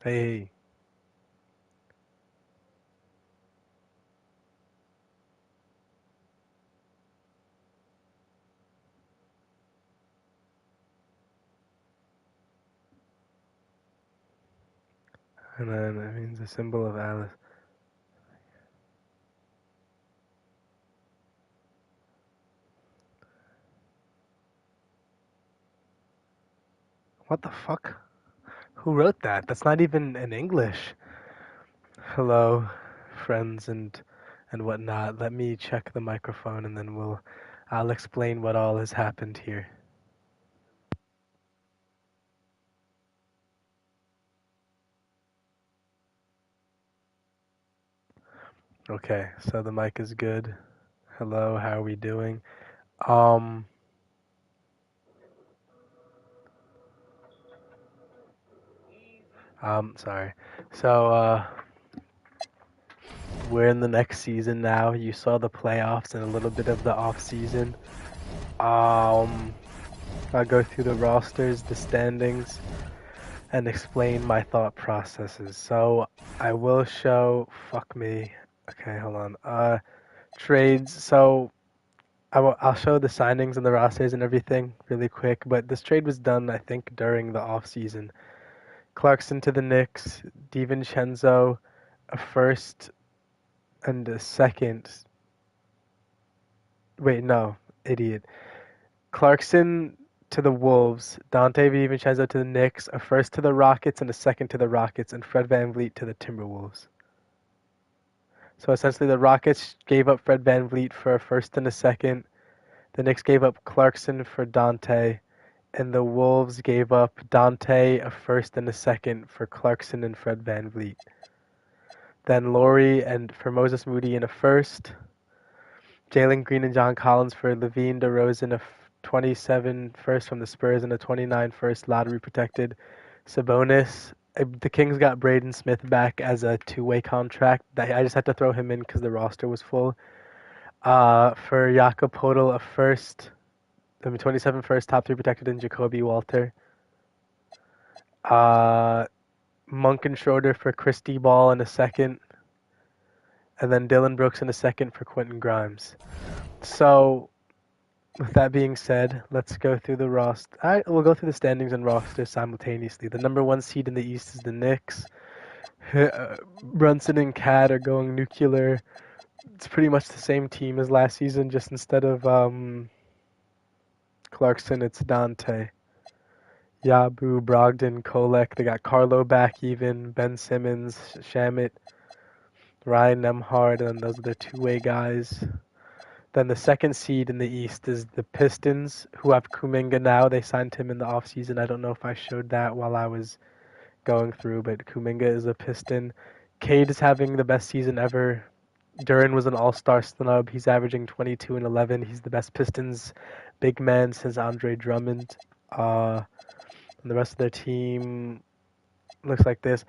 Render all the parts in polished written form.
Hey, and then it means the symbol of Alice. What the fuck? Who wrote that? That's not even in English. Hello, friends and whatnot. Let me check the microphone and then I'll explain what all has happened here. Okay, so the mic is good. Hello, how are we doing? Um, sorry. So, we're in the next season now. You saw the playoffs and a little bit of the off season. Um, I'll go through the rosters, the standings, and explain my thought processes. So I will show. Fuck me. Okay, hold on. Trades. So I'll show the signings and the rosters and everything really quick. But this trade was done, I think, during the off season. Clarkson to the Knicks, DiVincenzo, a first and a second. Wait, no, idiot. Clarkson to the Wolves, Dante DiVincenzo to the Knicks, a first to the Rockets and a second to the Rockets, and Fred VanVleet to the Timberwolves. So essentially, the Rockets gave up Fred VanVleet for a first and a second. The Knicks gave up Clarkson for Dante, and the Wolves gave up Dante, a first and a second for Clarkson and Fred VanVleet. Then Laurie and for Moses Moody in a first. Jalen Green and John Collins for Levine DeRozan, a 27 first from the Spurs and a 29 first lottery protected. Sabonis. The Kings got Braden Smith back as a two-way contract. I just had to throw him in because the roster was full. For Jakob Poeltl, a first, 27 first, top three protected in Jacoby Walter. Monk and Schroeder for Christy Ball in a second. And then Dylan Brooks in a second for Quentin Grimes. So, with that being said, let's go through the roster. We'll go through the standings and rosters simultaneously. The number one seed in the East is the Knicks. Brunson and Cat are going nuclear. It's pretty much the same team as last season, just instead of Clarkson, it's Dante. Yabu, Brogdon, Kolek. They got Carlo back even, Ben Simmons, Shamit, Ryan Nemhard, and those are the two-way guys. Then the second seed in the East is the Pistons, who have Kuminga now. They signed him in the offseason. I don't know if I showed that while I was going through, but Kuminga is a Piston. Cade is having the best season ever. Duran was an all-star snub. He's averaging 22 and 11. He's the best Pistons big man since Andre Drummond. And the rest of their team looks like this.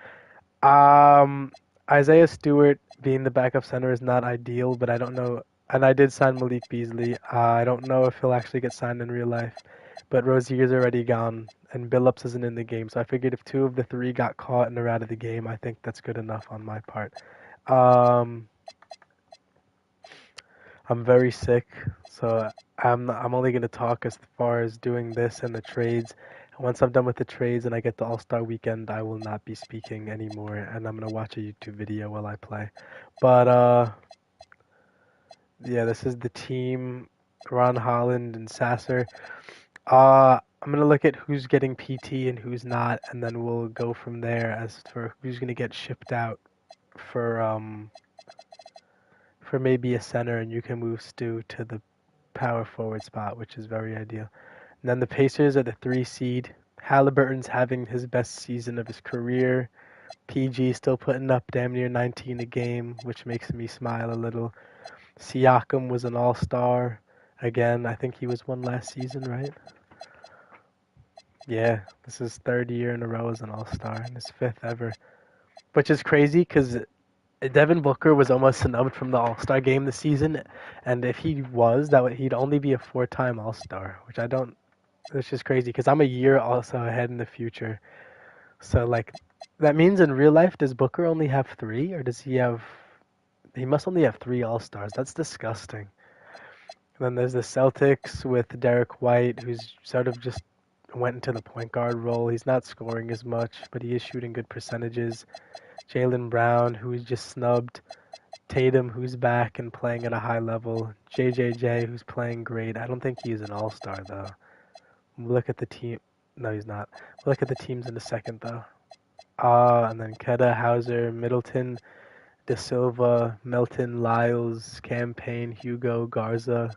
Isaiah Stewart being the backup center is not ideal, but I don't know. And I did sign Malik Beasley. I don't know if he'll actually get signed in real life. But Rozier's already gone, and Billups isn't in the game. So I figured if two of the three got caught and are out of the game, I think that's good enough on my part. I'm very sick, so I'm only gonna talk as far as doing this and the trades. Once I'm done with the trades and I get the All-Star weekend, I will not be speaking anymore, and I'm gonna watch a YouTube video while I play. But yeah, this is the team: Ron Holland and Sasser. I'm gonna look at who's getting PT and who's not, and then we'll go from there as for who's gonna get shipped out for maybe a center, and you can move Stu to the power forward spot, which is very ideal. And then the Pacers are the 3 seed. Halliburton's having his best season of his career. PG still putting up damn near 19 a game, which makes me smile a little. Siakam was an all-star. Again, I think he was one last season, right? Yeah, this is third year in a row as an all-star, and his fifth ever. Which is crazy because Devin Booker was almost snubbed from the All-Star game this season, and if he was, he'd only be a four-time All-Star, which I don't. It's just crazy because I'm a year also ahead in the future. So like That means in real life, does Booker only have three, or does he have? He must only have three All Stars. That's disgusting. And then there's the Celtics with Derek White, who's sort of just went into the point guard role. He's not scoring as much, but he is shooting good percentages. Jaylen Brown, who is just snubbed. Tatum, who's back and playing at a high level. JJJ, who's playing great. I don't think he's an all-star, though. Look at the team. No, he's not. Look at the teams in a second, though. And then Keda, Hauser, Middleton, De Silva, Melton, Lyles, Campaign, Hugo, Garza.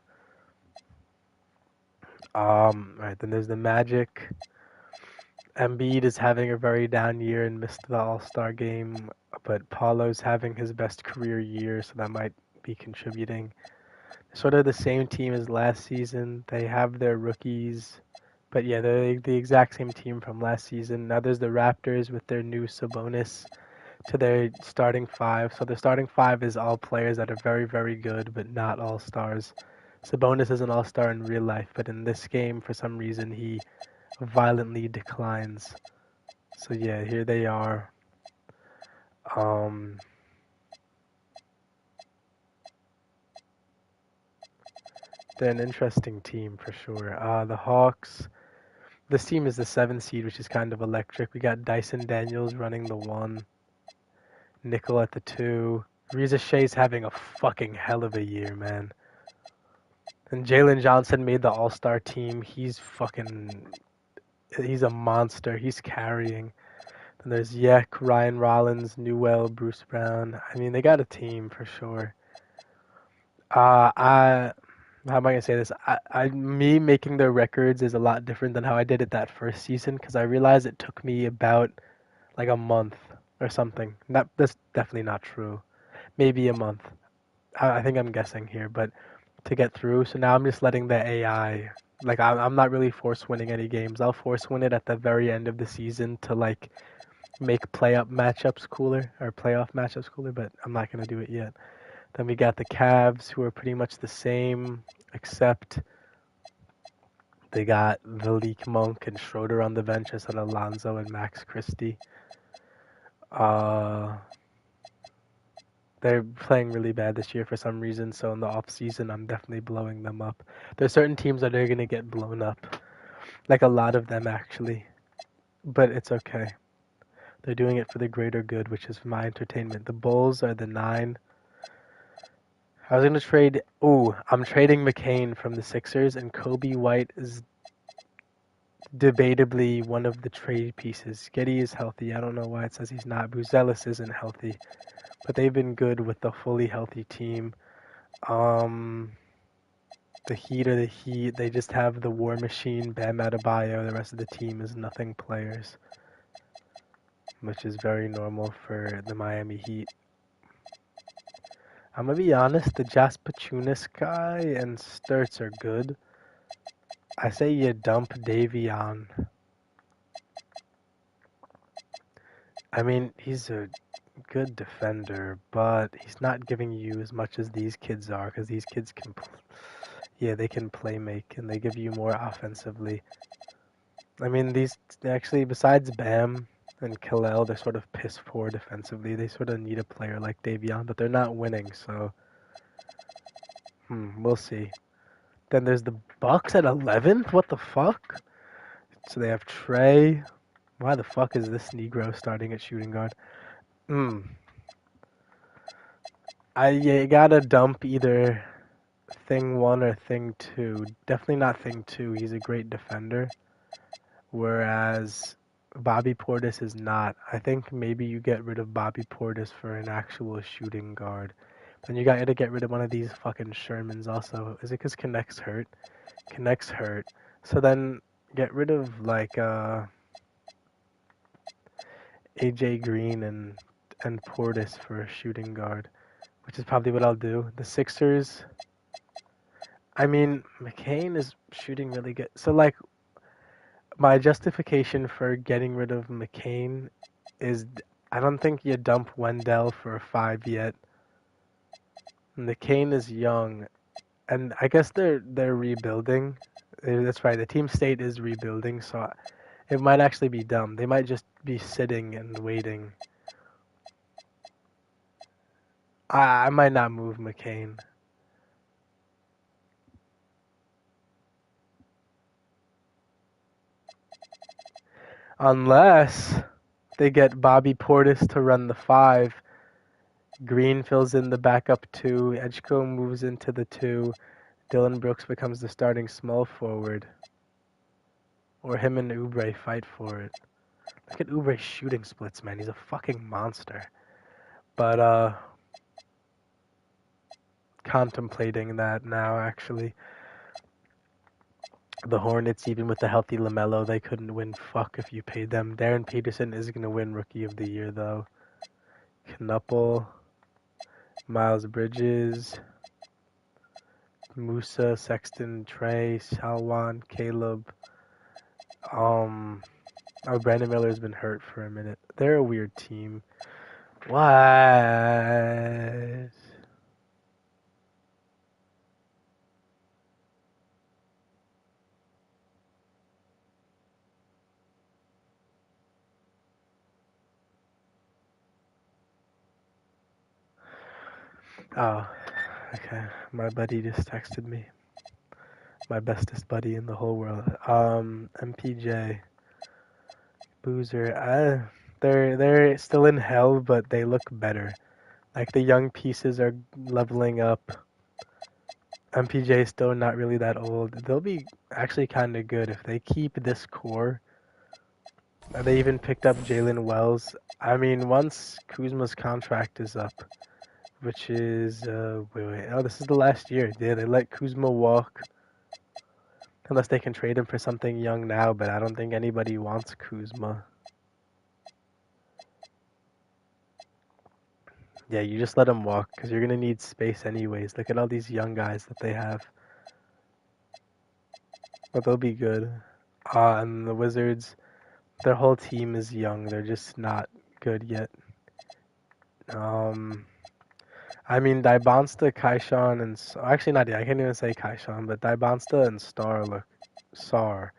Right, then there's the Magic. Embiid is having a very down year and missed the All-Star game, but Paulo's having his best career year, so that might be contributing. Sort of the same team as last season. They have their rookies, but yeah, they're the exact same team from last season. Now there's the Raptors with their new Sabonis to their starting five. So the starting five is all players that are very, very good, but not all stars. Sabonis is an all-star in real life, but in this game, for some reason, he violently declines. So yeah, here they are. They're an interesting team for sure. The Hawks. This team is the 7th seed, which is kind of electric. We got Dyson Daniels running the 1, Nickel at the 2. Reza Shea's having a fucking hell of a year, man. And Jalen Johnson made the All-Star team. He's a monster. He's carrying. Then there's Yek, Ryan Rollins, Newell, Bruce Brown. I mean, they got a team for sure. How am I gonna say this? Me making their records is a lot different than how I did it that first season because I realized it took me about like a month or something. That's definitely not true. Maybe a month. I think I'm guessing here, but to get through. So now I'm just letting the AI. Like I'm not really force winning any games. I'll force win it at the very end of the season to like make playoff matchups cooler or playoff matchups cooler, but I'm not gonna do it yet. Then we got the Cavs, who are pretty much the same, except they got Malik Monk and Schroeder on the bench instead of Alonzo and Max Christie. Uh, they're playing really bad this year for some reason, so in the off season, I'm definitely blowing them up. There's certain teams that are gonna get blown up, like a lot of them actually, but it's okay. They're doing it for the greater good, which is my entertainment. The Bulls are the 9. I was gonna trade. Oh, I'm trading McCain from the Sixers, and Kobe White is debatably one of the trade pieces. Getty is healthy. I don't know why it says he's not. Buzelis isn't healthy, but they've been good with the fully healthy team. Um, the Heat are the Heat. They just have the War Machine, Bam Adebayo. The rest of the team is nothing players, which is very normal for the Miami Heat. I'm gonna be honest. The Jaspachunas guy and Sturts are good. I say you dump Davion. I mean, he's a good defender, but he's not giving you as much as these kids are, because these kids can, yeah, they can play make, and they give you more offensively. I mean, these, actually, besides Bam and Khalil, they're sort of piss poor defensively. They sort of need a player like Davion, but they're not winning, so, we'll see. Then there's the Bucks at 11th? What the fuck? So they have Trey. Why the fuck is this Negro starting at shooting guard? You gotta dump either Thing 1 or Thing 2. Definitely not Thing 2. He's a great defender. Whereas Bobby Portis is not. I think maybe you get rid of Bobby Portis for an actual shooting guard. Then you gotta get rid of one of these fucking Shermans also. Is it because Connect's hurt? Connect's hurt. So then get rid of like AJ Green and Portis for a shooting guard, which is probably what I'll do. The Sixers. I mean, McCain is shooting really good. So, like, my justification for getting rid of McCain is I don't think you dump Wendell for a 5 yet. McCain is young, and I guess they're rebuilding. That's right. The team state is rebuilding, so It might actually be dumb. They might just be sitting and waiting. I might not move McCain. Unless they get Bobby Portis to run the 5. Green fills in the backup 2. Edgecombe moves into the 2. Dylan Brooks becomes the starting small forward. Or him and Oubre fight for it. Look at Oubre's shooting splits, man. He's a fucking monster. But, contemplating that now, actually. The Hornets, even with the healthy LaMelo, they couldn't win fuck if you paid them. Darren Peterson is going to win Rookie of the Year, though. Knuppel, Miles Bridges, Musa, Sexton, Trey, Salwan, Caleb. Oh, Brandon Miller's been hurt for a minute. They're a weird team. What? Oh, okay. My buddy just texted me. My bestest buddy in the whole world. MPJ. Boozer. They're still in hell, but they look better. Like the young pieces are leveling up. MPJ is still not really that old. They'll be actually kind of good if they keep this core. They even picked up Jalen Wells. I mean, once Kuzma's contract is up, which is wait. Oh, this is the last year. Yeah, they let Kuzma walk. Unless they can trade him for something young now, but I don't think anybody wants Kuzma. Yeah, you just let him walk because you're gonna need space anyways. Look at all these young guys that they have. But they'll be good. And the Wizards, their whole team is young. They're just not good yet. I mean, Dybonsta, Kaishan, and actually not yet. I can't even say Kaishan, but Dybonsta and Sar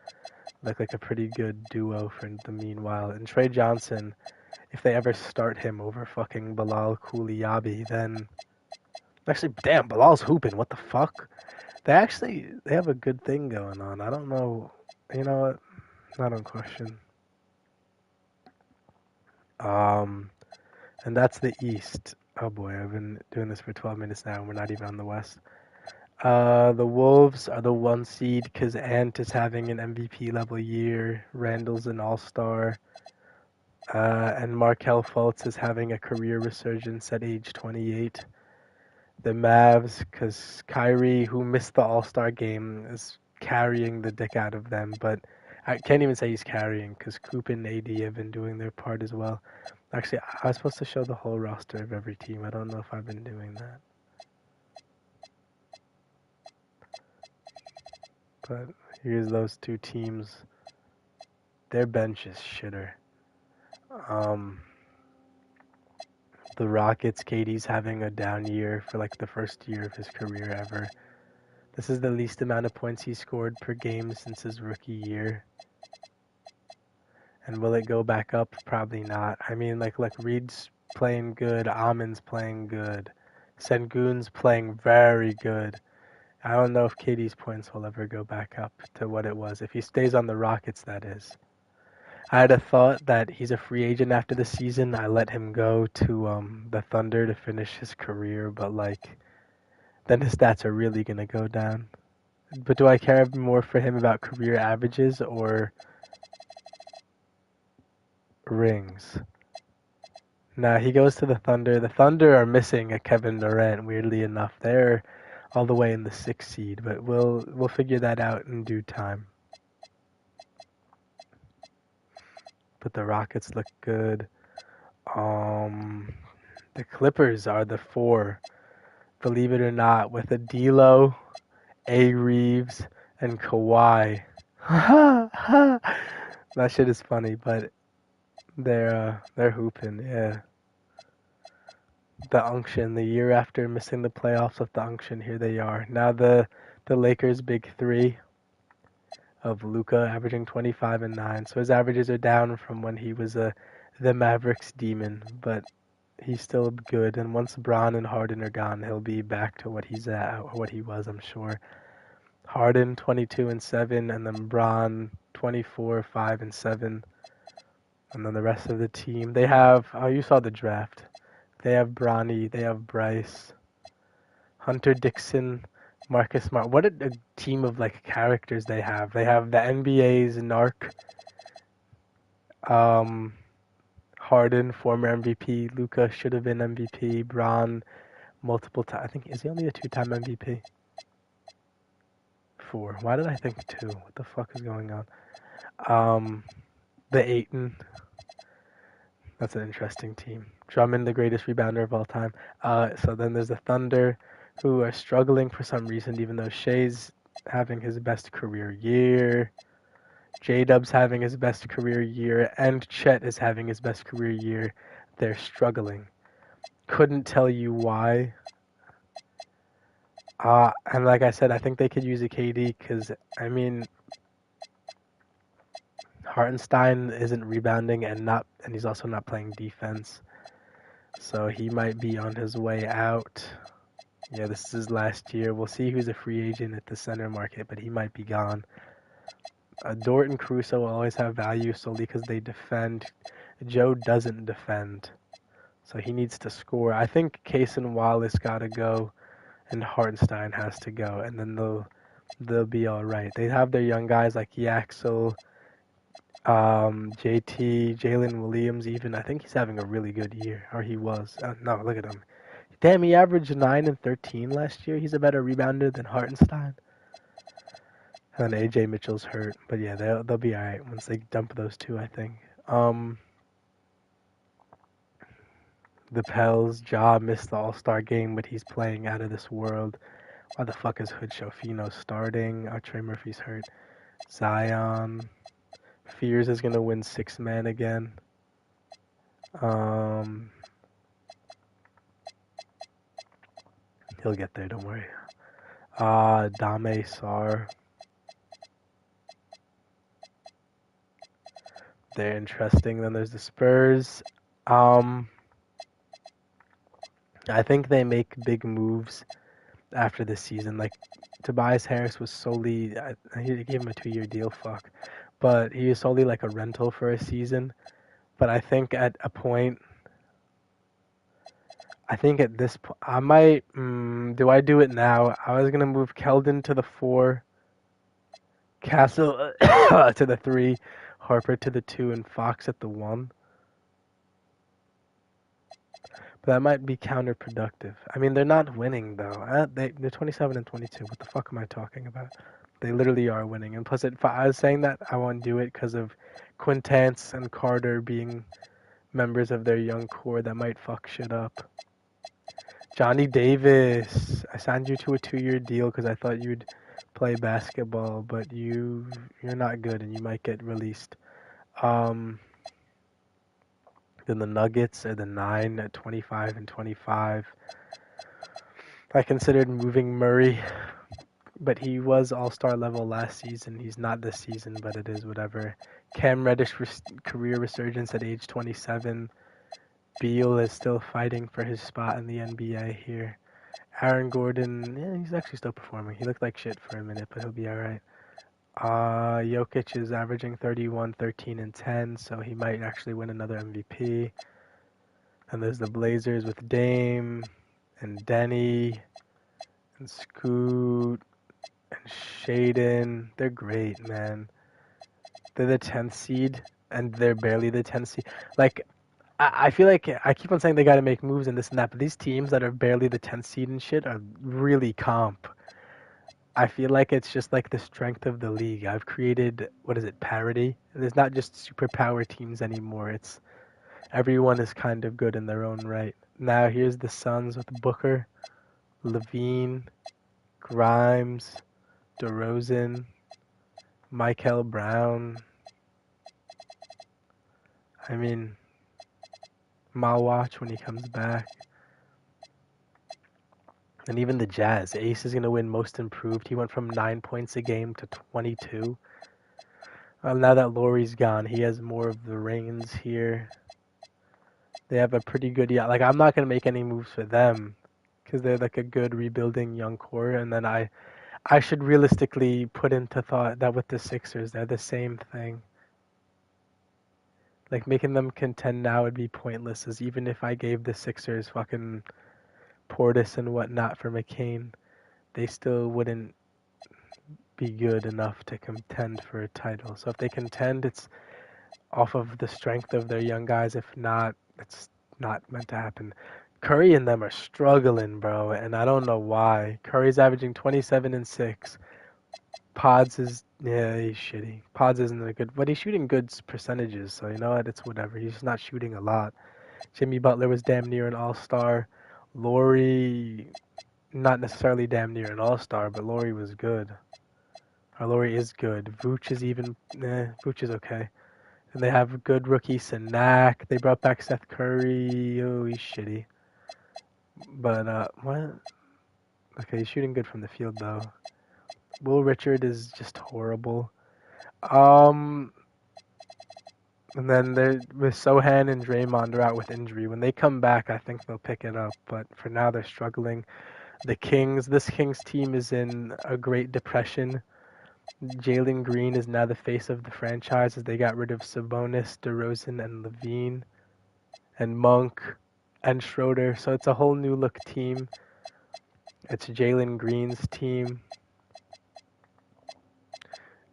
look like a pretty good duo for the meanwhile. And Trey Johnson, if they ever start him over fucking Bilal Kouliaby, then actually, damn, Bilal's hooping. What the fuck? They have a good thing going on. I don't know. You know what? I don't question. And that's the East. Oh boy, I've been doing this for 12 minutes now, and we're not even on the West. The Wolves are the 1 seed because Ant is having an MVP level year. Randall's an All-Star. And Markelle Fultz is having a career resurgence at age 28. The Mavs, because Kyrie, who missed the All-Star game, is carrying the dick out of them. But I can't even say he's carrying because Coop and AD have been doing their part as well. Actually, I was supposed to show the whole roster of every team. I don't know if I've been doing that. But here's those 2 teams. Their bench is shitter. The Rockets, KD's having a down year for like the first year of his career ever. This is the least amount of points he scored per game since his rookie year. And will it go back up? Probably not. I mean, like Reed's playing good, Amon's playing good, Sengun's playing very good. I don't know if KD's points will ever go back up to what it was. If he stays on the Rockets, that is. I had a thought that he's a free agent after the season. I let him go to the Thunder to finish his career, but like, then his stats are really gonna go down. But do I care more for him about career averages or rings? Nah, he goes to the Thunder. The Thunder are missing a Kevin Durant, weirdly enough. They're all the way in the 6th seed, but we'll figure that out in due time. But the Rockets look good. The Clippers are the 4, believe it or not, with D'Lo, A. Reeves, and Kawhi. That shit is funny, but they're hooping, yeah. The unction, the year after missing the playoffs with the unction, here they are. Now the Lakers' big 3, of Luka averaging 25 and 9. So his averages are down from when he was the Mavericks demon, but he's still good. And once Bron and Harden are gone, he'll be back to what he's at, or what he was, I'm sure. Harden 22 and 7, and then Bron 24, 5 and 7, and then the rest of the team. They have, oh, you saw the draft. They have Bronny, they have Bryce, Hunter Dixon, Marcus Smart. What a team of like characters they have. They have the NBA's Narc, um, Harden, former MVP. Luka should have been MVP. Bron, multiple times. I think, is he only a two-time MVP? Four. Why did I think two? What the fuck is going on? The Aiton. That's an interesting team. Drummond, the greatest rebounder of all time. So then there's the Thunder, who are struggling for some reason, even though Shea's having his best career year. J-Dub's having his best career year, and Chet is having his best career year. They're struggling. Couldn't tell you why. And like I said, I think they could use a KD because, I mean, Hartenstein isn't rebounding and he's also not playing defense. So he might be on his way out. Yeah, this is his last year. We'll see who's a free agent at the center market, but he might be gone. Dort and Caruso will always have value solely because they defend. Joe doesn't defend, so he needs to score. I think Case and Wallace gotta go, and Hartenstein has to go, and then they'll be all right. They have their young guys like Yaxel, JT, Jalen Williams. Even I think he's having a really good year, or he was. No, look at him. Damn, he averaged 9 and 13 last year. He's a better rebounder than Hartenstein. And then AJ Mitchell's hurt, but yeah, they'll be all right once they dump those two, I think. The Pels, Ja missed the All-Star game, but he's playing out of this world. Why the fuck is Hood Schifino starting? Trey Murphy's hurt. Zion. Fears is gonna win 6-man again. He'll get there, don't worry. Dame Sar. They're interesting. Then there's the Spurs. I think they make big moves after this season. Like, Tobias Harris was solely, he gave him a 2-year deal, fuck. But he was solely like a rental for a season. But I think at a point, I think at this point, I might, do I do it now? I was going to move Keldon to the 4, Castle to the 3, Harper to the 2, and Fox at the 1. But that might be counterproductive. I mean, they're not winning, though. They're 27 and 22. What the fuck am I talking about? They literally are winning. And plus, I was saying that I won't do it because of Quintance and Carter being members of their young core that might fuck shit up. Johnny Davis, I signed you to a 2-year deal because I thought you'd play basketball, but you're not good and you might get released. Then the Nuggets are the 9 at 25 and 25. I considered moving Murray, but he was all-star level last season. He's not this season, but it is whatever. Cam Reddish career resurgence at age 27. Beal is still fighting for his spot in the NBA here. Aaron Gordon, yeah, he's actually still performing. He looked like shit for a minute, but he'll be all right. Jokic is averaging 31, 13, and 10, so he might actually win another MVP. And there's the Blazers with Dame and Denny and Scoot and Shaden. They're great, man. They're the 10th seed, and they're barely the 10th seed. Like, I feel like I keep on saying they got to make moves and this and that, but these teams that are barely the 10th seed and shit are really comp. I feel like it's just like the strength of the league. I've created, what is it, parity? There's not just superpower teams anymore. It's everyone is kind of good in their own right. Now here's the Suns with Booker, Levine, Grimes, DeRozan, Michael Brown. I mean, I'll watch when he comes back. And even the Jazz, Ace is going to win most improved. He went from 9 points a game to 22. Now that Lauri's gone, he has more of the reins here. They have a pretty good, yeah. Like I'm not going to make any moves for them because they're like a good rebuilding young core. And then I should realistically put into thought that with the Sixers, they're the same thing. Like making them contend now would be pointless, as even if I gave the Sixers fucking Portis and whatnot for McCain, they still wouldn't be good enough to contend for a title. So if they contend, it's off of the strength of their young guys. If not, it's not meant to happen. Curry and them are struggling, bro, and I don't know why. Curry's averaging 27 and 6. Pods is, yeah, he's shitty. Pods isn't a good, but he's shooting good percentages, so you know what? It's whatever. He's just not shooting a lot. Jimmy Butler was damn near an all-star. Lauri, not necessarily damn near an all-star, but Lauri was good. Or Lauri is good. Vooch is even, Vooch is okay. And they have good rookie Sanak. They brought back Seth Curry. Oh, he's shitty. But, what? Okay, he's shooting good from the field, though. Will Richard is just horrible. And then with Sohan and Draymond are out with injury. When they come back, I think they'll pick it up. But for now, they're struggling. The Kings, this Kings team is in a great depression. Jalen Green is now the face of the franchise as they got rid of Sabonis, DeRozan, and Levine, and Monk, and Schroeder. So it's a whole new look team. It's Jalen Green's team.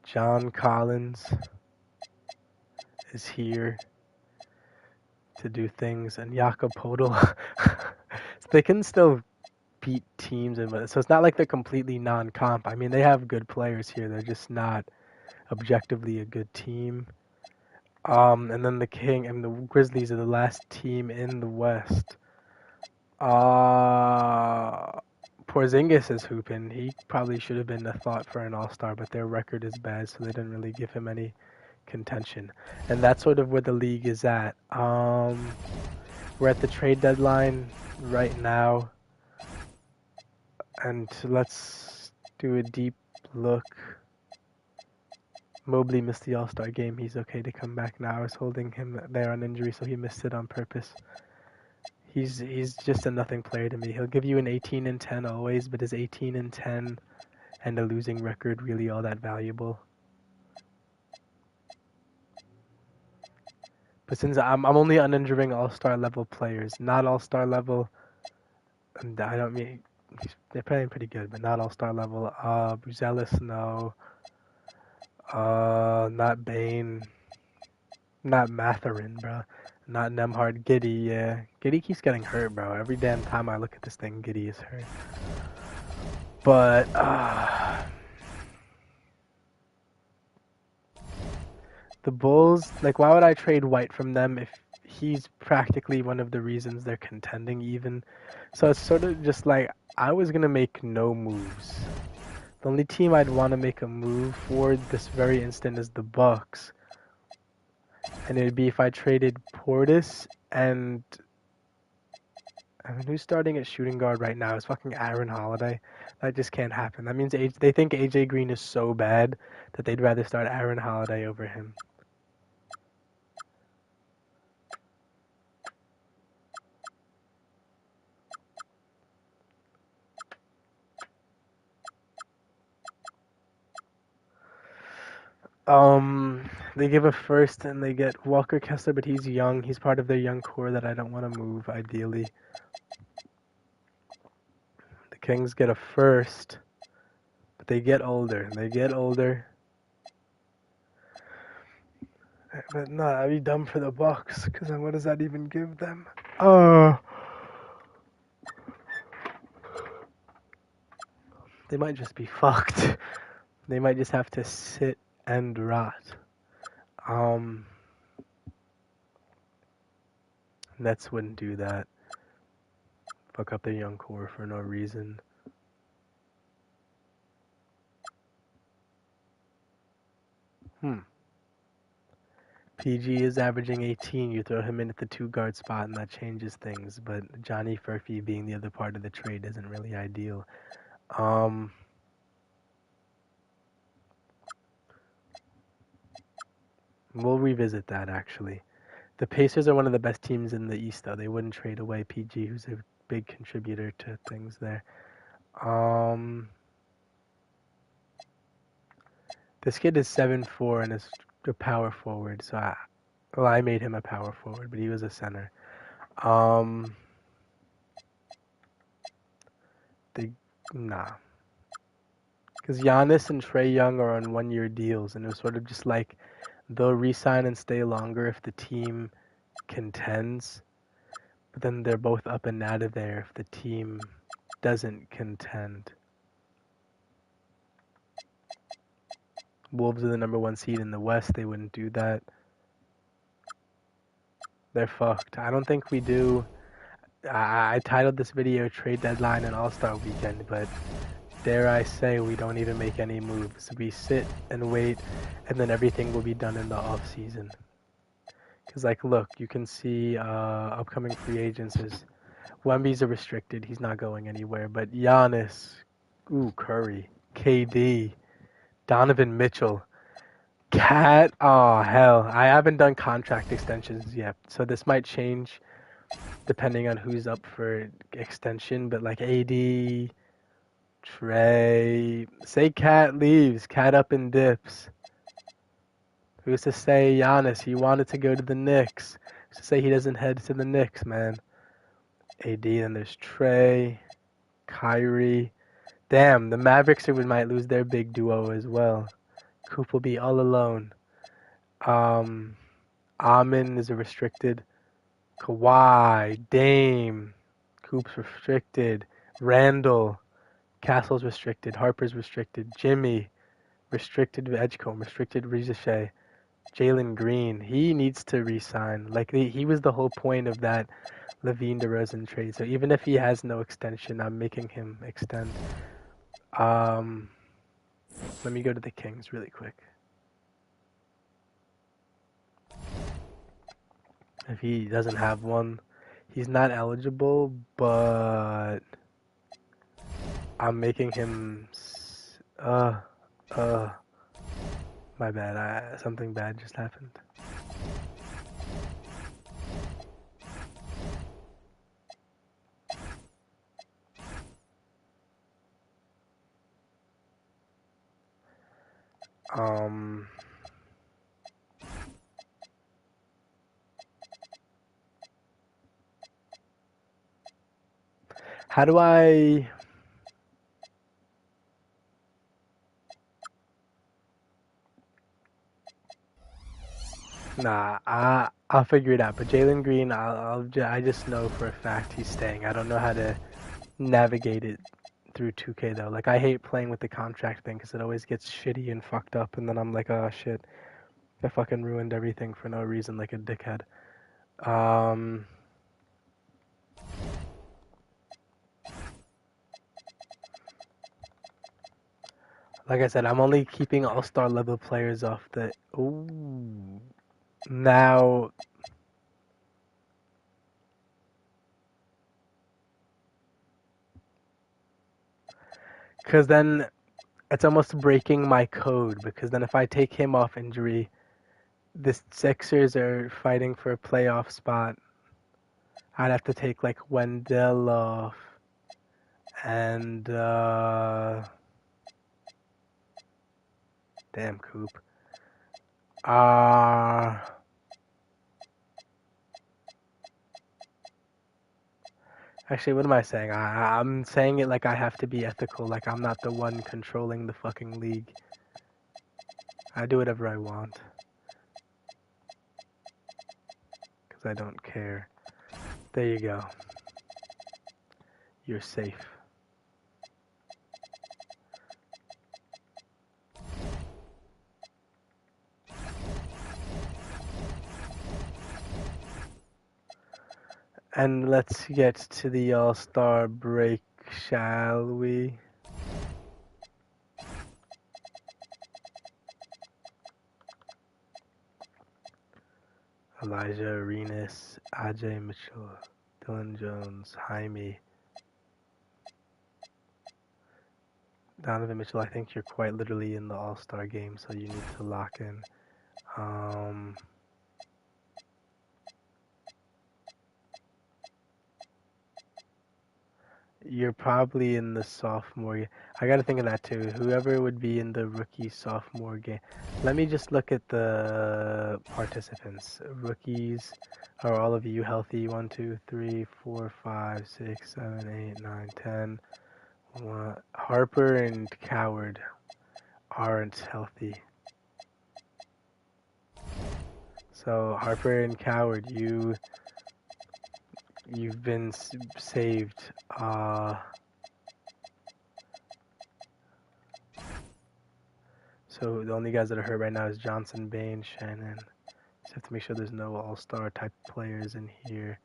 John Collins is here to do things, and Jakob Podol. So they can still beat teams, so it's not like they're completely non-comp. I mean, they have good players here. They're just not objectively a good team. And then the Grizzlies are the last team in the West. Porzingis is hooping. He probably should have been a thought for an all-star, but their record is bad, so they didn't really give him any contention. And that's sort of where the league is at. We're at the trade deadline right now, and let's do a deep look. Mobley missed the All-Star game. He's okay to come back now. I was holding him there on injury, so he missed it on purpose. He's just a nothing player to me. He'll give you an 18 and 10 always, but is 18 and 10 and a losing record really all that valuable? But since I'm only uninjuring all-star level players, not all-star level, and I don't mean they're playing pretty good, but not all-star level. Buzelis, no. Not Bane, not Matherin, bro. Not Nemhard, Giddy, yeah. Giddy keeps getting hurt, bro. Every damn time I look at this thing, Giddy is hurt. But, the Bulls, like, why would I trade White from them if he's practically one of the reasons they're contending even? So it's sort of just like, I was going to make no moves. The only team I'd want to make a move for this very instant is the Bucks. And it would be if I traded Portis and... I mean, who's starting at shooting guard right now? It's fucking Aaron Holiday. That just can't happen. That means they think AJ Green is so bad that they'd rather start Aaron Holiday over him. They give a first and they get Walker Kessler, but he's young. He's part of their young core that I don't want to move, ideally. The Kings get a first, but they get older. They get older. But no, that'd be dumb for the Bucks, because then what does that even give them? They might just be fucked. They might just have to sit and rot. Nets wouldn't do that. Fuck up their young core for no reason. PG is averaging 18. You throw him in at the 2 guard spot, and that changes things. But Johnny Furphy being the other part of the trade isn't really ideal. We'll revisit that actually. The Pacers are one of the best teams in the East, though. They wouldn't trade away PG, who's a big contributor to things there. This kid is 7'4" and is a power forward. So I made him a power forward, but he was a center. Nah. Because Giannis and Trae Young are on 1-year deals, and it was sort of just like they'll re-sign and stay longer if the team contends, but then they're both up and out of there if the team doesn't contend. Wolves are the number 1 seed in the West. They wouldn't do that. They're fucked. I don't think we do. I titled this video Trade Deadline and All-Star Weekend, but dare I say we don't even make any moves. We sit and wait, and then everything will be done in the off-season. Because, like, look, you can see upcoming free agents is Wemby's a restricted. He's not going anywhere. But Giannis, Curry, KD, Donovan Mitchell, Cat. Oh, hell. I haven't done contract extensions yet, so this might change depending on who's up for extension. But, like, AD, Trey. Say Cat leaves. Cat up and dips. Who's to say Giannis? He wanted to go to the Knicks. Who's to say he doesn't head to the Knicks, man? AD, then there's Trey, Kyrie. Damn, the Mavericks might lose their big duo as well. Coop will be all alone. Amin is a restricted. Kawhi, Dame, Coop's restricted. Randall, Castle's restricted. Harper's restricted. Jimmy, restricted. Edgecombe, restricted. Ricochet. Jalen Green, he needs to resign. Like he was the whole point of that Levine DeRozan trade. So even if he has no extension, I'm making him extend. Let me go to the Kings really quick. If he doesn't have one, he's not eligible, but I'm making him. My bad. Something bad just happened. How do I? Nah, I'll figure it out. But Jalen Green, I just know for a fact he's staying. I don't know how to navigate it through 2K though. Like I hate playing with the contract thing because it always gets shitty and fucked up, and then I'm like, oh shit, I fucking ruined everything for no reason, like a dickhead. Like I said, I'm only keeping all-star level players off the. Ooh. Now. Because then it's almost breaking my code. Because then if I take him off injury, the Sixers are fighting for a playoff spot. I'd have to take like Wendell off. And. Damn, Coop. Actually, what am I saying? I'm saying it like I have to be ethical, like I'm not the one controlling the fucking league. I do whatever I want. Because I don't care. There you go. You're safe. And let's get to the All-Star break, shall we? Elijah Arenas, Ajay Mitchell, Dylan Jones, Jaime, Donovan Mitchell. I think you're quite literally in the All-Star game, so you need to lock in. You're probably in the sophomore. I gotta think of that too. Whoever would be in the rookie sophomore game. Let me just look at the participants. Rookies, are all of you healthy? 1, 2, 3, 4, 5, 6, 7, 8, 9, 10. Harper and Coward aren't healthy. So Harper and Coward, you've been saved. So the only guys that are hurt right now is Johnson, Bain, Shannon. Just have to make sure there's no all-star type players in here.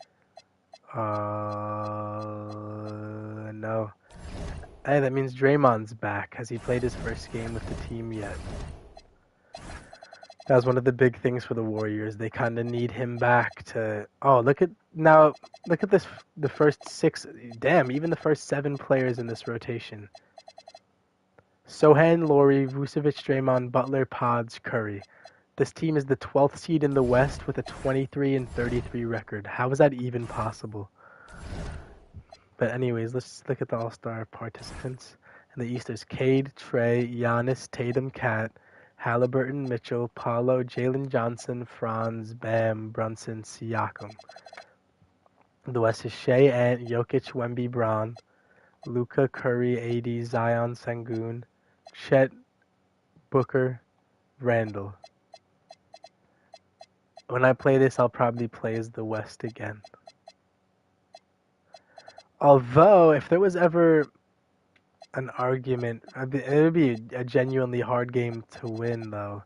No. Hey, that means Draymond's back. Has he played his first game with the team yet? That was one of the big things for the Warriors. They kind of need him back to. Oh, look at this. The first 6. Damn, even the first 7 players in this rotation. Sohan, Laurie, Vucevic, Draymond, Butler, Pods, Curry. This team is the 12th seed in the West with a 23-33 record. How is that even possible? But anyways, let's look at the All-Star participants. In the East, there's Cade, Trey, Giannis, Tatum, Cat, Halliburton, Mitchell, Paulo, Jalen Johnson, Franz, Bam, Brunson, Siakam. In the West is Shea, Ant, Jokic, Wemby, Braun, Luka, Curry, AD, Zion, Sengun, Chet, Booker, Randall. When I play this, I'll probably play as the West again. Although, if there was ever an argument, it would be a genuinely hard game to win, though.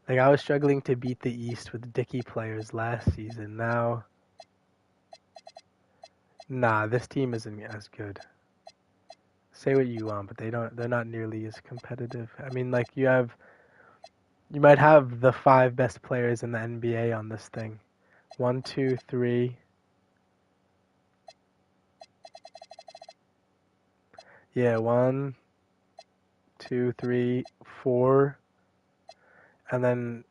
Like, I was struggling to beat the East with Dickey players last season. Now, nah, this team isn't as good. Say what you want, but they're not nearly as competitive. I mean, like, you might have the 5 best players in the NBA on this thing. 1, 2, 3. Yeah, 1, 2, 3, 4. And then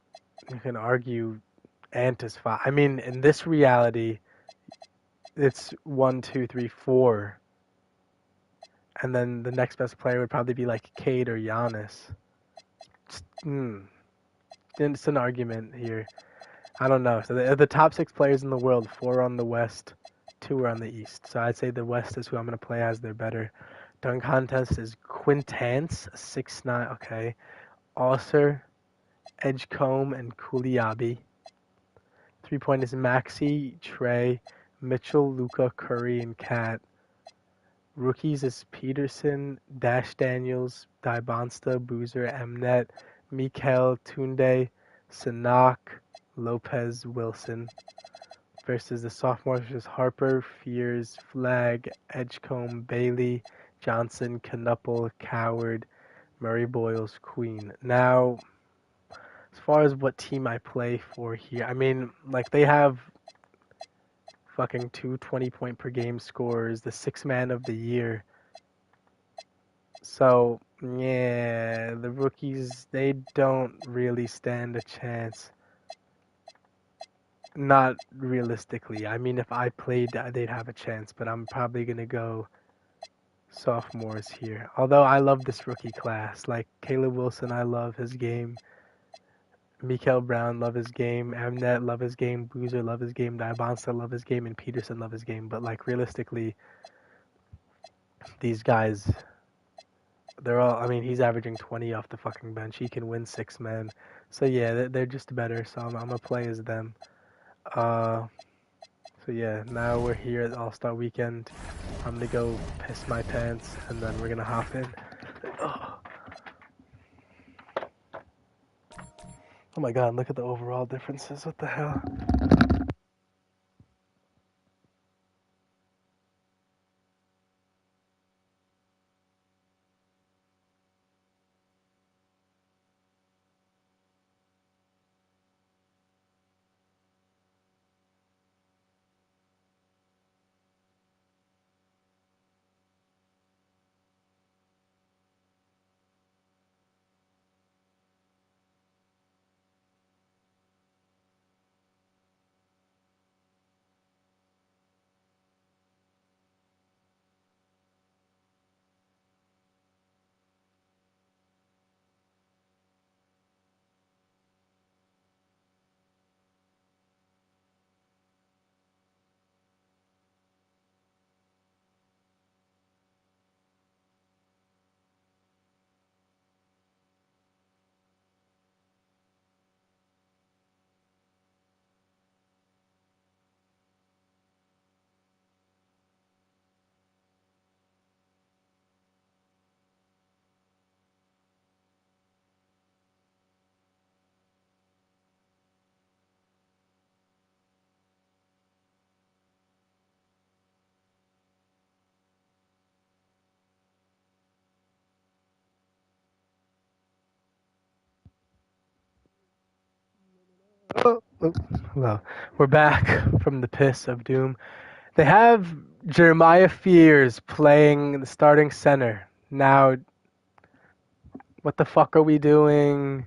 you can argue Ant is 5. I mean, in this reality, it's 1, 2, 3, 4. And then the next best player would probably be like Cade or Giannis. It's an argument here. I don't know. So the top 6 players in the world, 4 on the West, 2 are on the East. So I'd say the West is who I'm going to play as. They're better. Dunk contest is Quintance, 6'9". Okay. Osser, Edgecombe, and Kuliabi. 3-point is Maxey, Trey, Mitchell, Luka, Curry, and Cat. Rookies is Peterson, Dash Daniels, Dybonsta, Boozer, Mnet, Mikel, Tunde, Sanak, Lopez, Wilson. Versus the sophomores, which is Harper, Fears, Flag, Edgecombe, Bailey, Johnson, Knuppel, Coward, Murray Boyles, Queen. Now, as far as what team I play for here, I mean, like, they have fucking 2 20-point per game scorers, the 6th man of the year. So, yeah, the rookies, they don't really stand a chance. Not realistically. I mean, if I played, they'd have a chance, but I'm probably going to go sophomores here. Although I love this rookie class. Like, Caleb Wilson, I love his game. Mikael Brown, love his game. Mnet, love his game. Boozer, love his game. Dybonsta, love his game. And Peterson, love his game. But, like, realistically, these guys, they're all, I mean, he's averaging 20 off the fucking bench. He can win 6 men. So, yeah, they're just better. So I'm going to play as them. So yeah, now we're here at All-Star Weekend. I'm gonna go piss my pants, and then we're gonna hop in. Oh, oh my god, look at the overall differences. What the hell? Oh, hello. We're back from the piss of doom. They have Jeremiah Fears playing the starting center. Now, what the fuck are we doing?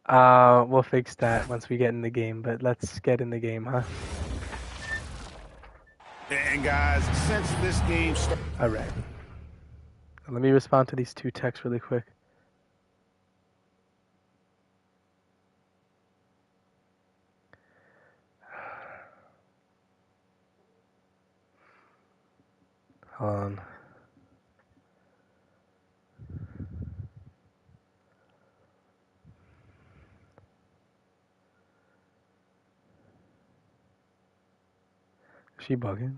We'll fix that once we get in the game, but let's get in the game, huh? And guys, since this game started... All right. Let me respond to these 2 texts really quick. Hold on. Is she bugging?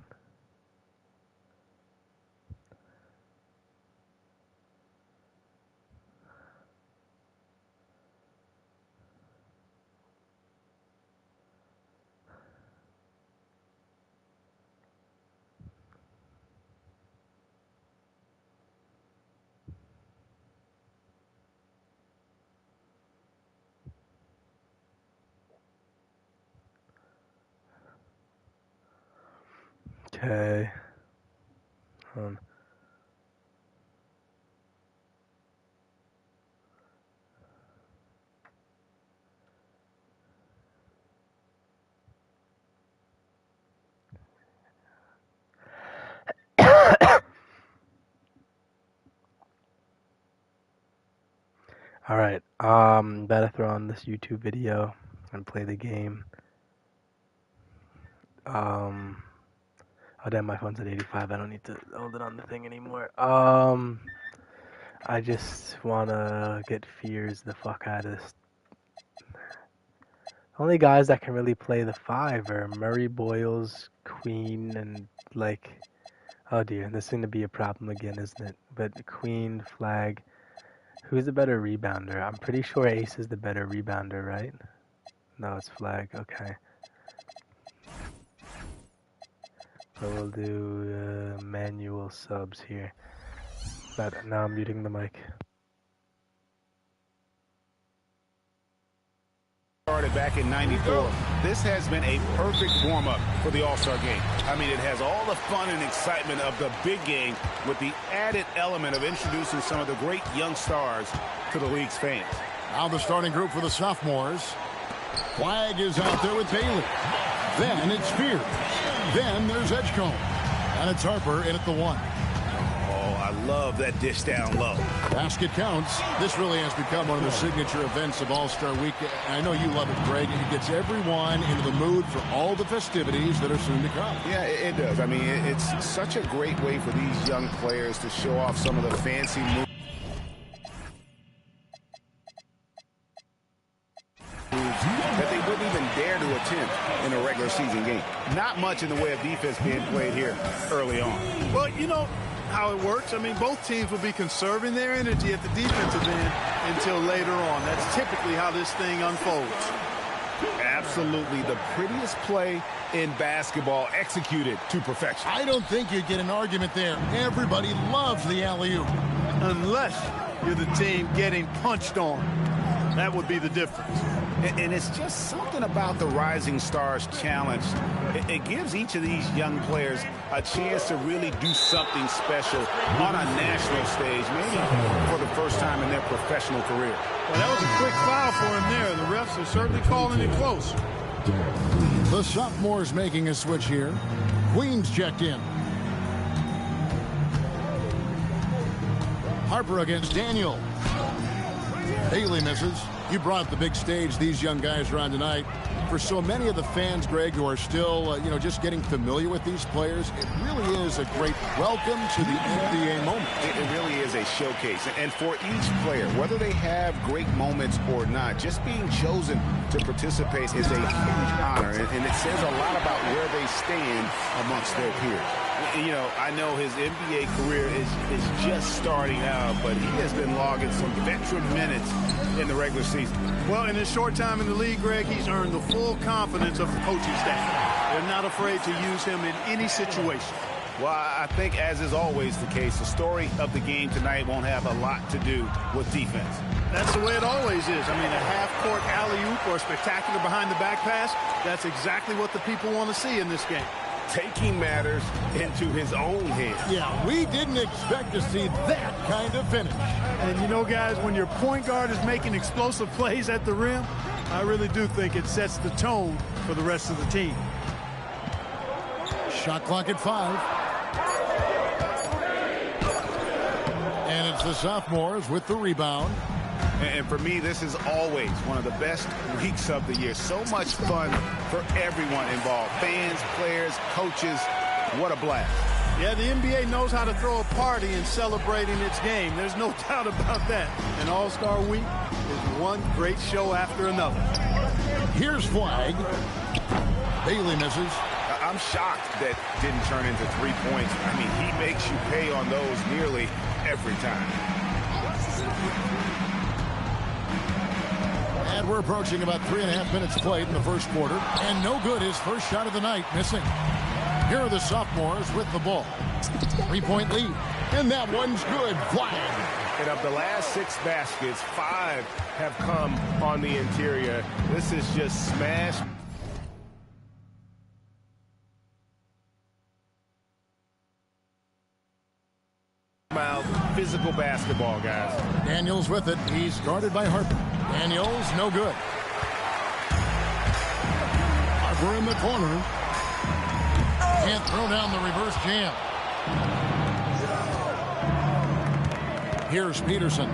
Okay. Alright, better throw on this YouTube video and play the game. Oh damn, my phone's at 85, I don't need to hold it on the thing anymore. I just wanna get Fears the fuck out of this. Only guys that can really play the 5 are Murray, Boyles, Queen, and like, oh dear, this is gonna be a problem again, isn't it? But Queen, Flag. Who's the better rebounder? I'm pretty sure Ace is the better rebounder, right? No, it's Flag. Okay. So we'll do manual subs here. But now I'm muting the mic. Started back in '94. This has been a perfect warm-up for the All-Star game. I mean, it has all the fun and excitement of the big game with the added element of introducing some of the great young stars to the league's fans. Now the starting group for the sophomores. Flag is out there with Bailey. Then it's Fears. Then there's Edgecombe. And it's Harper in at the 1. I love that dish down low. Basket counts. This really has become one of the signature events of All-Star Week. I know you love it, Greg. It gets everyone into the mood for all the festivities that are soon to come. Yeah, it does. I mean, it's such a great way for these young players to show off some of the fancy moves that they wouldn't even dare to attempt in a regular season game. Not much in the way of defense being played here early on. Well, you know how it works. I mean, both teams will be conserving their energy at the defensive end until later on. That's typically how this thing unfolds. Absolutely the prettiest play in basketball, executed to perfection. I don't think you'd get an argument there. Everybody loves the alley-oop. Unless you're the team getting punched on. That would be the difference. And it's just something about the Rising Stars Challenge. It gives each of these young players a chance to really do something special on a national stage, maybe for the first time in their professional career. Well, that was a quick foul for him there. The refs are certainly calling it close. The sophomores making a switch here. Queen's checked in. Harper against Daniel. Bailey misses. You brought the big stage these young guys are on tonight. For so many of the fans, Greg, who are still, just getting familiar with these players, it really is a great welcome to the NBA moment. It really is a showcase. And for each player, whether they have great moments or not, just being chosen to participate is a huge honor. And it says a lot about where they stand amongst their peers. You know, I know his NBA career is just starting out, but he has been logging some veteran minutes in the regular season. Well, in his short time in the league, Greg, he's earned the full confidence of the coaching staff. They're not afraid to use him in any situation. Well, I think, as is always the case, the story of the game tonight won't have a lot to do with defense. That's the way it always is. I mean, a half-court alley-oop or a spectacular behind-the-back pass, that's exactly what the people want to see in this game. Taking matters into his own hands. Yeah, we didn't expect to see that kind of finish. And you know, guys, when your point guard is making explosive plays at the rim, I really do think it sets the tone for the rest of the team. Shot clock at 5. And it's the sophomores with the rebound. And for me, this is always one of the best weeks of the year. So much fun for everyone involved. Fans, players, coaches. What a blast. Yeah, the NBA knows how to throw a party in celebrating its game. There's no doubt about that. An All-Star Week is one great show after another. Here's Flag. Bailey misses. I'm shocked that didn't turn into 3 points. I mean, he makes you pay on those nearly every time. And we're approaching about 3.5 minutes played in the first quarter. And no good, his first shot of the night, missing. Here are the sophomores with the ball. 3-point lead. And that one's good. Flag. And of the last 6 baskets, 5 have come on the interior. This is just smash. Physical basketball, guys. Daniels with it. He's guarded by Harper. Daniels, no good. Harper in the corner. Can't throw down the reverse jam. Here's Peterson.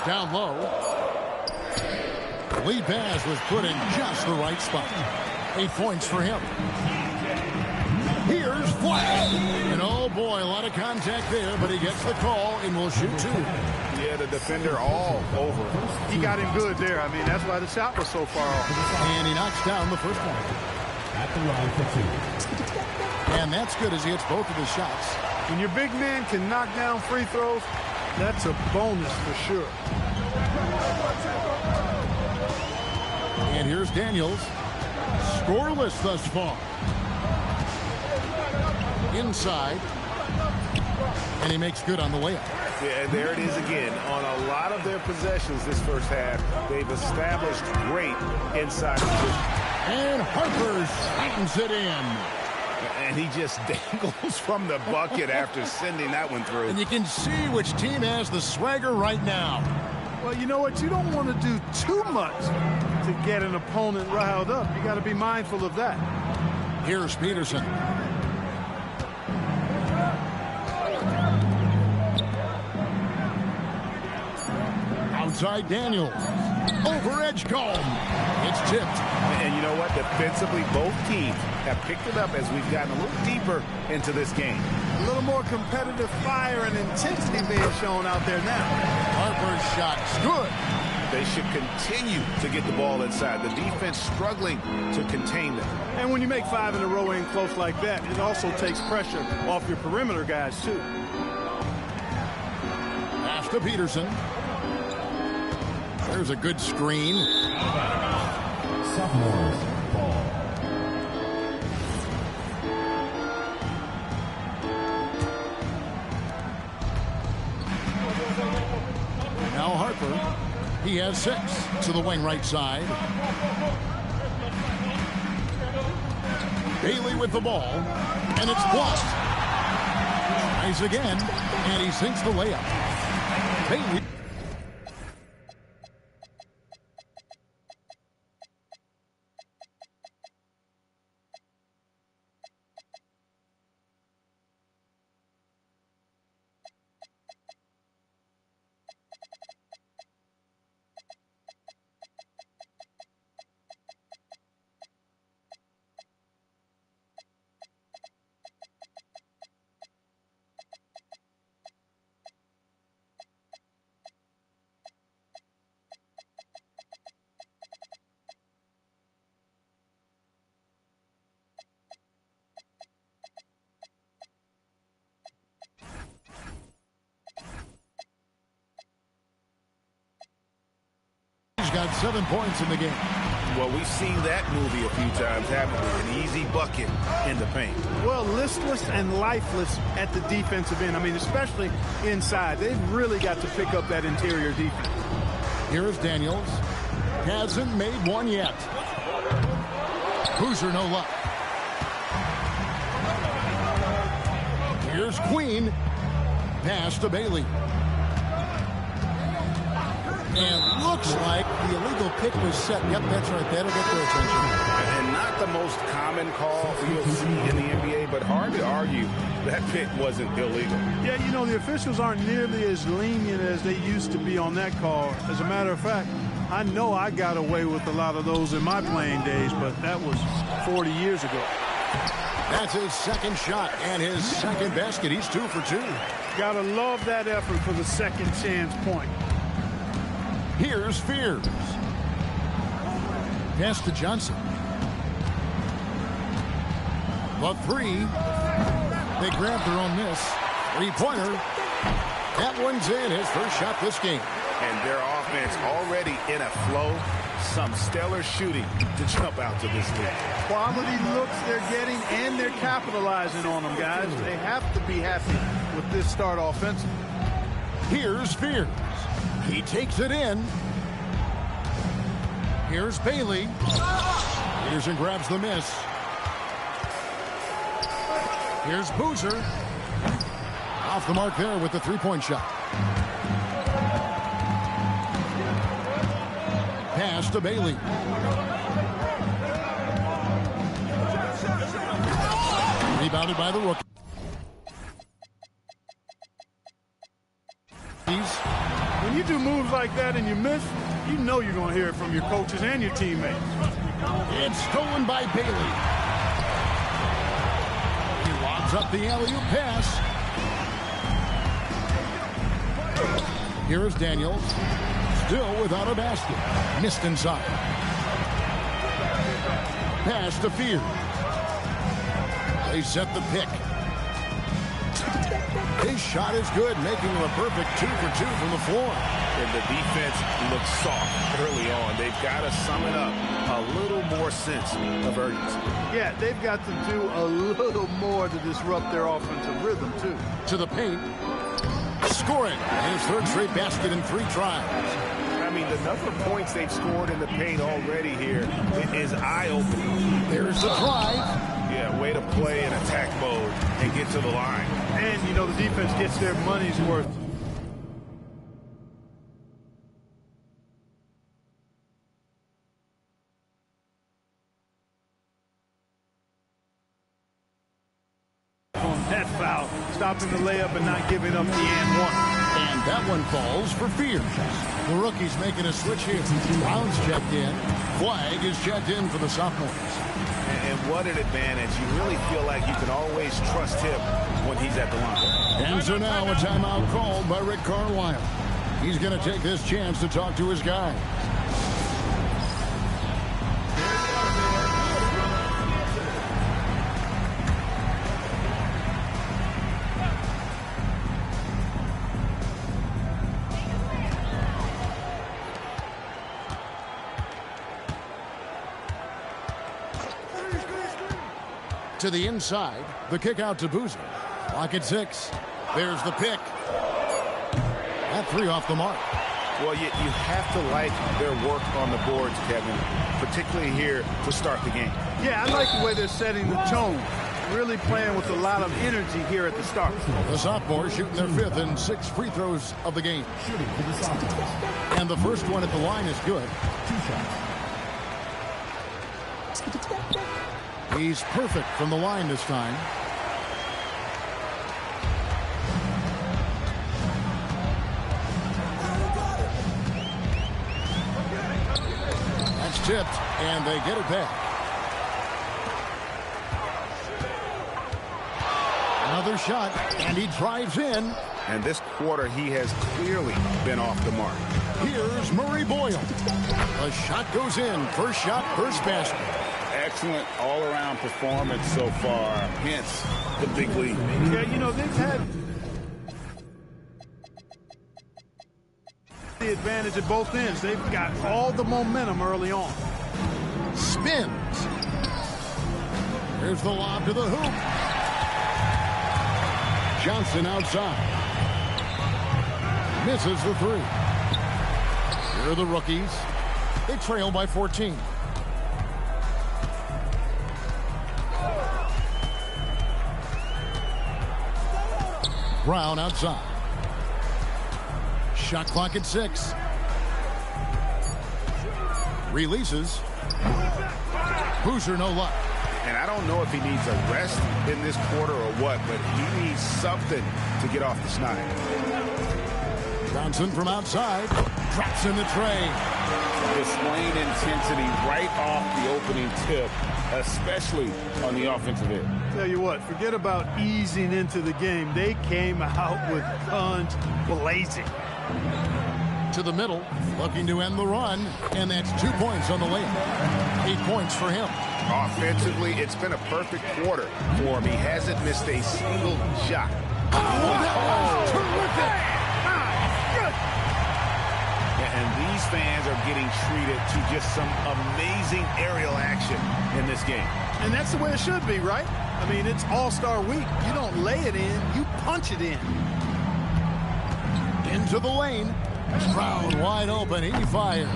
Down low. Lead pass was put in just the right spot. 8 points for him. Here's Flag. And oh boy, a lot of contact there, but he gets the call and will shoot 2. Yeah, the defender all over. He got him good there. I mean, that's why the shot was so far off. And he knocks down the first one. At the line for 2. And that's good as he hits both of his shots. When your big man can knock down free throws, that's a bonus for sure. And here's Daniels. Scoreless thus far. Inside. And he makes good on the layup. Yeah, and there it is again. On a lot of their possessions this first half, they've established great inside position. And Harper slams it in. And he just dangles from the bucket after sending that one through. And you can see which team has the swagger right now. Well, you know what? You don't want to do too much to get an opponent riled up. You got to be mindful of that. Here's Peterson. Outside Daniels. Over Edgecombe. It's tipped. And you know what? Defensively, both teams have picked it up as we've gotten a little deeper into this game. A little more competitive fire and intensity being shown out there now. Harper's shot's good. They should continue to get the ball inside. The defense struggling to contain them. And when you make 5 in a row in close like that, it also takes pressure off your perimeter guys, too. Pass to Peterson. There's a good screen. Sophomores ball. Now Harper. He has 6 to the wing right side. Bailey with the ball. And it's blocked. Tries again. And he sinks the layup. Bailey. got 7 points in the game. Well, we've seen that movie a few times, haven't we? An easy bucket in the paint. Well, listless and lifeless at the defensive end. I mean, especially inside. They've really got to pick up that interior defense. Here's Daniels. Hasn't made one yet. Boozer, no luck. Here's Queen. Pass to Bailey. And looks like the illegal pick was set. Yep, that's right. That'll get their attention. And not the most common call you'll see in the NBA, but hard to argue that pick wasn't illegal. Yeah, you know, the officials aren't nearly as lenient as they used to be on that call. As a matter of fact, I know I got away with a lot of those in my playing days, but that was 40 years ago. That's his second shot and his second basket. He's 2 for 2. Gotta love that effort for the second chance point. Here's Fears. Pass to Johnson. The 3. They grab their own miss. 3-pointer. That one's in. His first shot this game. And their offense already in a flow. Some stellar shooting to jump out to this lead. Quality looks they're getting, and they're capitalizing on them, guys. They have to be happy with this start offensively. Here's Fears. He takes it in. Here's Bailey. Peterson grabs the miss. Here's Boozer. Off the mark there with the 3-point shot. Pass to Bailey. Rebounded by the rookie. When you do moves like that and you miss, you know you're going to hear it from your coaches and your teammates. It's stolen by Bailey. He lobs up the alley-oop pass. Here is Daniels. Still without a basket. Missed inside. Pass to Fears. They set the pick. His shot is good, making him a perfect 2 for 2 from the floor. And the defense looks soft early on. They've got to sum it up a little more sense of urgency. Yeah, they've got to do a little more to disrupt their offensive rhythm, too. To the paint. Scoring. His third straight basket in 3 tries. I mean, the number of points they've scored in the paint already here is eye-opening. There's the drive. Yeah, way to play in attack mode and get to the line. And, you know, the defense gets their money's worth. On that foul, stopping the layup and not giving up the and one. And that one falls for Fears. The rookie's making a switch here. Brown's checked in. Flag is checked in for the sophomores. And what an advantage. You really feel like you can always trust him when he's at the line. And so now a timeout called by Rick Carlisle. He's going to take this chance to talk to his guy. To the inside, the kick out to Boozer. Clock at 6. There's the pick. That 3 off the mark. Well, you have to like their work on the boards, Kevin, particularly here to start the game. Yeah, I like the way they're setting the tone. Really playing with a lot of energy here at the start. The sophomores shooting their 5th and 6th free throws of the game. And the first one at the line is good. 2 shots. He's perfect from the line this time. That's tipped, and they get it back. Another shot, and he drives in. And this quarter, he has clearly been off the mark. Here's Murray Boyle. A shot goes in. First shot, first basket. Excellent all-around performance so far, hence the big lead. Yeah, you know, they've had the advantage at both ends. They've got all the momentum early on. Spins. Here's the lob to the hoop. Johnson outside. Misses the three. Here are the rookies. They trail by 14. Brown outside. Shot clock at 6. Releases. Boozer no luck. And I don't know if he needs a rest in this quarter or what, but he needs something to get off the snide. Johnson from outside. Drops in the tray. Displaying intensity right off the opening tip, especially on the offensive end. Tell you what, forget about easing into the game. They came out with guns blazing. To the middle, looking to end the run, and that's 2 points on the layup. 8 points for him. Offensively, it's been a perfect quarter for him. He hasn't missed a single shot. Terrific! And these fans are getting treated to just some amazing aerial action in this game. And that's the way it should be, right? I mean, it's All-Star Week. You don't lay it in, you punch it in. Into the lane. Brown wide open. He fired.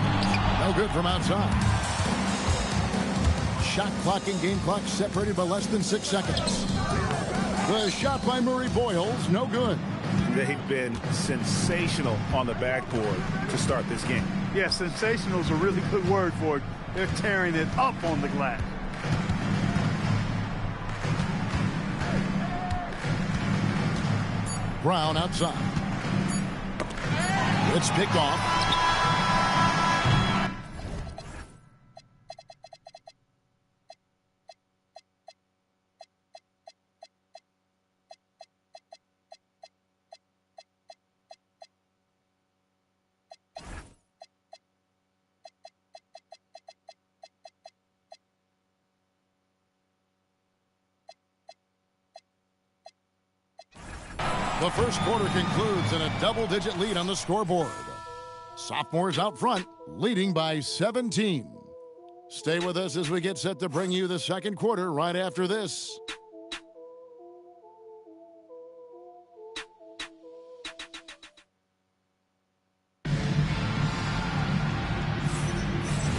No good from outside. Shot clock and game clock separated by less than 6 seconds. The shot by Murray Boyles, no good. They've been sensational on the backboard to start this game. Yeah, sensational is a really good word for it. They're tearing it up on the glass. Brown outside. It's picked off. The first quarter concludes in a double-digit lead on the scoreboard. Sophomores out front, leading by 17. Stay with us as we get set to bring you the second quarter right after this.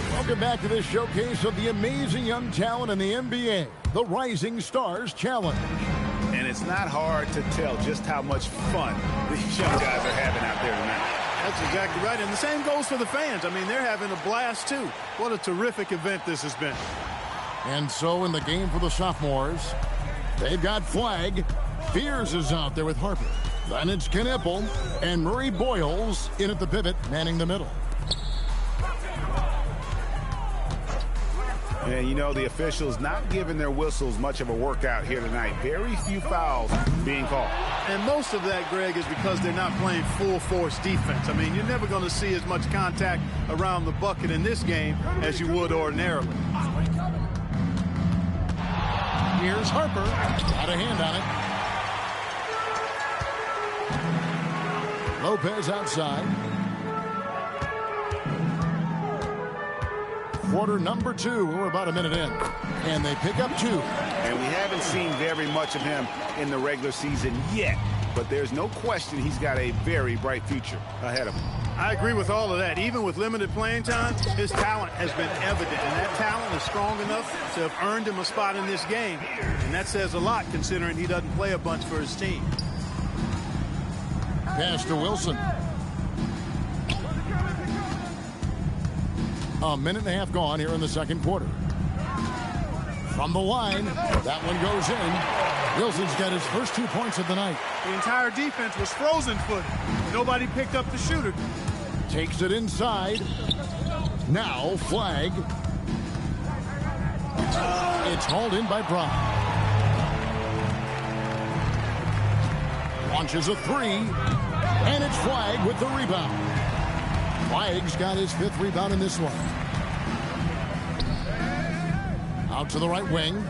Welcome back to this showcase of the amazing young talent in the NBA, the Rising Stars Challenge. And it's not hard to tell just how much fun these young guys are having out there tonight. That's exactly right. And the same goes for the fans. I mean, they're having a blast, too. What a terrific event this has been. And so in the game for the sophomores, they've got Flagg. Fears is out there with Harper. Then it's Knipple and Murray Boyles in at the pivot, manning the middle. And, you know, the officials not giving their whistles much of a workout here tonight. Very few fouls being called. And most of that, Greg, is because they're not playing full-force defense. I mean, you're never going to see as much contact around the bucket in this game as you would ordinarily. Here's Harper. Got a hand on it. Lopez outside. Quarter number 2. We're about a minute in. And they pick up 2. And we haven't seen very much of him in the regular season yet. But there's no question he's got a very bright future ahead of him. I agree with all of that. Even with limited playing time, his talent has been evident. And that talent is strong enough to have earned him a spot in this game. And that says a lot considering he doesn't play a bunch for his team. Pass to Wilson. A minute and a half gone here in the second quarter. From the line, that one goes in. Wilson's got his first 2 points of the night. The entire defense was frozen-footed. Nobody picked up the shooter. Takes it inside. Now Flagg. It's hauled in by Brown. Launches a 3. And it's Flagg with the rebound. Flagg's got his 5th rebound in this one. Out to the right wing.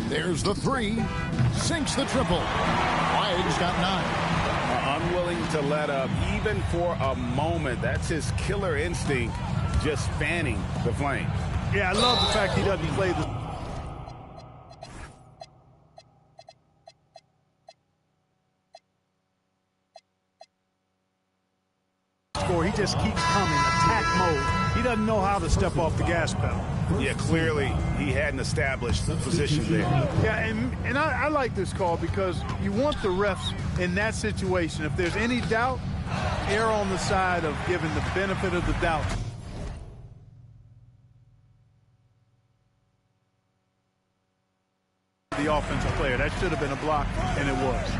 There's the 3. Sinks the triple. Flagg's got 9. Unwilling to let up even for a moment. That's his killer instinct, just fanning the flame. Yeah, I love the fact he doesn't play the score. He just keeps coming, attack mode. He doesn't know how to step off the gas pedal. Yeah, clearly he hadn't established the position there. Yeah, and I like this call because you want the refs in that situation. If there's any doubt, err on the side of giving the benefit of the doubt. The offensive player. That should have been a block, and it was.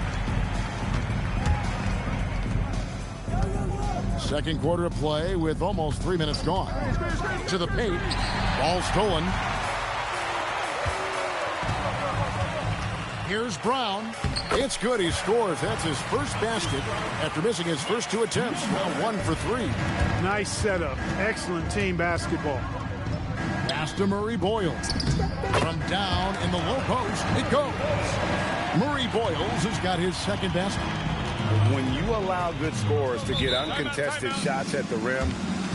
Second quarter of play with almost 3 minutes gone. To the paint. Ball stolen. Here's Brown. It's good. He scores. That's his first basket after missing his first 2 attempts. Now 1 for 3. Nice setup. Excellent team basketball. Pass to Murray Boyles. From down in the low post, it goes. Murray Boyles has got his second basket. When you allow good scorers to get uncontested shots at the rim,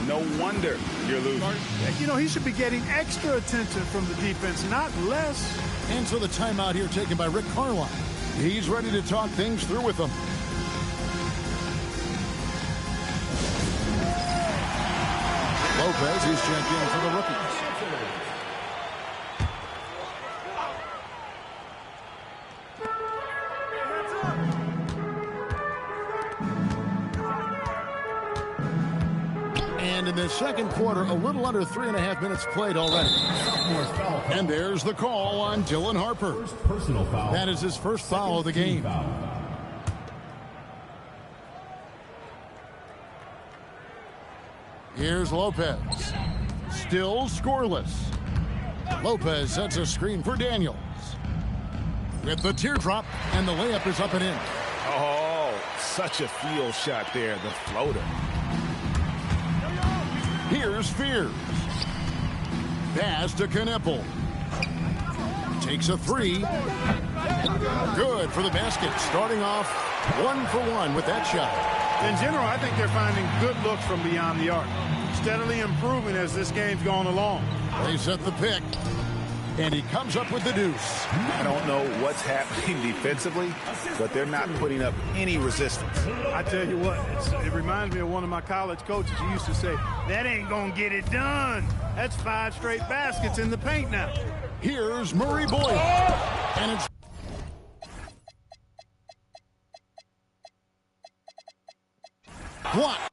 no wonder you're losing. You know, he should be getting extra attention from the defense, not less. And so the timeout here taken by Rick Carlisle. He's ready to talk things through with them. Lopez is checked in for the rookies. And in the second quarter, a little under 3.5 minutes played already. And there's the call on Dylan Harper. Personal foul. That is his first foul of the game. Here's Lopez. Still scoreless. Lopez sets a screen for Daniels. With the teardrop, and the layup is up and in. Oh, such a field shot there, the floater. Here's Fears. Pass to Kneppel. Takes a 3. Good for the basket. Starting off 1 for 1 with that shot. In general, I think they're finding good looks from beyond the arc. Steadily improving as this game's gone along. They set the pick. And he comes up with the deuce. I don't know what's happening defensively, but they're not putting up any resistance. I tell you what, it reminds me of one of my college coaches who used to say, that ain't gonna get it done. That's 5 straight baskets in the paint now. Here's Murray Boyle. And it's blocked.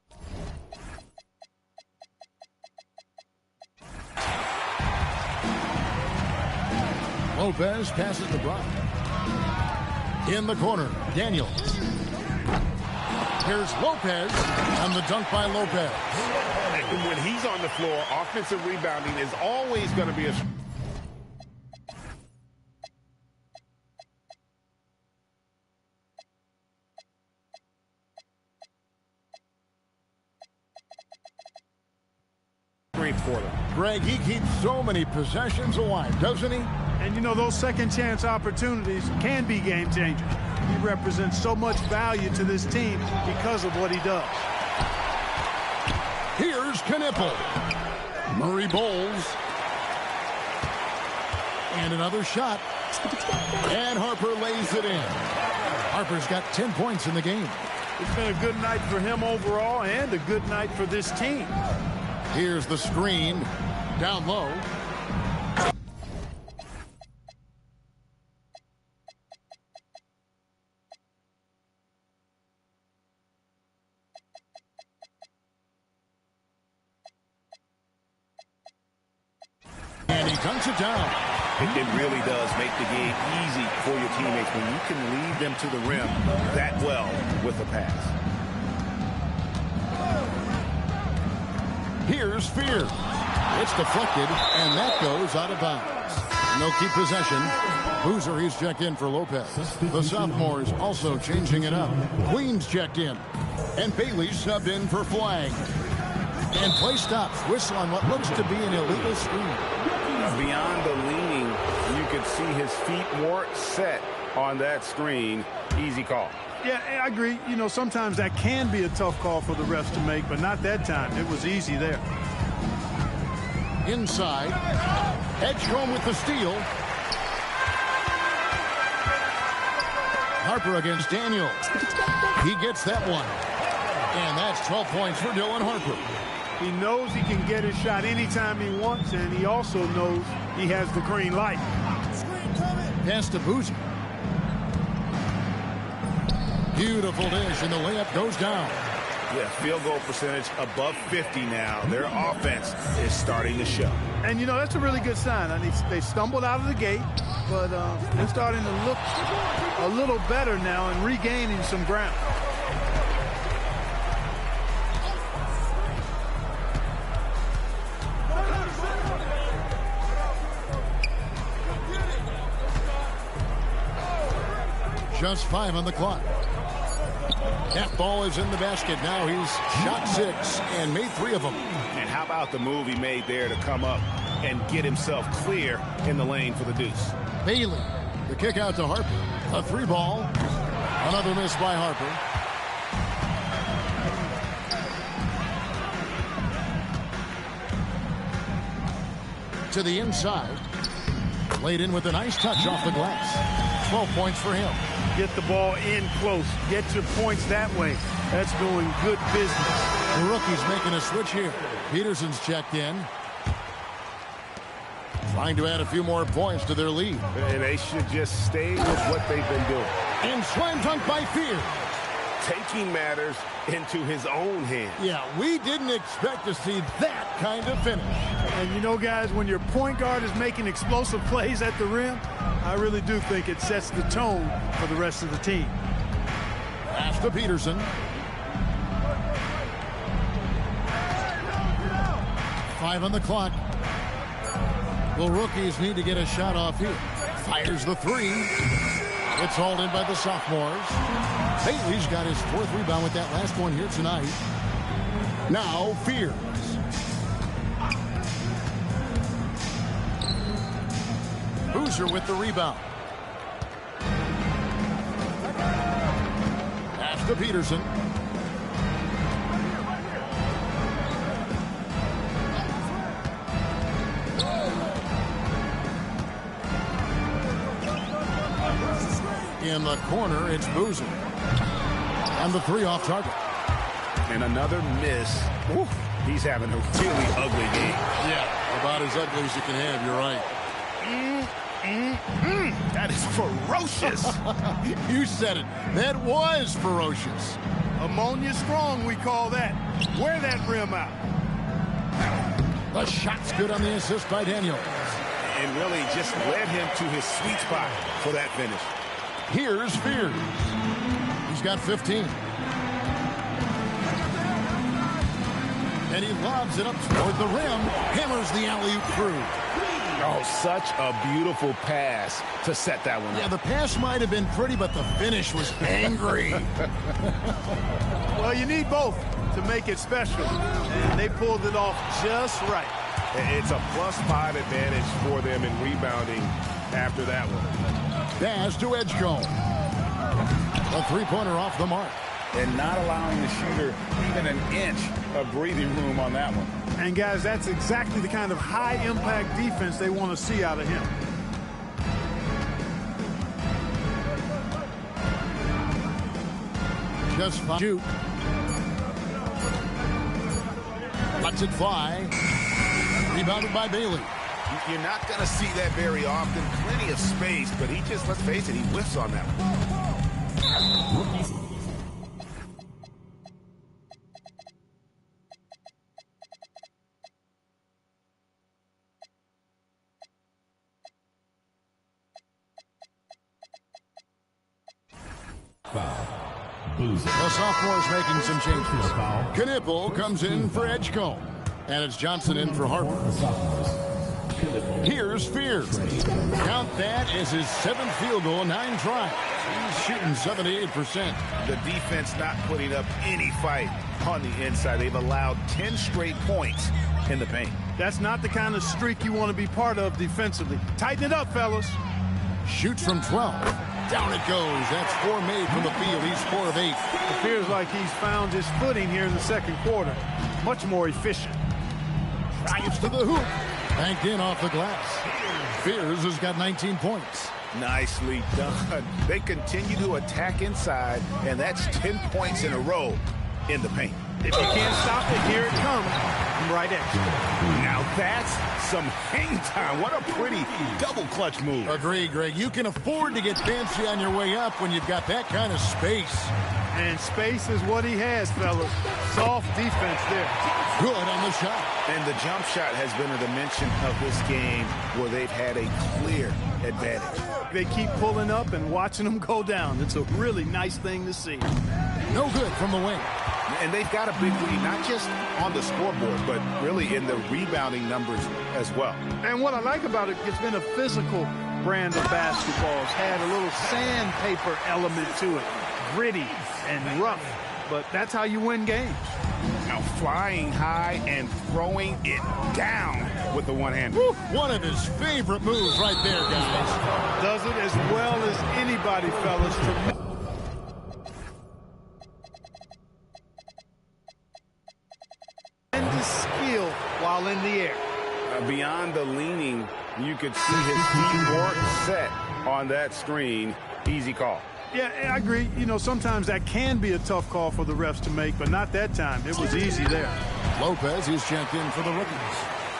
Lopez passes to Brown. In the corner, Daniels. Here's Lopez, and the dunk by Lopez. And when he's on the floor, offensive rebounding is always going to be a... for them. Greg, he keeps so many possessions alive, doesn't he? And you know, those second chance opportunities can be game changers. He represents so much value to this team because of what he does. Here's Kneppel. Murray Bowles. And another shot. And Harper lays it in. Harper's got 10 points in the game. It's been a good night for him overall and a good night for this team. Here's the screen. Down low. And he dunks it down. It really does make the game easy for your teammates when you can lead them to the rim that well with a pass. Here's Fear. It's deflected, and that goes out of bounds. No keep possession. Boozer, he's checked in for Lopez. The sophomores also changing it up. Queens checked in. And Bailey's subbed in for Flag. And play stops. Whistle on what looks to be an illegal screen. Beyond the leaning, you could see his feet more set on that screen. Easy call. Yeah, I agree. You know, sometimes that can be a tough call for the refs to make, but not that time. It was easy there. Inside. Edgecombe with the steal. Harper against Daniel. He gets that one. And that's 12 points for Dylan Harper. He knows he can get his shot anytime he wants, and he also knows he has the green light. Pass to Boozer. Beautiful dish, and the layup goes down. Yeah, field goal percentage above 50 now. Their offense is starting to show. And, you know, that's a really good sign. I mean, they stumbled out of the gate, but they're starting to look a little better now and regaining some ground. Just 5 on the clock. That ball is in the basket. Now he's shot 6 and made 3 of them. And how about the move he made there to come up and get himself clear in the lane for the deuce? Bailey, the kick out to Harper. A 3 ball. Another miss by Harper. To the inside. Laid in with a nice touch off the glass. 12 points for him. Get the ball in close. Get your points that way. That's doing good business. The rookie's making a switch here. Peterson's checked in. Trying to add a few more points to their lead. And they should just stay with what they've been doing. And slam dunk by Fear. Taking matters into his own hands. Yeah, we didn't expect to see that kind of finish. And you know, guys, when your point guard is making explosive plays at the rim, I really do think it sets the tone for the rest of the team. Pass to Peterson. Five on the clock. Well, rookies need to get a shot off here. Fires the 3. It's hauled in by the sophomores. Bailey's got his 4th rebound with that last one here tonight. Now Fears. Boozer with the rebound. Pass to Peterson. In the corner, it's Boozer. And the 3 off target. And another miss. Ooh, he's having a really ugly game. Yeah, about as ugly as you can have, you're right. That is ferocious. You said it. That was ferocious. Ammonia strong, we call that. Wear that rim out. The shot's good on the assist by Daniel. And really just led him to his sweet spot for that finish. Here's Fears. He's got 15. And he lobs it up toward the rim. Hammers the alley-oop through. Oh, such a beautiful pass to set that one up. Yeah, the pass might have been pretty, but the finish was angry. Well, you need both to make it special. And they pulled it off just right. It's a +5 advantage for them in rebounding after that one. Pass to Edgecombe. A 3-pointer off the mark. And not allowing the shooter even an inch of breathing room on that one. And, guys, that's exactly the kind of high-impact defense they want to see out of him. Just shoot. Lets it fly. Rebounded by Bailey. You're not going to see that very often. Plenty of space, but he just, let's face it, he whiffs on that one. The sophomore's making some changes. Knipple comes in for Edgecombe. And it's Johnson in for Harper. Here's Fears. Count that as his 7th field goal, 9 tries. He's shooting 78%. The defense not putting up any fight on the inside. They've allowed 10 straight points in the paint. That's not the kind of streak you want to be part of defensively. Tighten it up, fellas. Shoots from 12. Down it goes. That's 4 made from the field. He's 4 of 8. It feels like he's found his footing here in the second quarter. Much more efficient. Drives to the hoop. Banked in off the glass. Fears has got 19 points. Nicely done. They continue to attack inside, and that's 10 points in a row in the paint. If you can't stop it, here it comes from right at you. Now that's some hang time. What a pretty double clutch move. Agree, Greg. You can afford to get fancy on your way up when you've got that kind of space. And space is what he has, fellas. Soft defense there. Good on the shot. And the jump shot has been a dimension of this game where they've had a clear advantage. They keep pulling up and watching them go down. It's a really nice thing to see. No good from the wing. And they've got a big lead, not just on the scoreboard, but really in the rebounding numbers as well. And what I like about it, it's been a physical brand of basketball. It's had a little sandpaper element to it. Gritty and rough, but that's how you win games. Now flying high and throwing it down with the one-hander. One of his favorite moves right there, guys. Does it as well as anybody, fellas. Tremendous skill while in the air. Beyond the leaning, you could see his feet weren't set on that screen. Easy call. Yeah, I agree. You know, sometimes that can be a tough call for the refs to make, but not that time. It was easy there. Lopez is checked in for the rookies.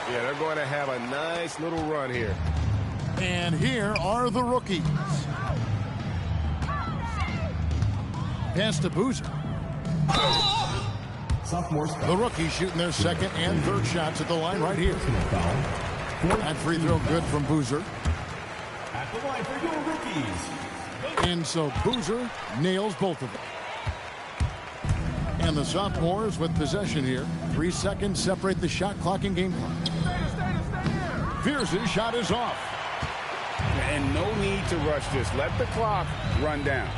Yeah, they're going to have a nice little run here. And here are the rookies. Pass to Boozer. Sophomores. The rookies shooting their second and third shots at the line right here. That free throw good from Boozer. At the line for your rookies. And so Boozer nails both of them. And the sophomores with possession here. 3 seconds separate the shot clock and game clock. Fears' shot is off. And no need to rush this. Let the clock run down.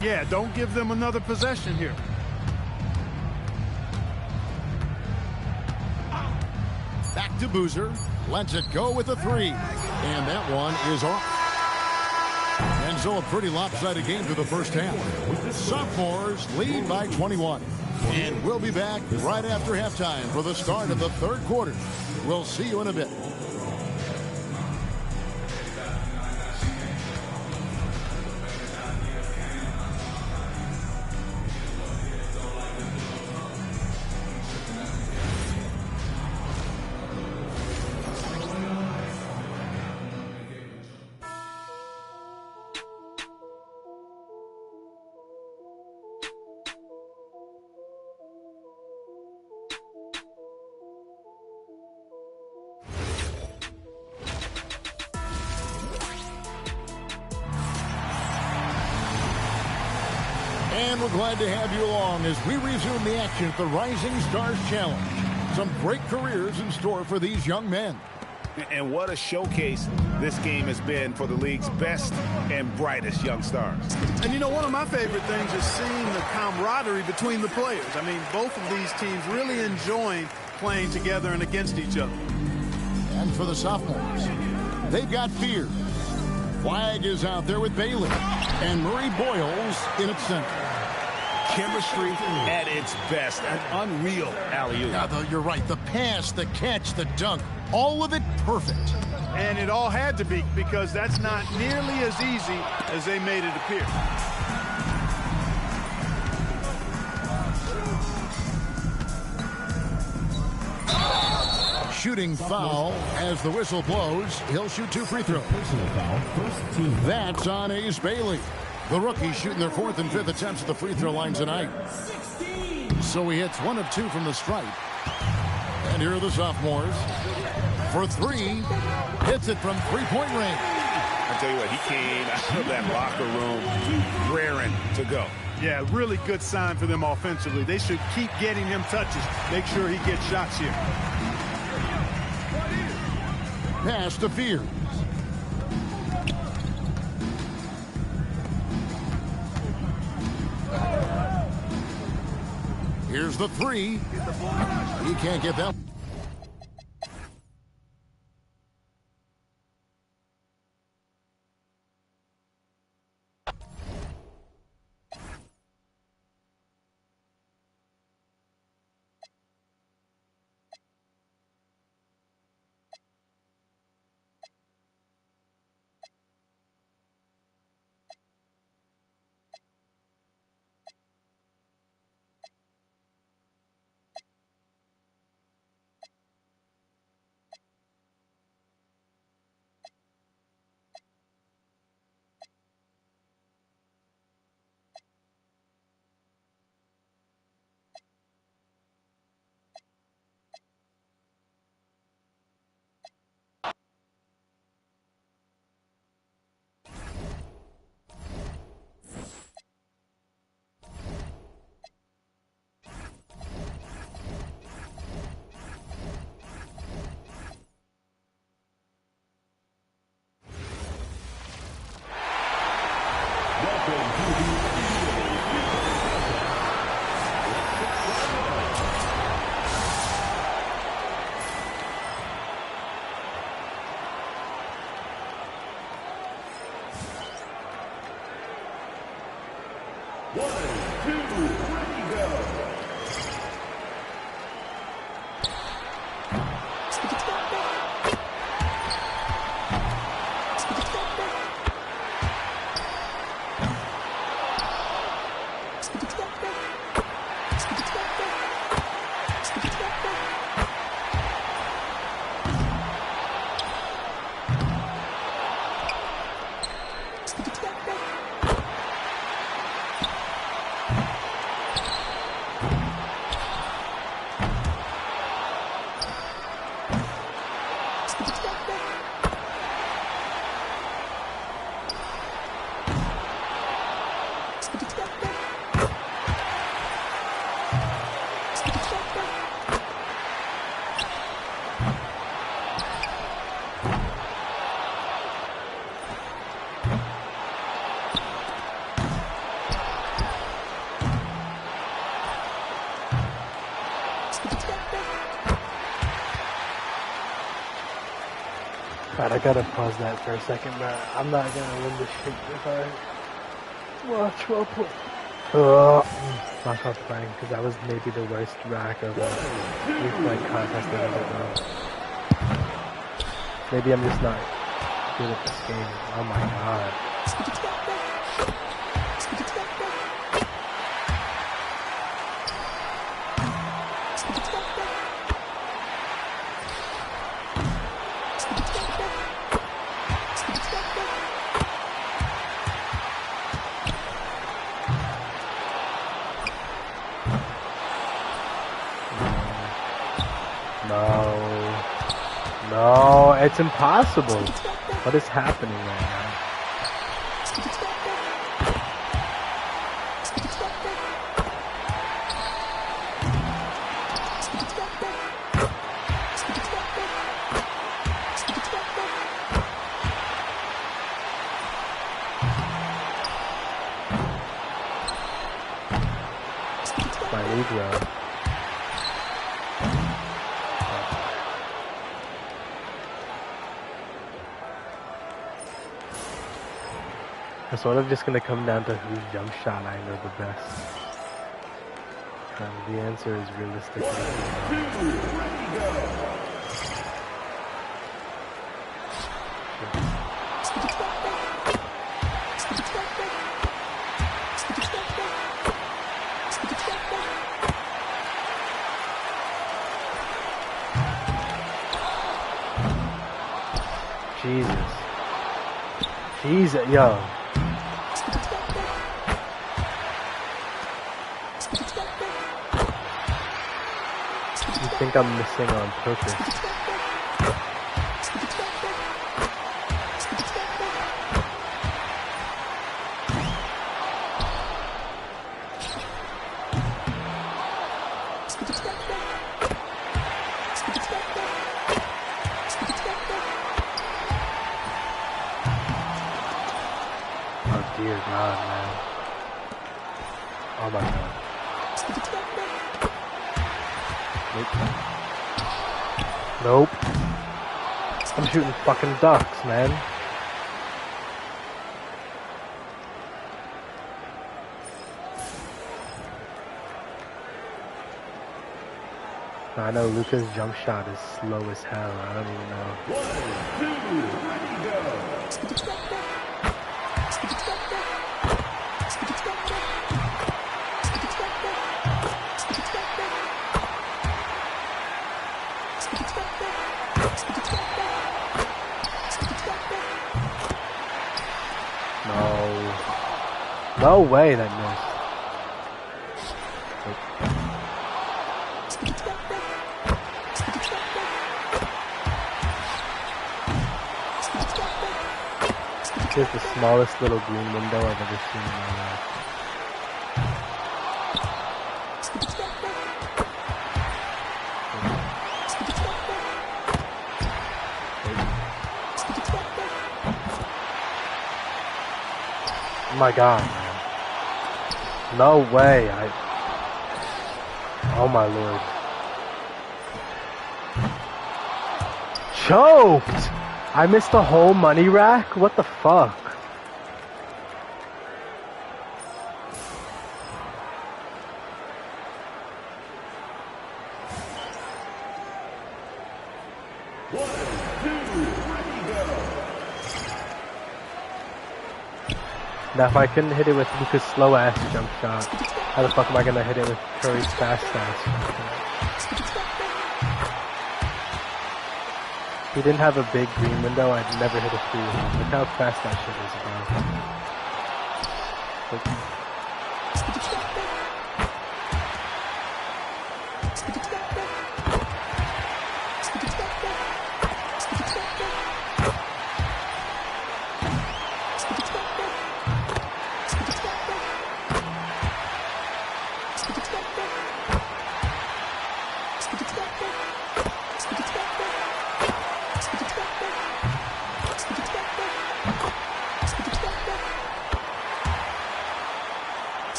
Yeah, don't give them another possession here. Back to Boozer. Lets it go with a 3. And that one is off. And so a pretty lopsided game through the first half. Sophomores lead by 21. And we'll be back right after halftime for the start of the third quarter. We'll see you in a bit. And we're glad to have you along as we resume the action at the Rising Stars Challenge. Some great careers in store for these young men. And what a showcase this game has been for the league's best and brightest young stars. And you know, one of my favorite things is seeing the camaraderie between the players. I mean, both of these teams really enjoying playing together and against each other. And for the sophomores, they've got Fears. Flag is out there with Bailey. And Murray Boyles in its center. Chemistry at its best. An unreal alley-oop. Yeah, you're right. The pass, the catch, the dunk, all of it perfect. And it all had to be, because that's not nearly as easy as they made it appear. Shooting foul as the whistle blows. He'll shoot 2 free throws. Personal foul. First team. That's on Ace Bailey. The rookies shooting their 4th and 5th attempts at the free throw line tonight. So he hits 1 of 2 from the stripe. And here are the sophomores. For 3, hits it from 3-point range. I tell you what, he came out of that locker room raring to go. Yeah, really good sign for them offensively. They should keep getting him touches. Make sure he gets shots here. Pass to Fears. the three. He can't get that. God, I gotta pause that for a second, but I'm not gonna win this shit if I watch while playing. Watch while playing, because that was maybe the worst rack of a replay contest I've ever done. Maybe I'm just not good at this game. Oh my god. No, it's impossible. What is happening right now? My Negro. It's sort of just going to come down to whose jump shot I know the best. The answer is realistically Jesus, yo. You think I'm missing on purpose? Oh dear God, man. Oh my God. Nope. I'm shooting fucking ducks, man. I know Luka's jump shot is slow as hell. I don't even know. 1, 2, ready, go. No way that missed. This is the smallest little green window I've ever seen in my life. Oh my god, man. No way. Oh my lord. Choked! I missed the whole money rack? What the fuck? Now if I couldn't hit it with Luka's slow ass jump shot, how the fuck am I gonna hit it with Curry's fast ass jump shot? If he didn't have a big green window, I'd never hit a three with him. Look how fast that shit is, bro.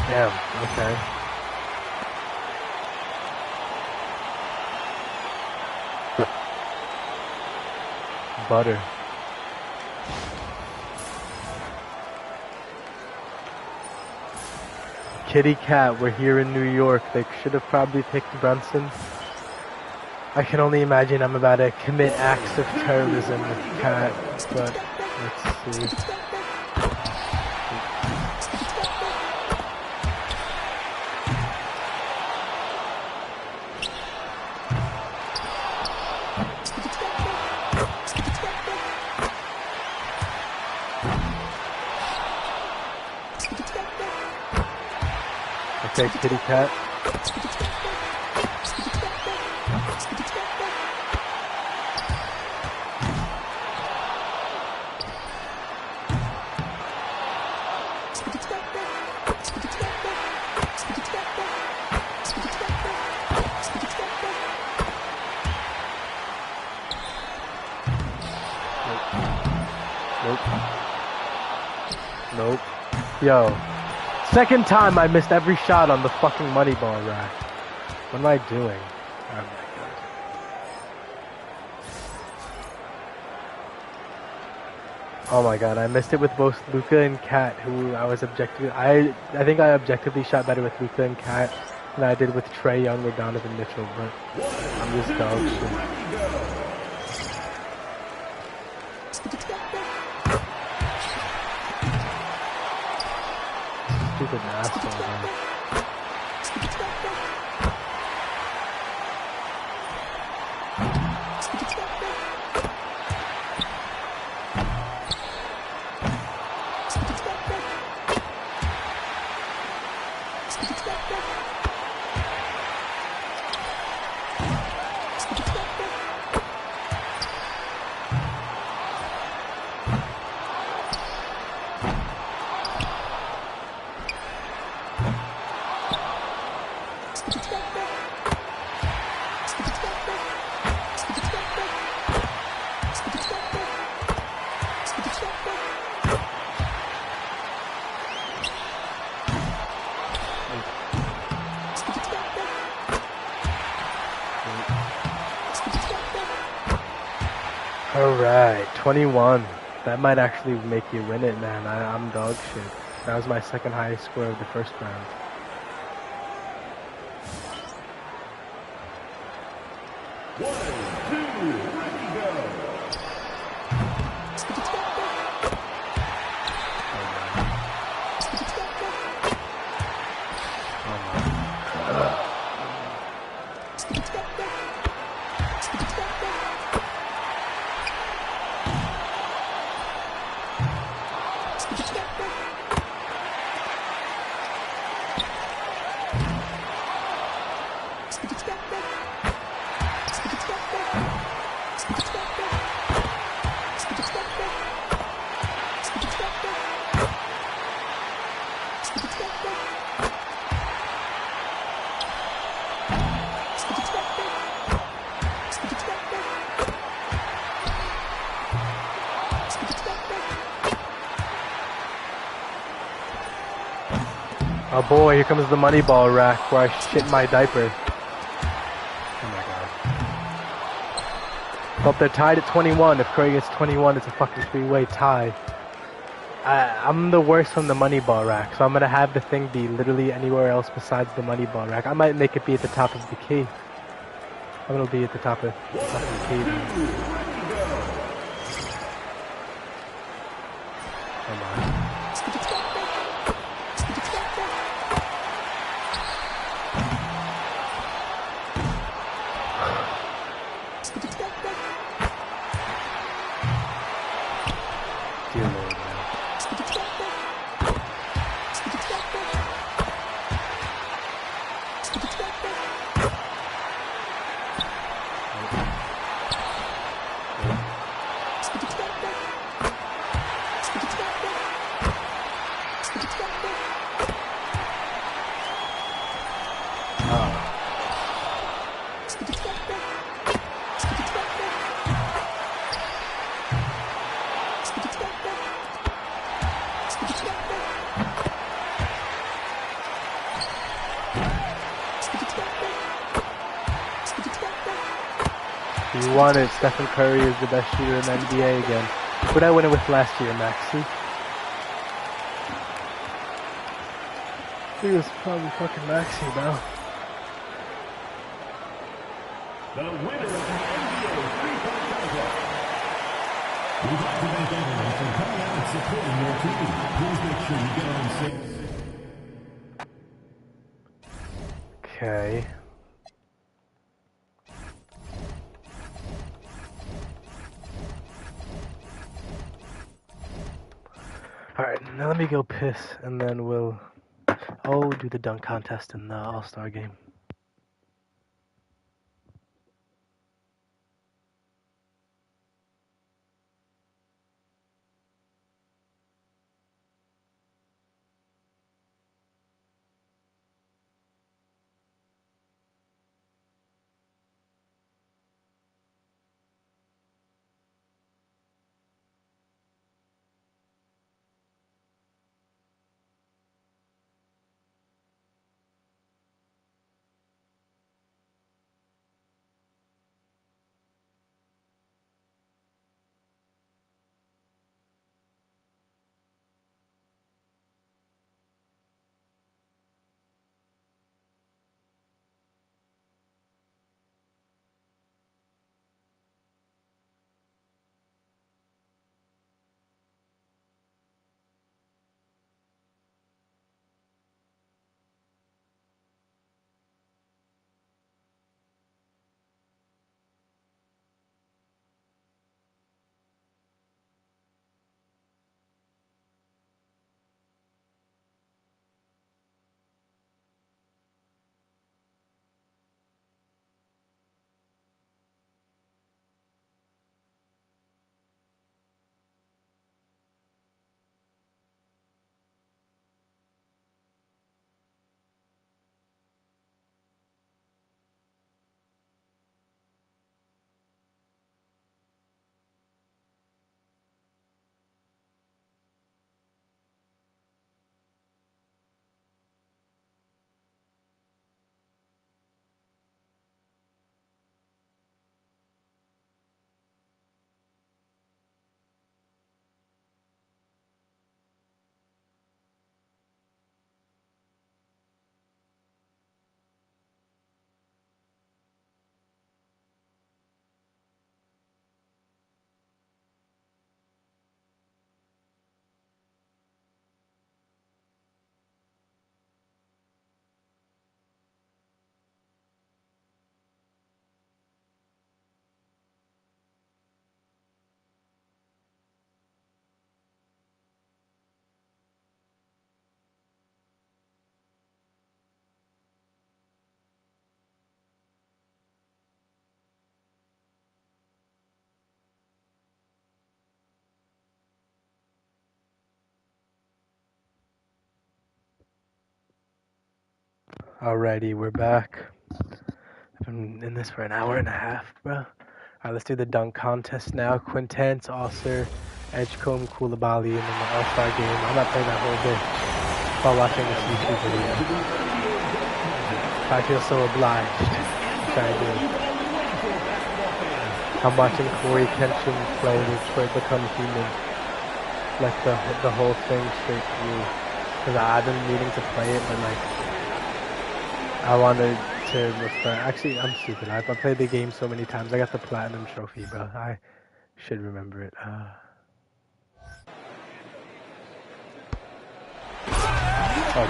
Damn, okay. Butter. Kitty Cat, we're here in New York. They should have probably picked Brunson. I can only imagine I'm about to commit acts of terrorism with Cat, but let's see. Okay, Kitty Cat. Nope. Yo. Second time I missed every shot on the fucking money ball rack. What am I doing? Oh my god. Oh my god, I missed it with both Luka and Cat, who I was objectively... I think I objectively shot better with Luka and Cat than I did with Trae Young or Donovan Mitchell, but I'm just dog shit. Stupid asshole, man. Alright, 21. That might actually make you win it, man. I'm dog shit. That was my second highest score of the first round. Oh boy, here comes the money ball rack where I shit my diaper. Oh my god. Well, they're tied at 21. If Curry gets 21, it's a fucking three-way tie. I'm the worst from the money ball rack, so I'm gonna have the thing be literally anywhere else besides the money ball rack. I might make it be at the top of the key. I'm gonna be at the top of the key. Come on. Dear Lord, man. You won it. Stephen Curry is the best shooter in the NBA again. Who'd I win it with last year, Maxey? I think it was probably fucking Maxey, bro. The winner of the NBA three-point contest. We'd like to thank everyone for coming out and supporting your team. Please make sure you get on safe. Okay. Alright, now let me go piss, and then we'll do the dunk contest in the All-Star game. Alrighty, we're back. I've been in this for an hour and a half, bro. Alright, let's do the dunk contest now. Quintance, Osser, Edgecombe, Koulibaly, and then the All-Star game. I'm not playing that whole bit while watching this YouTube video. I feel so obliged to try to do it. I'm watching Corey Kenshin play Detroit Become Human. Like the whole thing straight through. Because I've been meaning to play it, but like, I wanted to refer. Actually, I'm stupid. I've played the game so many times. I got the platinum trophy, bro. I should remember it. Oh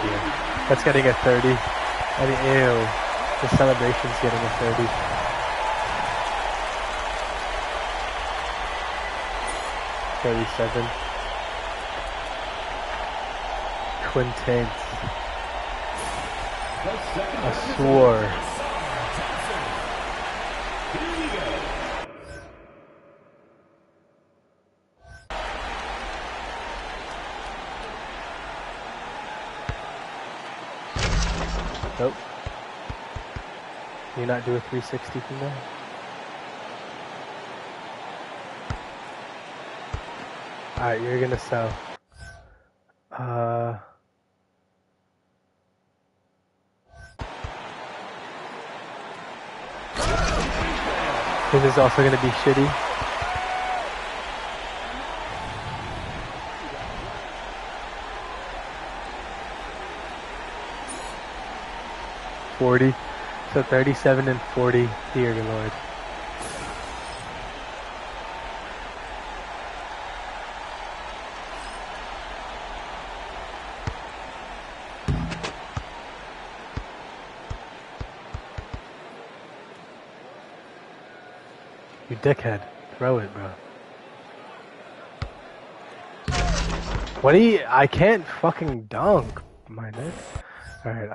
dear. That's getting a 30. I mean, ew. The celebration's getting a 30. Quintance. I swore. Nope. Can you not do a 360 from there? Alright, you're gonna sell. This is also gonna be shitty. $40. So 37 and 40. Dear Lord. You dickhead. Throw it, bro. What do you... I can't fucking dunk, my nigga. Alright,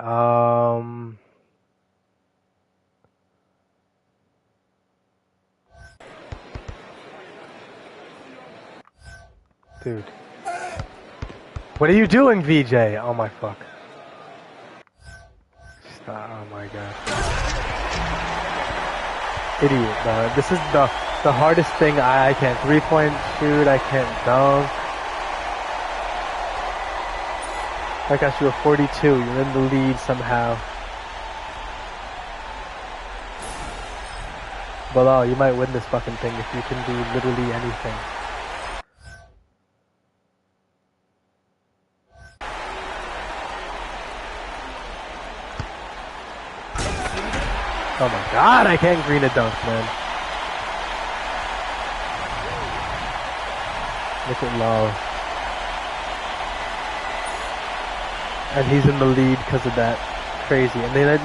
dude. What are you doing, VJ? Oh my fuck. Stop. Oh my god. Idiot, bro. This is the hardest thing. I can't 3-point shoot. I can't dunk. I got you a 42. You're in the lead somehow. Bilal, you might win this fucking thing if you can do literally anything. Oh my god, I can't green a dunk, man. Look at Low. And he's in the lead because of that. Crazy. And they're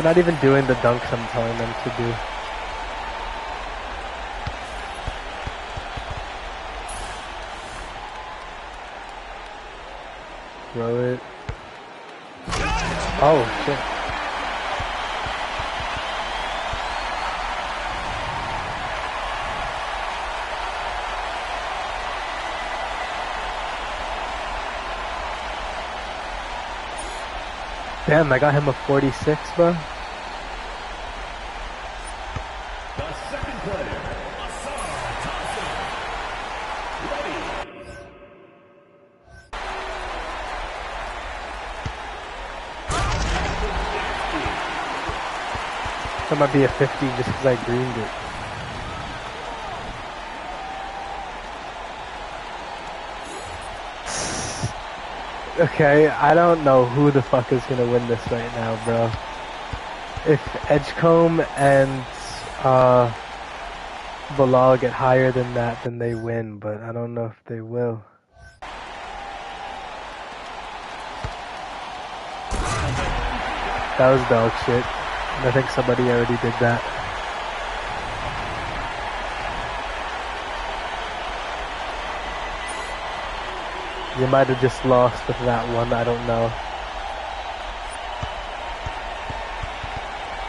not even doing the dunks I'm telling them to do. Throw it. Oh, shit. Damn, I got him a 46, bro. The second player, Ausar Thompson. Ready. That might be a 50 just because I greened it. Okay, I don't know who the fuck is gonna win this right now, bro. If Edgecombe and Bilal get higher than that, then they win, but I don't know if they will. That was dog shit. I think somebody already did that. You might have just lost with that one, I don't know.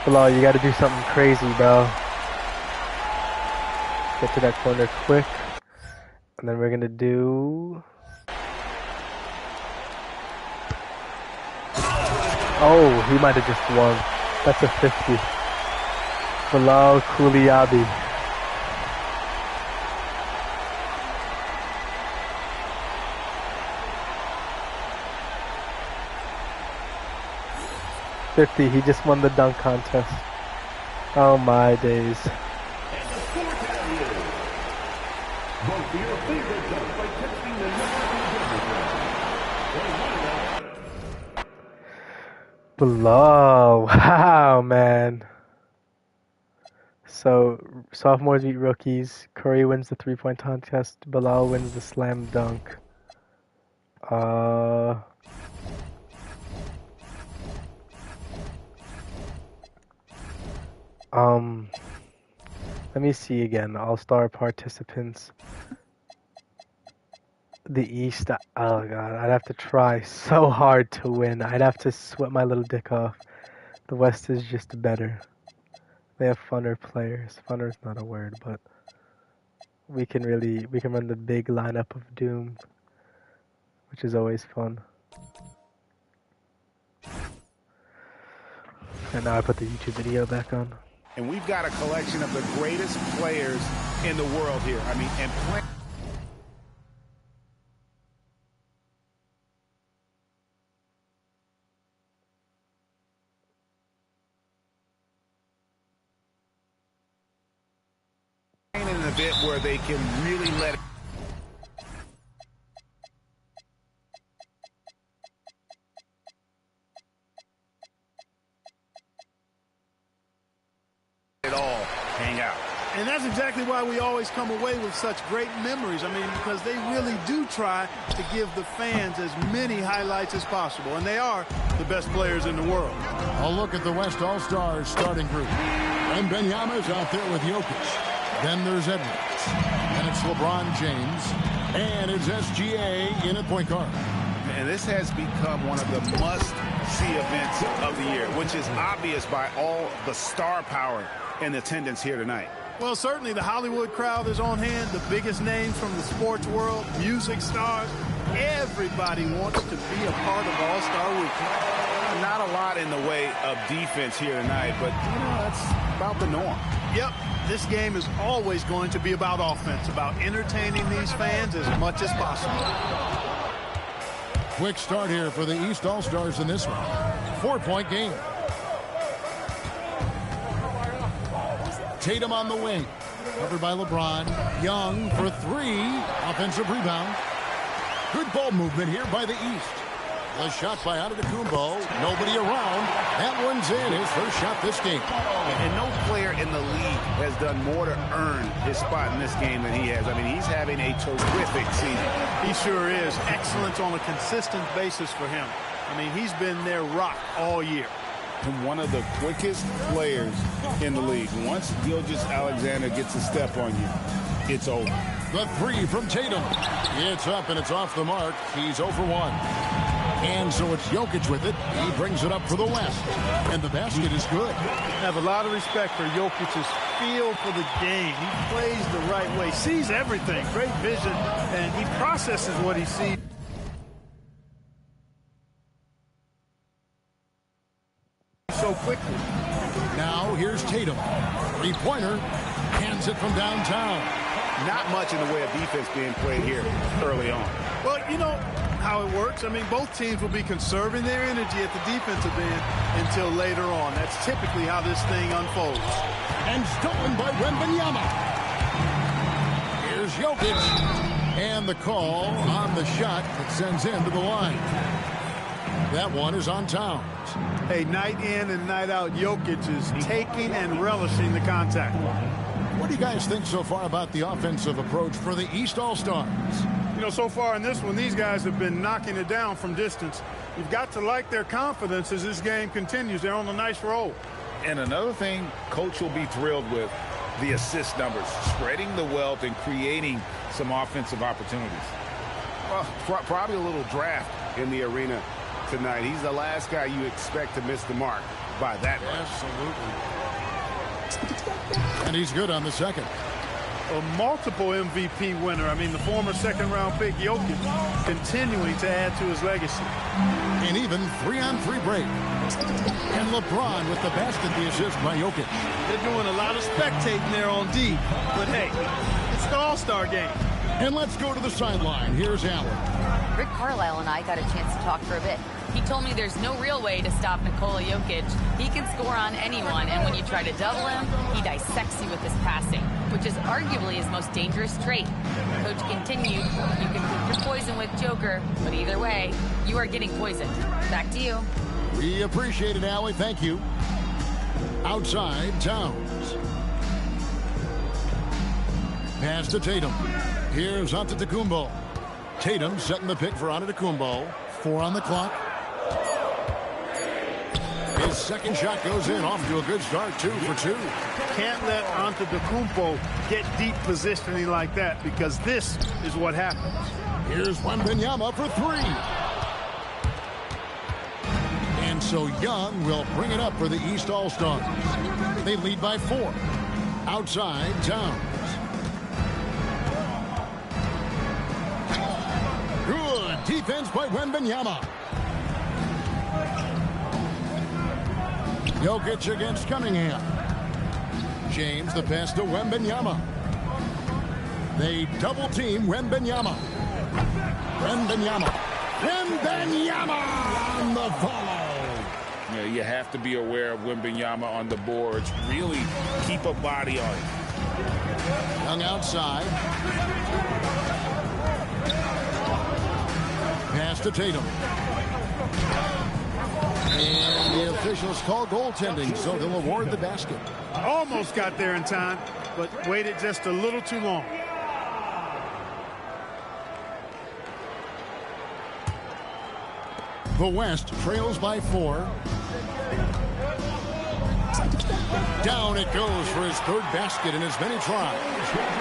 Bilal, you gotta do something crazy, bro. Get to that corner quick. And then we're gonna do... Oh, he might have just won. That's a 50. Bilal Kouliaby. $50. He just won the dunk contest. Oh my days. Vote for your favorite dunk by texting the number Bilal. Wow, man. So, sophomores beat rookies. Curry wins the three-point contest. Bilal wins the slam dunk. Let me see again. All-star participants. The East. Oh god, I'd have to try so hard to win. I'd have to sweat my little dick off. The West is just better. They have funner players. Funner is not a word, but we can run the big lineup of doom, which is always fun. And now I put the YouTube video back on. And we've got a collection of the greatest players in the world here. I mean, and playing in an event where they can really let it. And that's exactly why we always come away with such great memories. I mean, because they really do try to give the fans as many highlights as possible. And they are the best players in the world. A look at the West All-Stars starting group. And Wembanyama's out there with Jokic. Then there's Edwards. And it's LeBron James. And it's SGA in at point guard. And this has become one of the must-see events of the year, which is obvious by all the star power in attendance here tonight. Well, certainly the Hollywood crowd is on hand, the biggest names from the sports world, music stars. Everybody wants to be a part of All-Star Weekend. Not a lot in the way of defense here tonight, but, you know, that's about the norm. Yep, this game is always going to be about offense, about entertaining these fans as much as possible. Quick start here for the East All-Stars in this one. 4-point game. Tatum on the wing. Covered by LeBron. Young for three. Offensive rebound. Good ball movement here by the East. The shot by Antetokounmpo. Nobody around. That one's in. His first shot this game. And no player in the league has done more to earn his spot in this game than he has. I mean, he's having a terrific season. He sure is. Excellence on a consistent basis for him. I mean, he's been their rock all year. And one of the quickest players in the league. Once Gilgeous-Alexander gets a step on you, it's over. The three from Tatum. It's up and it's off the mark. He's 0 for 1. And so it's Jokic with it. He brings it up for the West. And the basket is good. I have a lot of respect for Jokic's feel for the game. He plays the right way, sees everything, great vision, and he processes what he sees. So quickly. Now here's Tatum. Three-pointer. Hands it from downtown. Not much in the way of defense being played here early on. Well, you know how it works. I mean, both teams will be conserving their energy at the defensive end until later on. That's typically how this thing unfolds. And stolen by Wembanyama. Here's Jokic. And the call on the shot that sends him to the line. That one is on Towns. Hey, night in and night out, Jokic is taking and relishing the contact. What do you guys think so far about the offensive approach for the East All-Stars? You know, so far in this one, these guys have been knocking it down from distance. You've got to like their confidence as this game continues. They're on a nice roll. And another thing Coach will be thrilled with, the assist numbers, spreading the wealth and creating some offensive opportunities. Well, probably a little draft in the arena tonight. He's the last guy you expect to miss the mark by that much. Absolutely. And he's good on the second. a multiple MVP winner. I mean, the former second-round pick Jokic continuing to add to his legacy. And even 3-on-3 break. And LeBron with the basket, the assist by Jokic. They're doing a lot of spectating there on D. But hey, it's the All-Star game. And let's go to the sideline. Here's Allen. Rick Carlisle and I got a chance to talk for a bit. He told me there's no real way to stop Nikola Jokic. He can score on anyone, and when you try to double him, he dissects you with his passing, which is arguably his most dangerous trait. Coach continued, you can pick your poison with Joker, but either way, you are getting poisoned. Back to you. We appreciate it, Allie. Thank you. Outside, Towns. Pass to Tatum. Here's Antetokounmpo. Tatum setting the pick for Antetokounmpo. 4 on the clock. His second shot goes in, off to a good start, 2 for 2. Can't let Antetokounmpo get deep positioning like that, because this is what happens. Here's Wembanyama for 3. And so Young will bring it up for the East All-Stars. They lead by 4. Outside, Towns. Good defense by Wembanyama. Jokic against Cunningham. James, the pass to Wembanyama. They double team Wembanyama. Wembanyama on the follow. You know, you have to be aware of Wembanyama on the boards. Really keep a body on it. Young outside. Pass to Tatum. And the officials call goaltending, so they'll award the basket. Almost got there in time, but waited just a little too long. The West trails by 4. Down it goes for his 3rd basket in as many tries.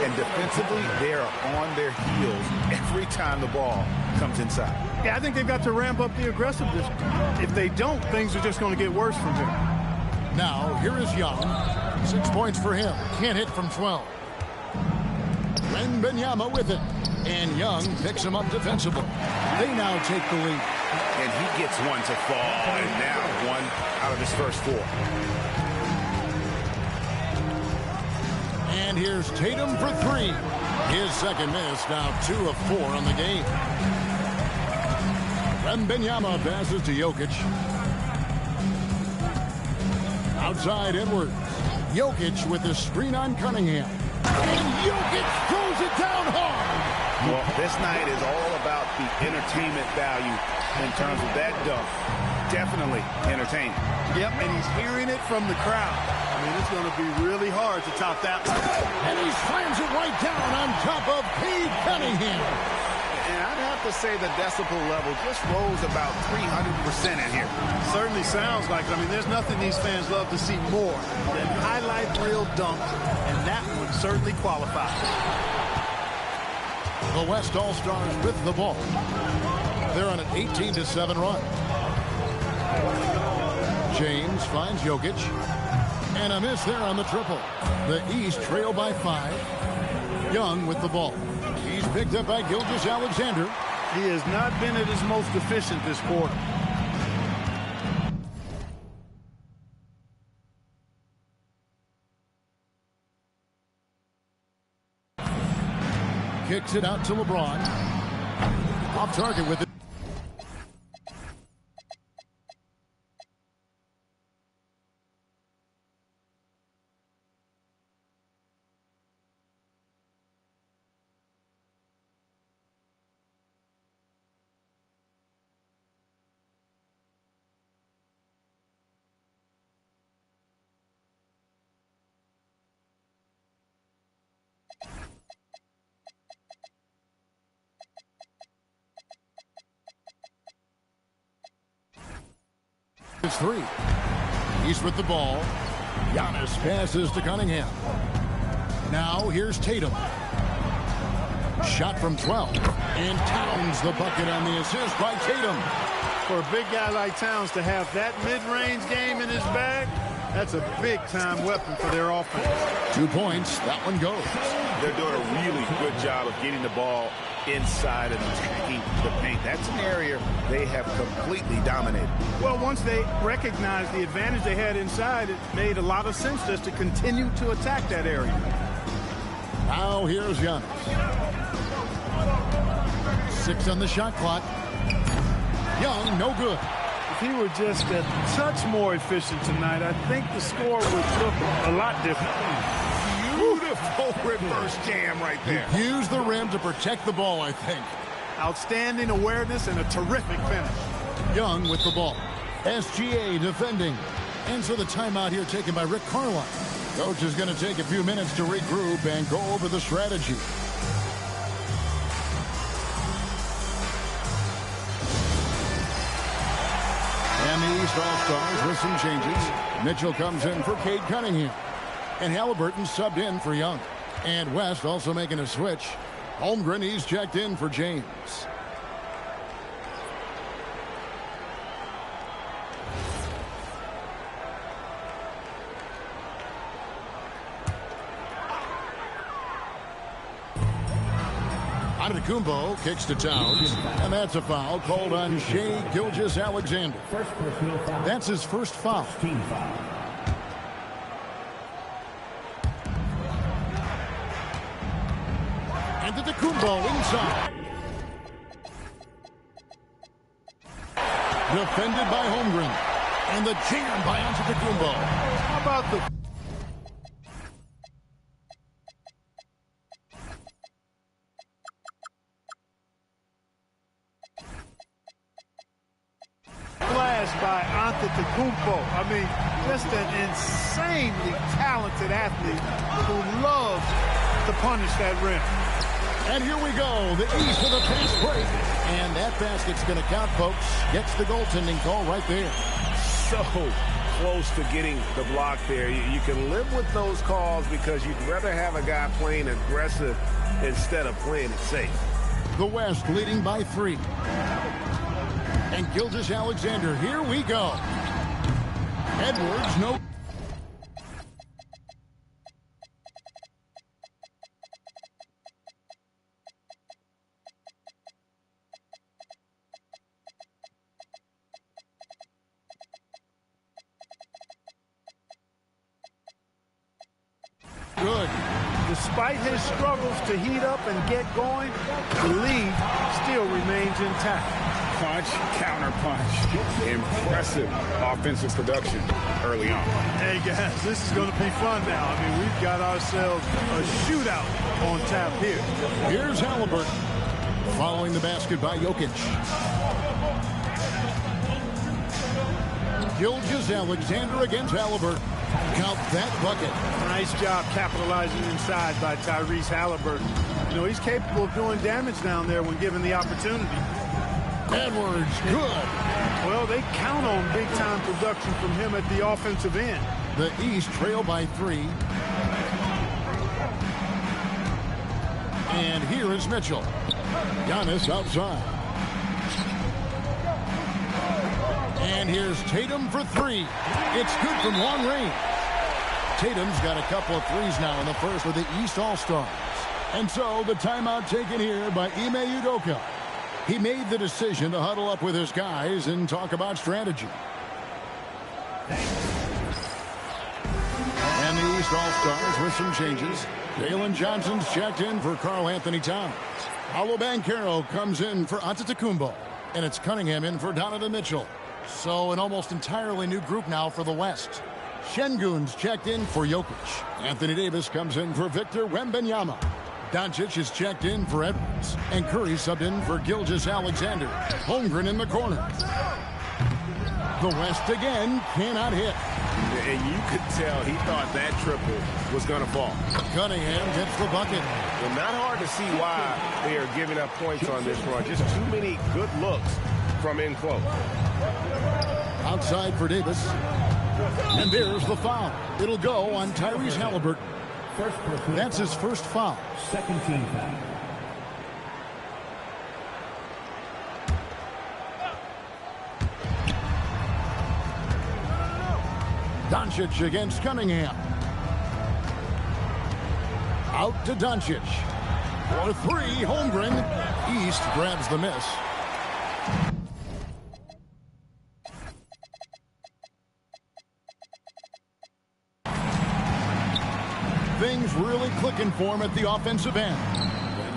And defensively, they are on their heels every time the ball comes inside. Yeah, I think they've got to ramp up the aggressiveness. If they don't, things are just going to get worse from here. Now, here is Young. 6 points for him. Can't hit from 12. Wembanyama with it. And Young picks him up defensively. They now take the lead. And he gets one to fall, and now 1 out of his first 4. And here's Tatum for 3. His second miss, now 2 of 4 on the game. Wembanyama passes to Jokic. Outside Edwards. Jokic with the screen on Cunningham. And Jokic throws it down hard. Well, this night is all about the entertainment value in terms of that dunk. Definitely entertaining. Yep, and he's hearing it from the crowd. I mean, it's going to be really hard to top that one. And he slams it right down on top of Cade Cunningham. And I'd have to say the decibel level just rose about 300% in here. Certainly sounds like it. I mean, there's nothing these fans love to see more than highlight reel dunks, and that one certainly qualifies. The West All-Stars with the ball. They're on an 18-7 run. James finds Jokic. And a miss there on the triple. The East trail by 5. Young with the ball. He's picked up by Gilgeous-Alexander. He has not been at his most efficient this quarter. Kicks it out to LeBron. Off target with it. It's 3. He's with the ball. Giannis passes to Cunningham. Now here's Tatum. Shot from 12. And Towns the bucket on the assist by Tatum. For a big guy like Towns to have that mid-range game in his bag, That's a big-time weapon for their offense. 2 points. That one goes. They're doing a really good job of getting the ball inside and attacking the paint. That's an area they have completely dominated. Well, once they recognized the advantage they had inside, it made a lot of sense just to continue to attack that area. Now here's Giannis. 6 on the shot clock. Young, no good. If he were just a touch more efficient tonight, I think the score would look a lot different. Beautiful reverse jam right there. Use the rim to protect the ball, I think. Outstanding awareness and a terrific finish. Young with the ball. SGA defending. And so the timeout here taken by Rick Carlisle. Coach is going to take a few minutes to regroup and go over the strategy. And the East All-Stars with some changes. Mitchell comes in for Cade Cunningham. And Halliburton subbed in for Young. And West also making a switch. Holmgren, he's checked in for James. Antetokounmpo kicks to Towns, and that's a foul called on Shai Gilgeous-Alexander. That's his first foul. Team foul. Antetokounmpo inside. Defended by Holmgren. And the jam by Antetokounmpo. How about the by Antetokounmpo. I mean, just an insanely talented athlete who loves to punish that rim. And here we go, the East with a fast break. And that basket's going to count, folks. Gets the goaltending call right there. So close to getting the block there. You can live with those calls because you'd rather have a guy playing aggressive instead of playing it safe. The West leading by 3. And Gilgeous-Alexander, here we go. Edwards, no. Good. Despite his struggles to heat up and get going, the lead still remains intact. Punch, counter punch. Impressive offensive production early on. Hey, guys, this is going to be fun now. I mean, we've got ourselves a shootout on tap here. Here's Halliburton. Following the basket by Jokic. Gilgeous-Alexander against Halliburton. Count that bucket. Nice job capitalizing inside by Tyrese Halliburton. You know, he's capable of doing damage down there when given the opportunity. Edwards, good. Well, they count on big-time production from him at the offensive end. The East trail by 3. And here is Mitchell. Giannis outside. And here's Tatum for 3. It's good from long range. Tatum's got a couple of threes now in the first for the East All-Stars. And so the timeout taken here by Ime Udoka. He made the decision to huddle up with his guys and talk about strategy. And the East All-Stars with some changes. Jalen Johnson's checked in for Karl-Anthony Towns. Paolo Banchero comes in for Antetokounmpo. And it's Cunningham in for Donovan Mitchell. So an almost entirely new group now for the West. Şengün's checked in for Jokic. Anthony Davis comes in for Victor Wembanyama. Doncic is checked in for Edwards. And Curry subbed in for Gilgeous-Alexander. Holmgren in the corner. The West again cannot hit. And you could tell he thought that triple was going to fall. Cunningham gets the bucket. Well, not hard to see why they are giving up points on this run. Just too many good looks from in close. Outside for Davis. And there's the foul. It'll go on Tyrese Halliburton. That's his first foul. Second team foul. Doncic against Cunningham. Out to Doncic. For three, Holmgren. East grabs the miss. Things really clicking for him at the offensive end.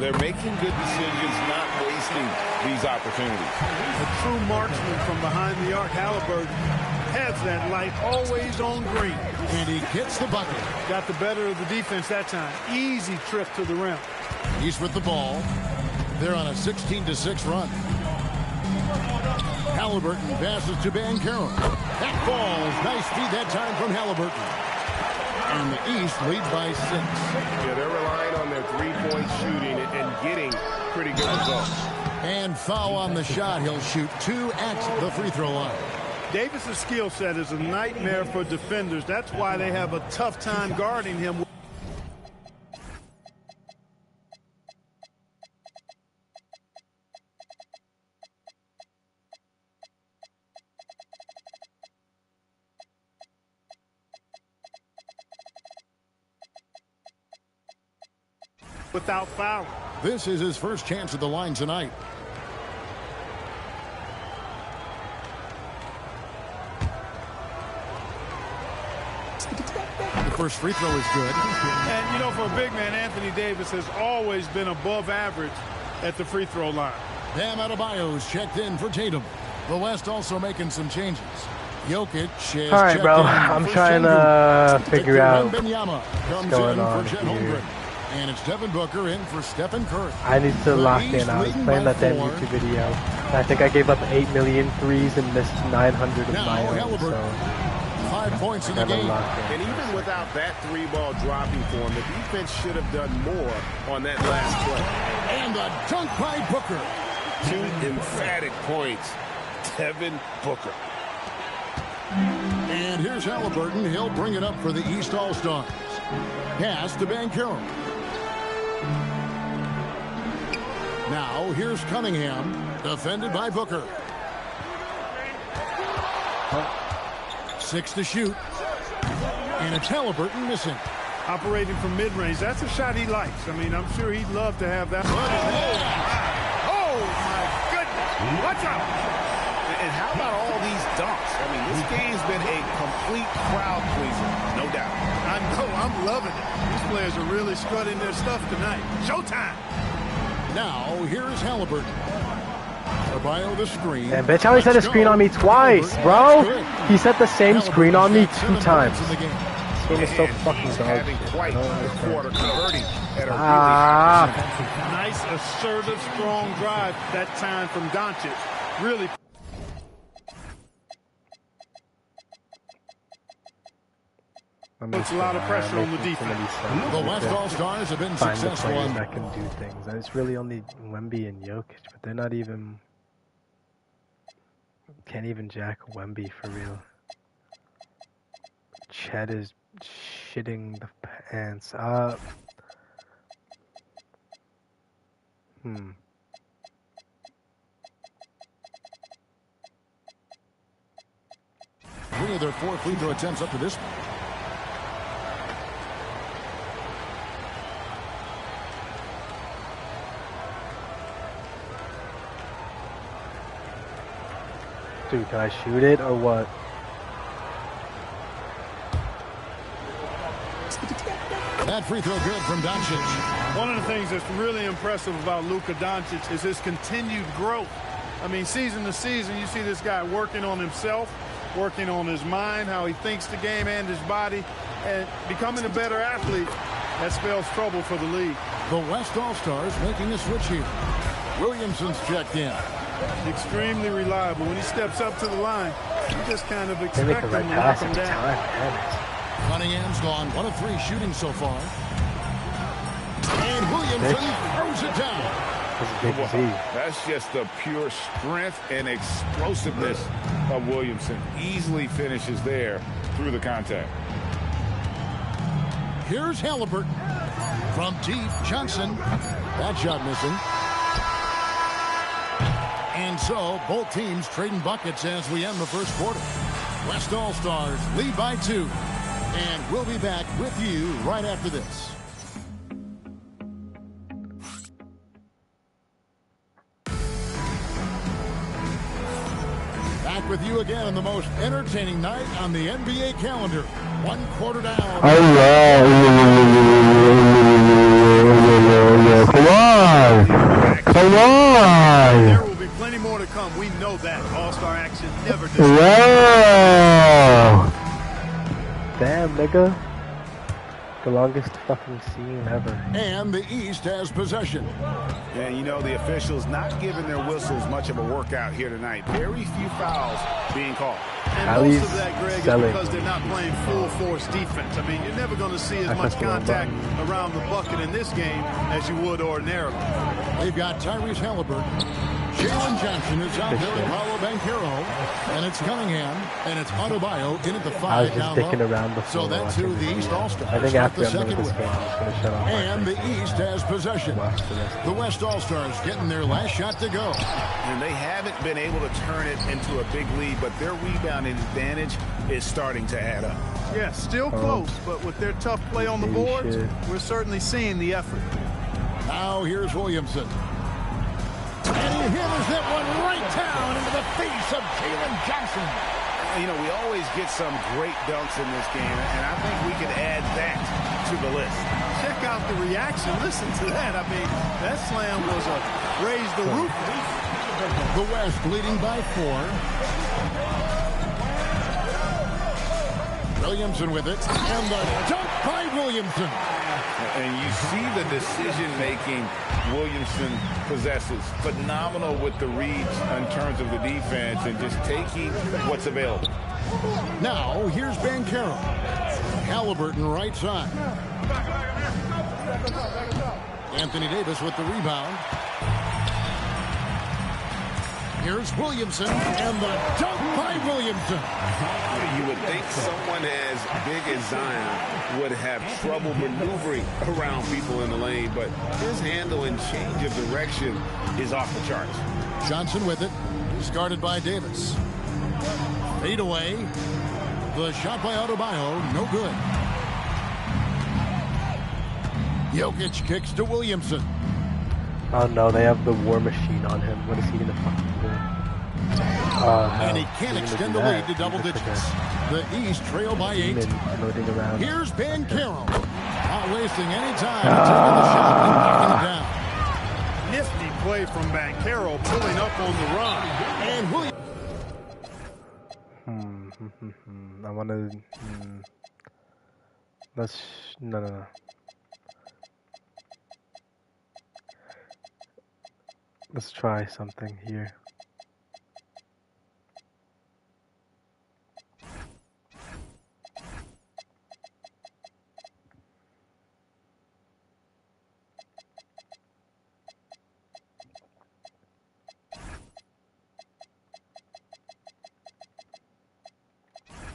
They're making good decisions, not wasting these opportunities. A true marksman from behind the arc. Halliburton has that light always on green. And he gets the bucket. Got the better of the defense that time. Easy trip to the rim. East with the ball. They're on a 16-6 run. Halliburton passes to Banchero. That falls. Nice feed that time from Halliburton. And the East leads by 6. Yeah, they're relying on their three-point shooting and getting pretty good results. And foul on the shot. He'll shoot 2 at the free throw line. Davis's skill set is a nightmare for defenders. That's why they have a tough time guarding him. Without fouling. This is his first chance at the line tonight. The first free throw is good. And, you know, for a big man, Anthony Davis has always been above average at the free throw line. Bam Adebayo's checked in for Tatum. The West also making some changes. Jokic is all right, bro. I'm trying to figure out what's going on here. And it's Devin Booker in for Stephen Curry. I need to lock in. I was playing that damn YouTube video. I think I gave up 8 million threes and missed 900 of my own. So 5 points in the game. And even without that three ball dropping for him, the defense should have done more on that last play. And a dunk by Booker. 2 emphatic points. Devin Booker. And here's Halliburton. He'll bring it up for the East All-Stars. Pass to Banchero. Now here's Cunningham, defended by Booker. 6 to shoot. And it's Halliburton missing. Operating from mid-range. That's a shot he likes. I mean, I'm sure he'd love to have that. Oh, my goodness. Watch out. And how about all these dunks? I mean, this game's been a complete crowd pleaser, no doubt. I know. I'm loving it. These players are really strutting their stuff tonight. Showtime. Now, here's Halliburton. Adebayo the screen. And bitch, how he set a screen on me twice, bro? He set the same screen on me 2 times. This game is so fucking dog shit. Nice, assertive, strong drive that time from Doncic. Really. Puts a lot of pressure on the defense. The West All-Stars have been successful. That can do things. And it's really only Wemby and Jokic, but they're not even. Can't even jack Wemby for real. Chet is shitting the pants up. Three of their 4 free throw attempts up to this point. Dude, can I shoot it or what? That free throw good from Doncic. One of the things that's really impressive about Luka Doncic is his continued growth. I mean, season to season, you see this guy working on himself, working on his mind, how he thinks the game and his body, and becoming a better athlete. That spells trouble for the league. The West All-Stars making a switch here. Williamson's checked in. Extremely reliable. When he steps up to the line, you just kind of expect him to knock him down. Cunningham's gone 1 of 3 shooting so far. And Williamson throws it down. That's just the pure strength and explosiveness of Williamson. Easily finishes there through the contact. Here's Halliburton. From deep, Johnson. That shot missing. And so, both teams trading buckets as we end the first quarter. West All-Stars lead by 2. And we'll be back with you right after this. Back with you again on the most entertaining night on the NBA calendar. 1 quarter down. Oh, yeah. Come on. Come on. There will be plenty more to come. We know that. All-Star action never does. Wow. Damn, nigga. The longest fucking scene ever. And the East has possession. And you know, the officials not giving their whistles much of a workout here tonight. Very few fouls being called. And Ali's most of that, Greg, selling. is because they're not playing full-force defense. I mean, you're never going to see as much contact around the bucket in this game as you would ordinarily. They've got Tyrese Halliburton. Jalen Johnson is out there with Paolo Banchero. And it's Cunningham. And it's Adebayo in at the 5 I was just down dicking low. around before. So that's who the East All-Stars. I think start after the I'm done second with this with. game, I'm just going to shut off. And the East has possession. The West All-Stars getting their last shot to go. And they haven't been able to turn it into a big lead, but their rebounding advantage is starting to add up. Yeah, still close, but with their tough play on the boards, we're certainly seeing the effort. Now here's Williamson. And he hammers that one right down into the face of Jalen Johnson. You know, we always get some great dunks in this game, and I think we can add that to the list. Check out the reaction. Listen to that. I mean, that slam was a raise the roof. The West leading by 4. Williamson with it. And the dunk by Williamson. And you see the decision-making Williamson possesses. Phenomenal with the reads in terms of the defense and just taking what's available. Now, here's Banchero. Halliburton right side. Anthony Davis with the rebound. Here's Williamson, and the dunk by Williamson. You would think someone as big as Zion would have trouble maneuvering around people in the lane, but his handle and change of direction is off the charts. Johnson with it. He's guarded by Davis. Fade away. The shot by Adebayo, no good. Jokic kicks to Williamson. Oh no, they have the war machine on him. What is he gonna fucking do? And he can't extend the lead to double digits. The East trail by 8. Here's Banchero. Not wasting any time taking the shot and knocking it down. Nifty play from Banchero, pulling up on the run. And Williams. I want to. Let's. No. Let's try something here.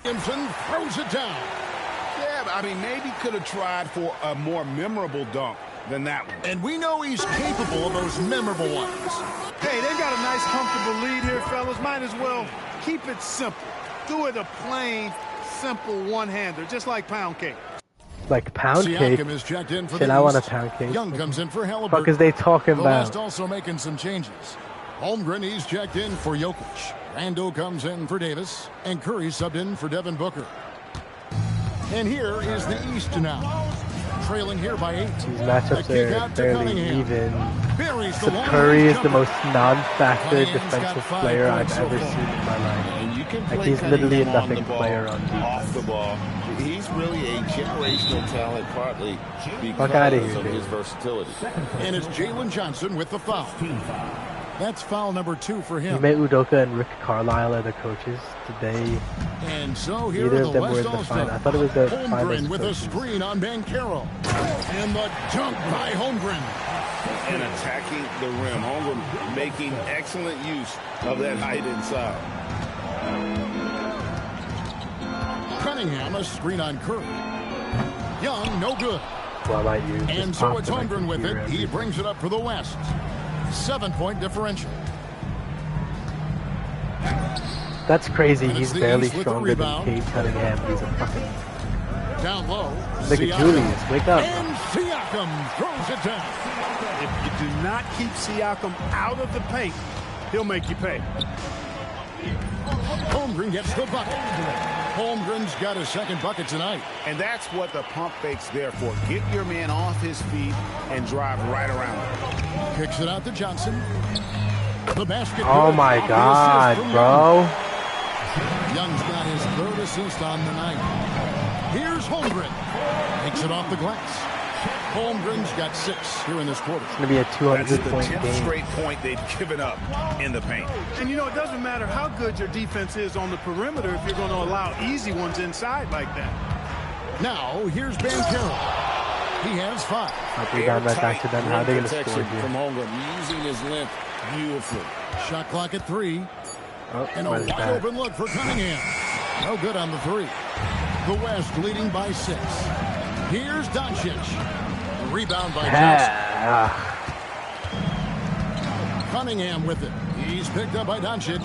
Williamson throws it down. Yeah, I mean, maybe could have tried for a more memorable dunk than that one. And we know he's capable of those memorable ones. Hey, they got a nice, comfortable lead here, fellas. Might as well keep it simple. Do it a plain, simple one-hander, just like pound cake. Like pound Siakam cake? is checked in for Shit, the I want a East. pound cake. Young comes in for Halliburton. Fuck is they talking The about? West also making some changes. Holmgren, he's checked in for Jokic. Randall comes in for Davis. And Curry subbed in for Devin Booker. And here is the East now. Trailing here by 8. These matchups are fairly even. Steph Curry is the most non-factor defensive player I've ever seen in my life. And you can Like play he's literally a Cunningham on the nothing ball, player on defense. off the ball. He's really a generational talent, partly Fuck outta because here, of dude. his versatility. And it's Jalen Johnson with the foul. That's foul number 2 for him. Ime Udoka and Rick Carlisle are the coaches. Did they? And so here Neither are of the them were West in the All-Stars. final. I thought it was the Holmgren finals with a coaches. screen on Banchero. And the dunk by Holmgren. And attacking the rim. Holmgren making excellent use of that height inside. Cunningham, a screen on Curry. Young, no good. Well, I might use. And Just so popped it's in my Holmgren with computer it. He every- brings it up for the West. 7-point differential. That's crazy. And it's He's the barely East with the stronger than rebound. Cade Cunningham. He's a fucking... Down low. Look at Julius. Wake up. And Siakam throws it down. If you do not keep Siakam out of the paint, he'll make you pay. Holmgren gets the bucket. Holmgren's got his second bucket tonight. And that's what the pump fake's there for. Get your man off his feet and drive right around him. Kicks it out to Johnson. The basket. Oh good. my Off the God, assist from bro. Young. Young's got his third assist on the night. Here's Holmgren. Takes it off the glass. Holmgren's got 6 here in this quarter. It's going to be a That's the 200-point 10th game. straight point they've given up in the paint. And you know, it doesn't matter how good your defense is on the perimeter if you're going to allow easy ones inside like that. Now, here's Banchero. He has 5. I'll be down right back to them. How are they going to score Protection here? from Holmgren, using his length beautifully. Shot clock at 3. Oh, And a what is wide that? open look for Cunningham. No good on the 3. The West leading by 6. Here's Doncic. Rebound by Johnson. Ah. Cunningham with it. He's picked up by Doncic.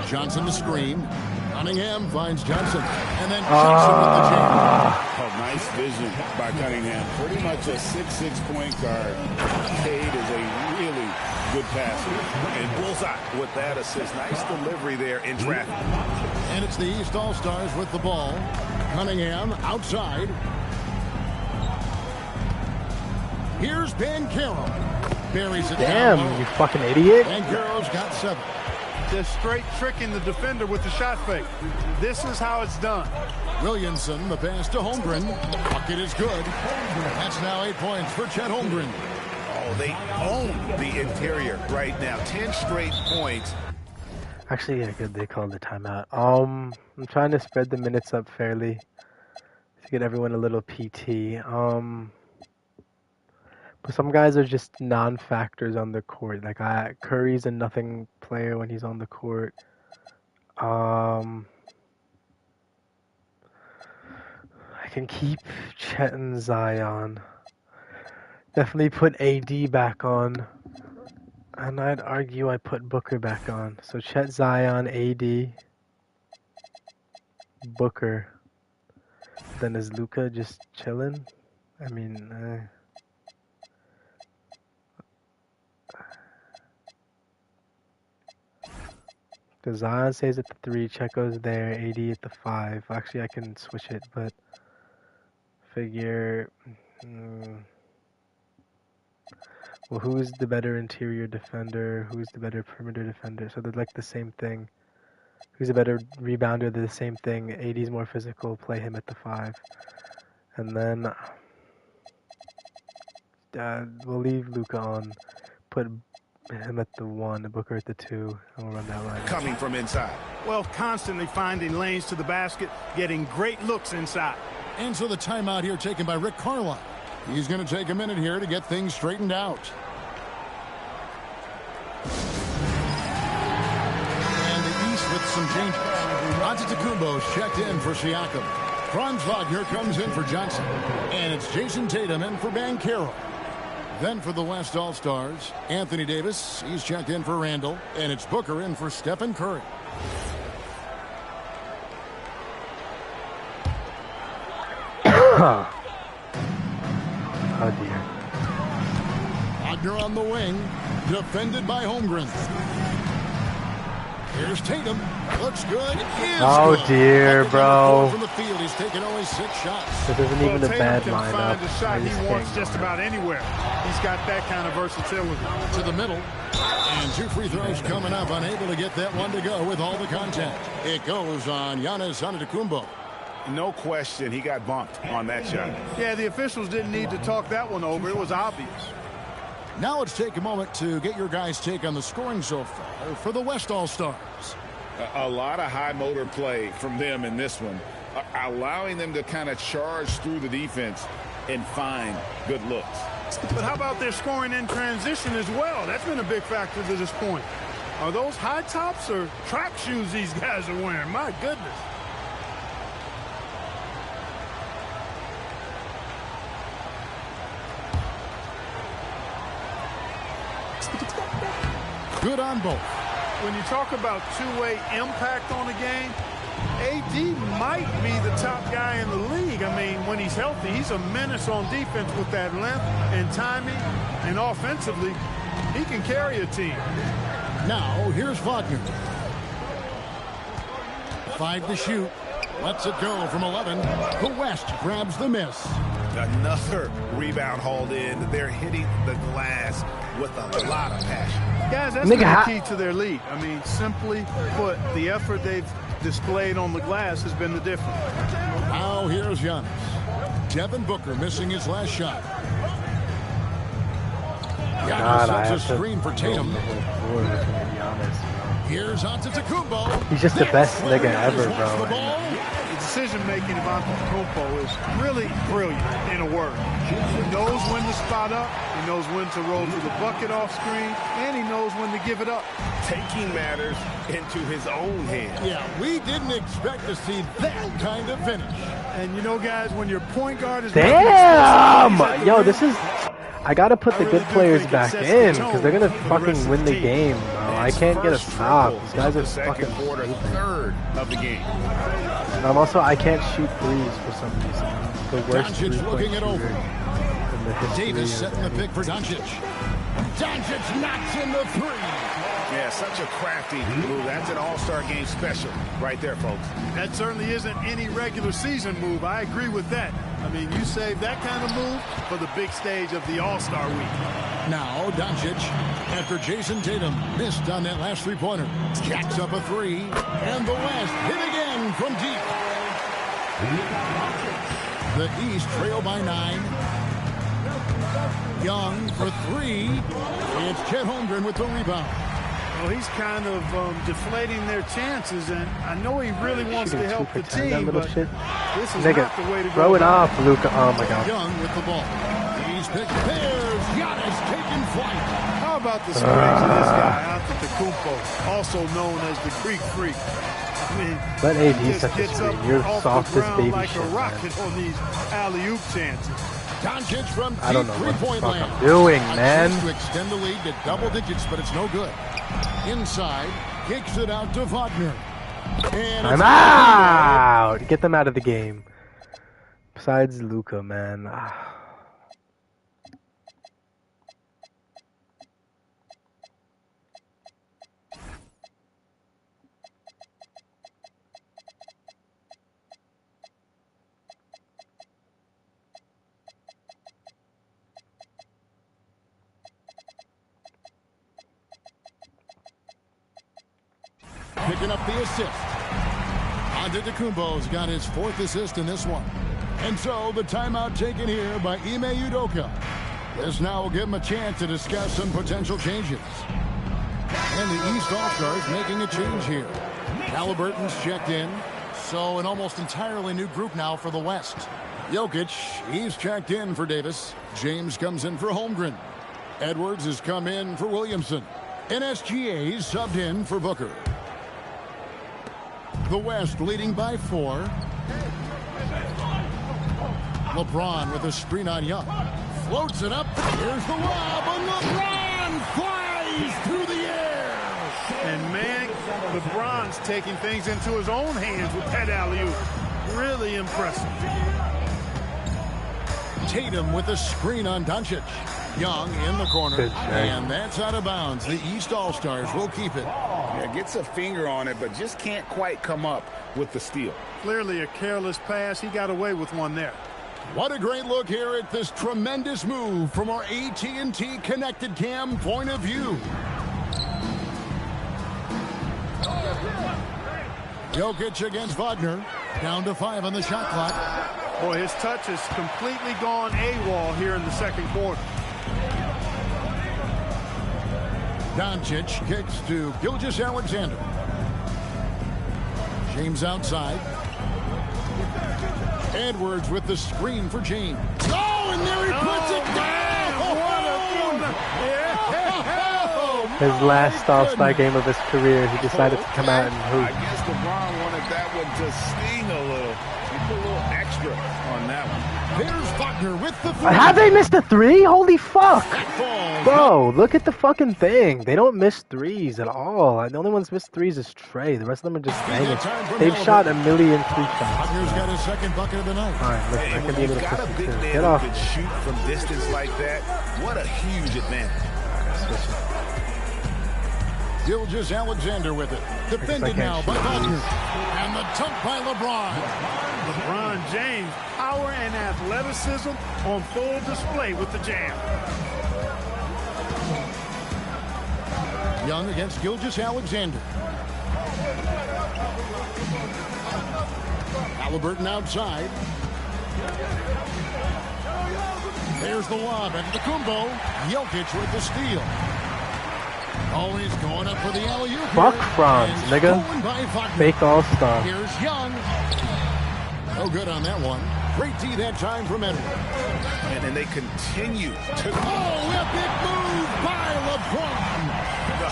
Johnson the screen. Cunningham finds Johnson. And then Johnson with the jam. Oh, nice vision by Cunningham. Pretty much a 6'6" point guard. Cade is a really good passer. And bullseye with that assist. Nice delivery there in traffic. And it's the East All-Stars with the ball. Cunningham outside. Here's Banchero. Buries it Damn, down low. you fucking idiot. Banchero's got 7. Just straight tricking the defender with the shot fake. This is how it's done. Williamson, the pass to Holmgren. Bucket is good. That's now 8 points for Chet Holmgren. Oh, they own the interior right now. 10 straight points. Actually, yeah, good. They called the timeout. I'm trying to spread the minutes up fairly to get everyone a little PT. But some guys are just non-factors on the court. Like Curry's a nothing player when he's on the court. I can keep Chet and Zion. Definitely put AD back on. And I'd argue I put Booker back on. So Chet, Zion, AD, Booker. Then is Luka just chilling? I mean, because Zion stays at the 3, Chet goes there, AD at the 5. Actually, I can switch it, but figure. Well, who's the better interior defender? Who's the better perimeter defender? So they're like the same thing. Who's a better rebounder? They're the same thing. AD's more physical. Play him at the 5. And then we'll leave Luka on. Put him at the 1, Booker at the 2, and we'll run that line. Coming from inside. Well, constantly finding lanes to the basket, getting great looks inside. And so the timeout here taken by Rick Carlisle. He's going to take a minute here to get things straightened out. And the East with some changes. Antetokounmpo's checked in for Siakam. Franz Wagner comes in for Johnson. And it's Jason Tatum in for Banchero. Then for the West All-Stars, Anthony Davis. He's checked in for Randall. And it's Booker in for Stephen Curry. Oh dear. Wagner on the wing, defended by Holmgren. Here's Tatum. Looks good. Is Oh good. dear, Bucket bro. number 4 from the field. He's taken only 6 shots. This isn't even a Tatum bad can lineup. find the shot I he just wants can't just go. about anywhere. He's got that kind of versatility. To the middle. And 2 free throws coming up. Unable to get that one to go with all the contact. It goes on Giannis Antetokounmpo. No question, he got bumped on that shot. Yeah, the officials didn't need to talk that one over. It was obvious. Now let's take a moment to get your guys' take on the scoring so far for the West All-Stars. A lot of high motor play from them in this one, allowing them to kind of charge through the defense and find good looks. But how about their scoring in transition as well? That's been a big factor to this point. Are those high tops or track shoes these guys are wearing? My goodness. Good on both. when you talk about two-way impact on the game, AD might be the top guy in the league. I mean, when he's healthy, he's a menace on defense with that length and timing, and offensively, he can carry a team. Now, here's Wagner. 5 to shoot. Lets it go from 11. The West grabs the miss. Another rebound hauled in. They're hitting the glass with a lot of passion. Guys, that's been the key to their lead. I mean, simply put, the effort they've displayed on the glass has been the difference. Now here's Giannis. Devin Booker missing his last shot. Giannis sets a screen for Tatum. Here's Antetokounmpo. He's just the best nigga ever, bro. The decision-making of Antetokounmpo is really brilliant, in a word. He knows when to spot up, he knows when to roll to the bucket off screen, and he knows when to give it up. Taking matters into his own hands. Yeah, we didn't expect to see that kind of finish. And you know, guys, when your point guard is... Damn! Yo, this is... I gotta put the good players back in, because they're gonna fucking win the game, bro. I can't get a stop. These guys are fucking quarter, third of the game. And I can't shoot threes for some reason. The worst three-point shooter in the history. Davis setting the pick for Doncic. Doncic knocks in the three. Yeah, such a crafty move. That's an all-star game special right there, folks. That certainly isn't any regular season move. I agree with that. I mean, you save that kind of move for the big stage of the All-Star week. Now Doncic, after Jason Tatum missed on that last three-pointer, jacks up a three, and the West hit again from deep. The East trail by 9. Young for 3. It's Chet Holmgren with the rebound. Well, he's kind of deflating their chances, and I know he really wants to help the team, but this is not the way to go. Throw it off, Luka. Oh, my God. Young with the ball. He's picked. There's Giannis taking flight. How about the strength of this guy, Antetokounmpo, also known as the Greek Freak? I mean, let AD set the screen. You're soft as baby like shit, a rocket on these alley-oop chances. Doncic from I don't know what the three-point fuck land. I'm doing, man. To extend the lead to double digits, but it's no good. Inside, kicks it out to Wagner. And I'm out! Get them out of the game. Besides Luka, man. Picking up the assist. Antetokounmpo's got his 4th assist in this one. And so the timeout taken here by Ime Udoka. This now will give him a chance to discuss some potential changes. And the East All-Stars making a change here. Halliburton's checked in. So an almost entirely new group now for the West. Jokic, he's checked in for Davis. James comes in for Holmgren. Edwards has come in for Williamson. And SGA's subbed in for Booker. The West leading by 4. LeBron with a screen on Young. Floats it up. Here's the lob, and LeBron flies through the air. And man, LeBron's taking things into his own hands with that alley-oop. Really impressive. Tatum with a screen on Doncic. Young in the corner. And that's out of bounds. The East All-Stars will keep it. Yeah, gets a finger on it, but just can't quite come up with the steal. Clearly a careless pass. He got away with one there. What a great look here at this tremendous move from our AT&T Connected Cam point of view. Jokic against Wagner. Down to 5 on the shot clock. Boy, his touch has completely gone AWOL here in the second quarter. Doncic kicks to Gilgeous-Alexander. James outside. Edwards with the screen for James. Oh, and there he puts it down! His last All-Star game of his career, he decided to come out and hoop. I guess LeBron wanted that one to sting a little. He put a little extra on that one. There's Wagner with the three. Have they missed a three? Holy fuck! Falls. Bro, look at the fucking thing. They don't miss threes at all. The only ones missed threes is Trey. The rest of them are just banging. They've shot a million three shots. Wagner's got his second bucket of the night. Alright, listen, And that when could be a you've little got a big 52. man Get who off. can shoot from distance like that, what a huge advantage. Gilgeous-Alexander with it. Defended now by Wagner. And the dunk by LeBron. LeBron James, power and athleticism on full display with the jam. Young against Gilgeous-Alexander. Halliburton outside. There's the lob at the Kumbo. Jokic with the steal. Always going up for the alley-oop. Fuck Franz, nigga. Fake all-star. Here's Young. No good on that one. Great D that time from Edwards. And they continue to... Oh, epic move by LeBron.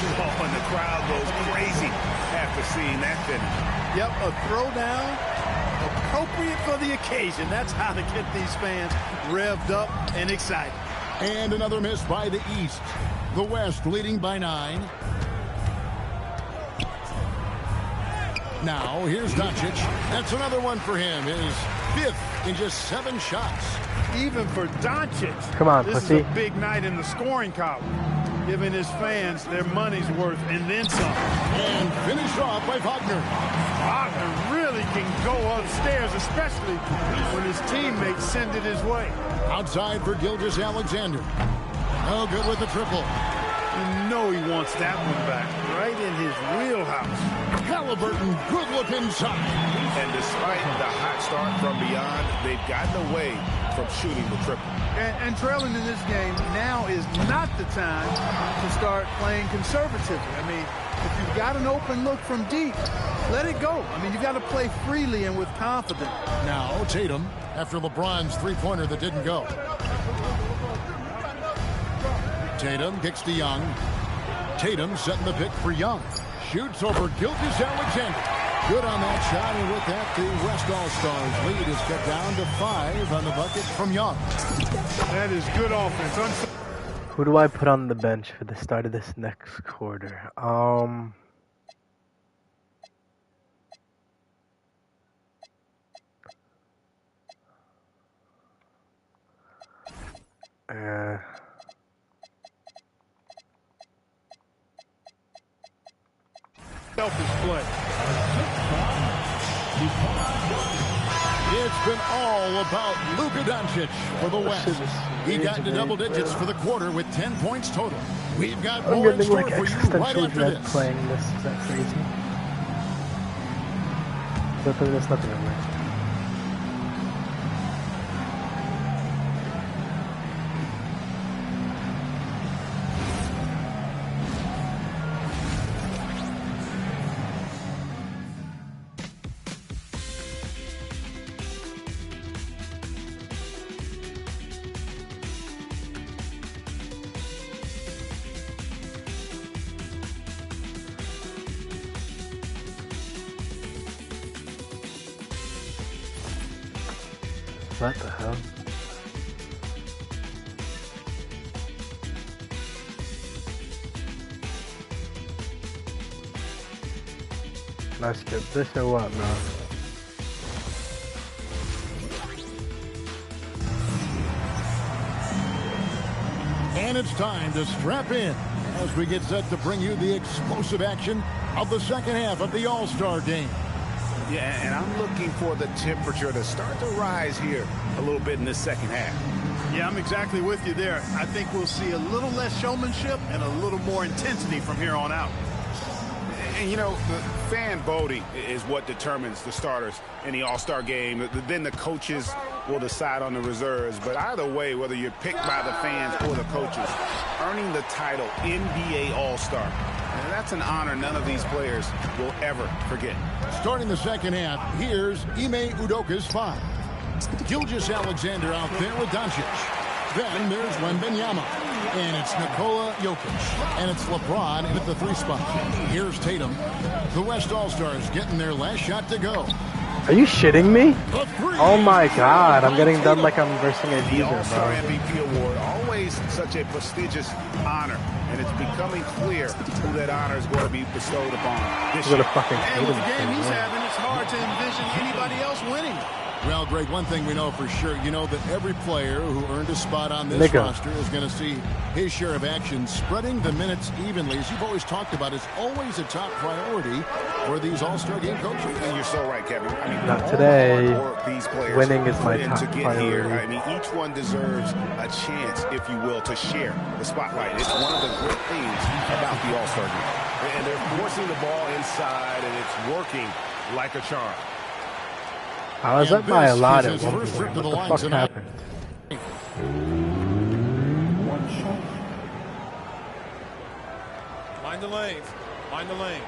Oh, and the crowd goes crazy after seeing that finish. Yep, a throwdown appropriate for the occasion. That's how to get these fans revved up and excited. And another miss by the East. The West leading by 9. Now, here's Doncic. That's another one for him. His 5th in just 7 shots. Even for Doncic, Come on, this pussy. is a big night in the scoring column, giving his fans their money's worth and then some. And finished off by Wagner. Wagner really can go upstairs, especially when his teammates send it his way. Outside for Gilgeous-Alexander. No good with the triple. You know he wants that one back, right in his wheelhouse. Halliburton, good look inside. And despite the hot start from beyond, they've gotten away from shooting the triple. And trailing in this game, now is not the time to start playing conservatively. I mean, if you've got an open look from deep, let it go. I mean, you've got to play freely and with confidence. Now Tatum, after LeBron's three-pointer that didn't go. Tatum kicks to Young. Tatum setting the pick for Young. Shoots over Gilgeous-Alexander. Good on that shot, and with that, the West All-Stars lead is cut down to 5 on the bucket from Young. That is good offense. Who do I put on the bench for the start of this next quarter? Selfish play. It's been all about Luka Doncic for the West. He got into double digits for the quarter with 10 points total. We've got I'm more in getting store like for you right existential after dread this. playing this. Is that crazy? There's nothing in there. What the hell? Let's skip this or what, bro? And it's time to strap in as we get set to bring you the explosive action of the second half of the All-Star game. Yeah, and I'm looking for the temperature to start to rise here a little bit in this second half. Yeah, I'm exactly with you there. I think we'll see a little less showmanship and a little more intensity from here on out. And, you know, the fan voting is what determines the starters in the All-Star game. Then the coaches will decide on the reserves. But either way, whether you're picked by the fans or the coaches, earning the title NBA All-Star, and that's an honor none of these players will ever forget. Starting the second half, here's Ime Udoka's 5. Gilgeous-Alexander out there with Doncic. Then there's Wembanyama. And it's Nikola Jokic. And it's LeBron at the 3 spot. Here's Tatum. The West All-Stars getting their last shot to go. Are you shitting me? The three. Oh my god, I'm getting done like I'm versing a The geezer, All-Star bro. MVP award, always such a prestigious honor, and it's becoming clear who that honor is going to be bestowed upon this I'm year. gonna fucking And hate with him. the game he's man. having, it's hard to envision anybody else winning. Well, Greg, one thing we know for sure, you know that every player who earned a spot on this Nigga. roster is going to see his share of action. Spreading the minutes evenly, as you've always talked about, is always a top priority for these All-Star game coaches. And you're so right, Kevin. I mean, Not all today. the hard work these players Winning is my put in top to get priority. here. I mean, each one deserves a chance, if you will, to share the spotlight. It's one of the great things about the All-Star game. And they're forcing the ball inside, and it's working like a charm. I was And up by a this lot is at his one first point. trip to the What the line fuck tonight. happened? One shot. Mind the lanes. Mind the lanes.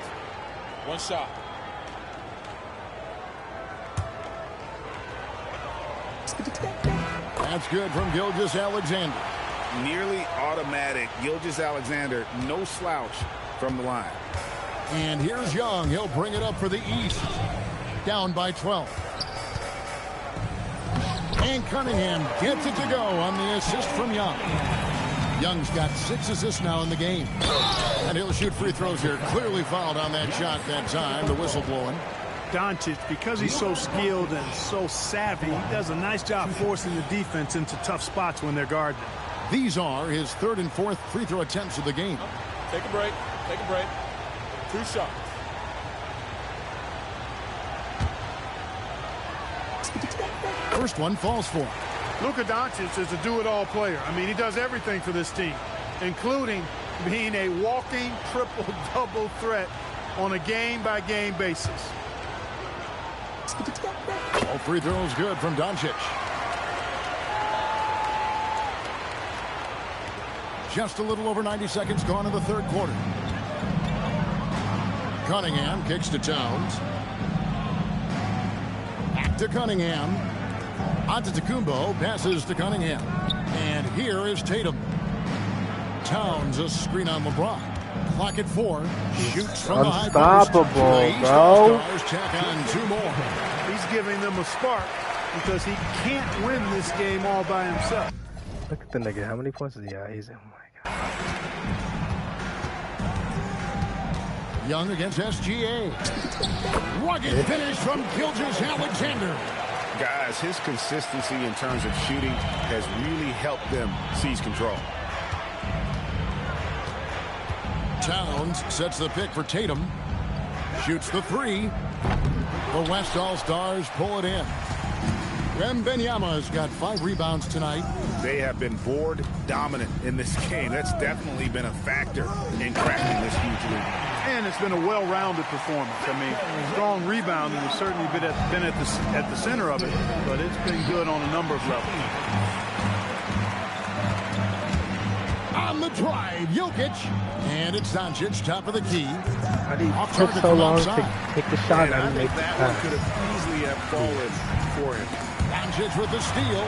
One shot. That's good from Gilgeous Alexander. Nearly automatic. Gilgeous-Alexander, no slouch from the line. And here's Young. He'll bring it up for the East. Down by 12. And Cunningham gets it to go on the assist from Young. Young's got 6 assists now in the game. And he'll shoot free throws here. Clearly fouled on that shot that time. The whistle blowing. Doncic, because he's so skilled and so savvy, he does a nice job forcing the defense into tough spots when they're guarding. These are his 3rd and 4th free throw attempts of the game. Take a break. Take a break. 2 shots. First one falls for him. Luka Doncic is a do-it-all player. I mean, he does everything for this team, including being a walking triple-double threat on a game-by-game basis. All free throws good from Doncic. Just a little over 90 seconds gone in the 3rd quarter. Cunningham kicks to Towns. Back to Cunningham. Antetokounmpo passes to Cunningham. And here is Tatum. Towns a screen on LeBron. Clock at 4. Shoots from the high post. Unstoppable, The East bro. All-Stars tack on 2 more. He's giving them a spark because he can't win this game all by himself. Look at the nigga. How many points is he at? He's, oh my god. Young against SGA. Rugged finish from Gilgeous Alexander. Guys, his consistency in terms of shooting has really helped them seize control. Towns sets the pick for Tatum. Shoots the 3. The West All-Stars pull it in. Wembanyama's got 5 rebounds tonight. They have been board dominant in this game. That's definitely been a factor in cracking this huge lead. And it's been a well-rounded performance. I mean, strong rebounding has certainly been at the center of it, but it's been good on a number of levels. On the drive, Jokic. And it's Doncic, top of the key. How do you Off took target so from long outside. to take the shot And I and think make the that one pass? could have easily have fallen for him. Doncic with the steal.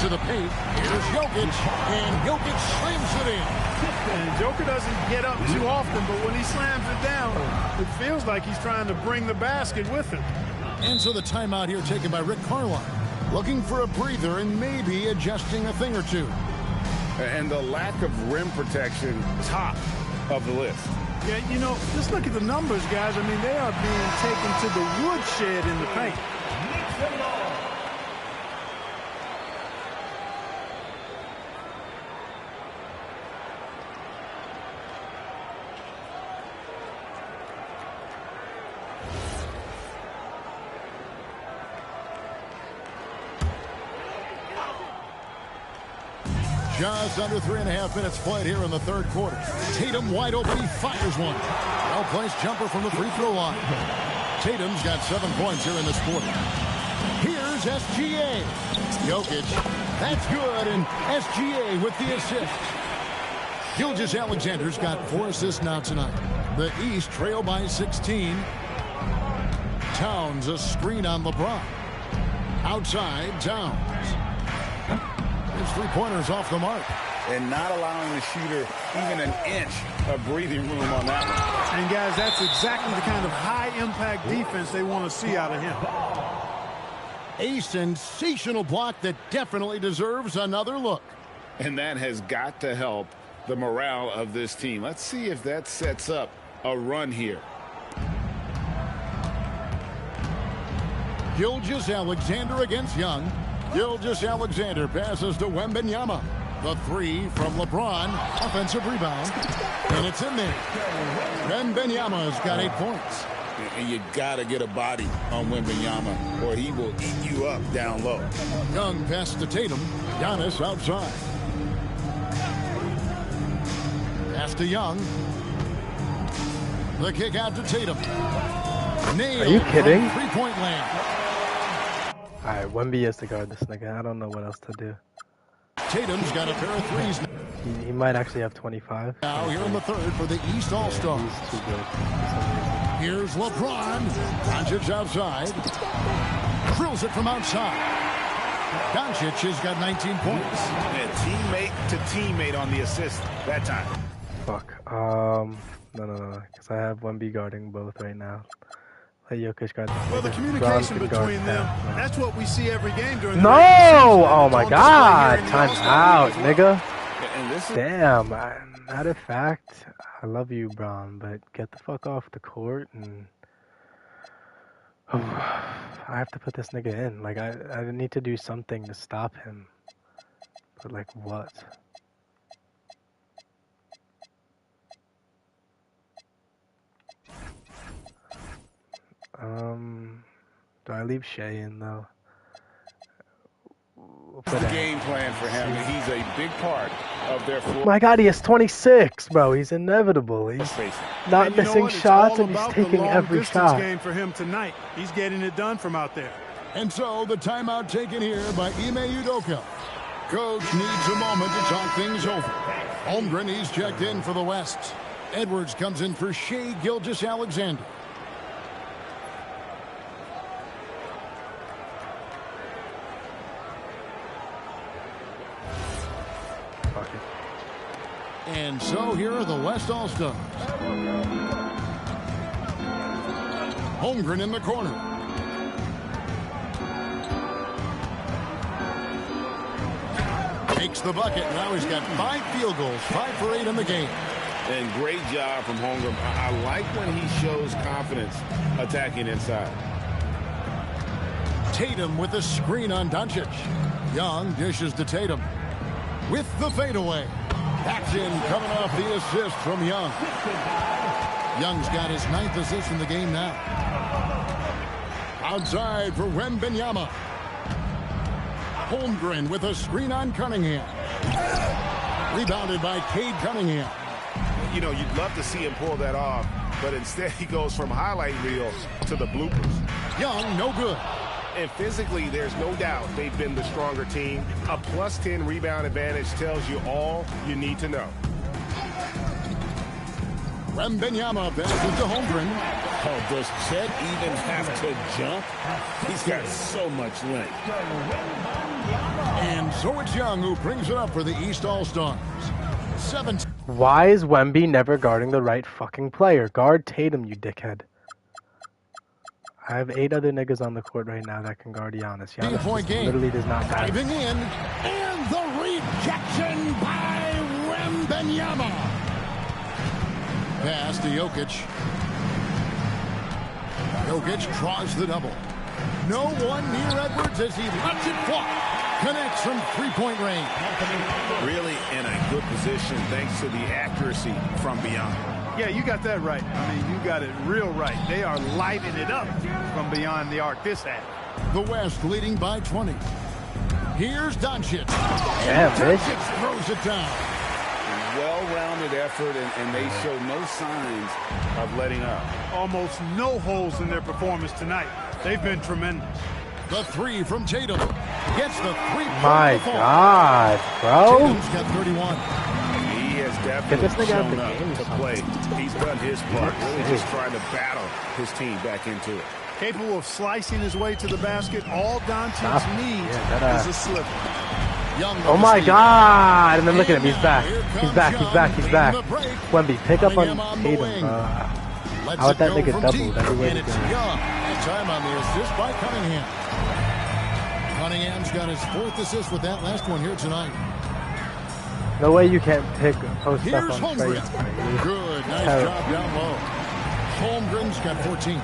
To the paint. Here's Jokic. And Jokic slams it in. And Joker doesn't get up too often, but when he slams it down, it feels like he's trying to bring the basket with him. And so the timeout here taken by Rick Carlisle. Looking for a breather and maybe adjusting a thing or two. And the lack of rim protection, top of the list. Yeah, you know, just look at the numbers, guys. I mean, they are being taken to the woodshed in the paint. Just under 3.5 minutes played here in the 3rd quarter. Tatum wide open. He fires one. Well-placed jumper from the free throw line. Tatum's got 7 points here in this quarter. Here's SGA. Jokic. That's good. And SGA with the assist. Gilgeous Alexander's got 4 assists now tonight. The East trail by 16. Towns a screen on LeBron. Outside, Towns. His 3-pointers off the mark. and not allowing the shooter even an inch of breathing room on that one. And, guys, that's exactly the kind of high-impact defense they want to see out of him. A sensational block that definitely deserves another look. And that has got to help the morale of this team. Let's see if that sets up a run here. Gilgeous-Alexander against Young. Gilgeous-Alexander passes to Wembanyama. The three from LeBron. Offensive rebound. And it's in there. Wembanyama's got 8 points. And you got to get a body on Wembanyama or he will eat you up down low. Young passes to Tatum. Giannis outside. Pass to Young. The kick out to Tatum. Nailed. Are you kidding? Three-point land. Alright, Wemby has to guard this nigga. I don't know what else to do. Tatum's got a pair of threes. He might actually have 25. Now here in the third for the East All-Stars. He's too good for some reason. Here's LeBron. Doncic outside. Drills it from outside. Doncic has got 19 points. And teammate to teammate on the assist that time. Fuck. No. Because I have Wemby guarding both right now. Let Jokic guard this Well, the nigga. communication Bron can guard between them, that. that's what we see every game during the No! regular season. Oh It's my on god! display here in the Time All-Star out, game as well. nigga. And this is Damn. Matter of fact, I love you, Bron, but get the fuck off the court and... I have to put this nigga in. Like, I need to do something to stop him. But, like, what? Do I leave Shea in, though? We'll put the a- game plan for him. He's a big part of their floor. My god, he is 26, bro. He's inevitable. He's not And you know missing what? It's shots, all and he's about the taking every long-distance shot. game for him tonight. He's getting it done from out there. And so the timeout taken here by Ime Udoka. Coach needs a moment to talk things over. Holmgren, he's checked in for the West. Edwards comes in for Shea Gilgeous-Alexander. Fuck it. And so here are the West All-Stars. Holmgren in the corner. Makes the bucket. Now he's got 5 field goals, 5 for 8 in the game. And great job from Holmgren. I like when he shows confidence attacking inside. Tatum with a screen on Doncic. Young dishes to Tatum with the fadeaway. That's in, coming off the assist from Young. Young's got his 9th assist in the game now. Outside for Wembanyama. Holmgren with a screen on Cunningham. Rebounded by Cade Cunningham. You know, you'd love to see him pull that off, but instead he goes from highlight reel to the bloopers. Young, no good. And physically, there's no doubt they've been the stronger team. A plus 10 rebound advantage tells you all you need to know. Wembanyama passes to Holmgren. Oh, does Chet even have to jump? He's got so much length. And so it's Young who brings it up for the East All-Stars. 17. Why is Wemby never guarding the right fucking player? Guard Tatum, you dickhead. I have 8 other niggas on the court right now that can guard Giannis. Giannis Point just game. literally does not matter. Diving in. And the rejection by Wembanyama. Pass to Jokic. Jokic draws the double. No one near Edwards as he lets it fly. Connects from 3-point range. Really in a good position thanks to the accuracy from beyond. Yeah, you got that right. I mean, you got it real right. They are lighting it up from beyond the arc this half. The West leading by 20. Here's Doncic. Damn, bitch. Doncic throws it down. Well-rounded effort, and they show no signs of letting up. Almost no holes in their performance tonight. They've been tremendous. The 3 from Tatum. Gets the 3. My god, bro. Tatum's got 31. He has Get this definitely nigga out shown the up game or to something. play. He's done his part, really just trying to battle his team back into it. Capable of slicing his way to the basket. All Doncic Stop. needs Yeah, that, is a slipper. Young Oh my God! And then look at him, he's back. He's back, he's back, he's back. Wemby, pick up on Tatum, bro. How would that nigga double everywhere And he it's goes? Young. That time on the assist by Cunningham. Cunningham's got his 4th assist with that last one here tonight. No way you can't pick post Here's up on Trae Holmgren. Young. Good, nice Terrible. job down low. Holmgren's got 14.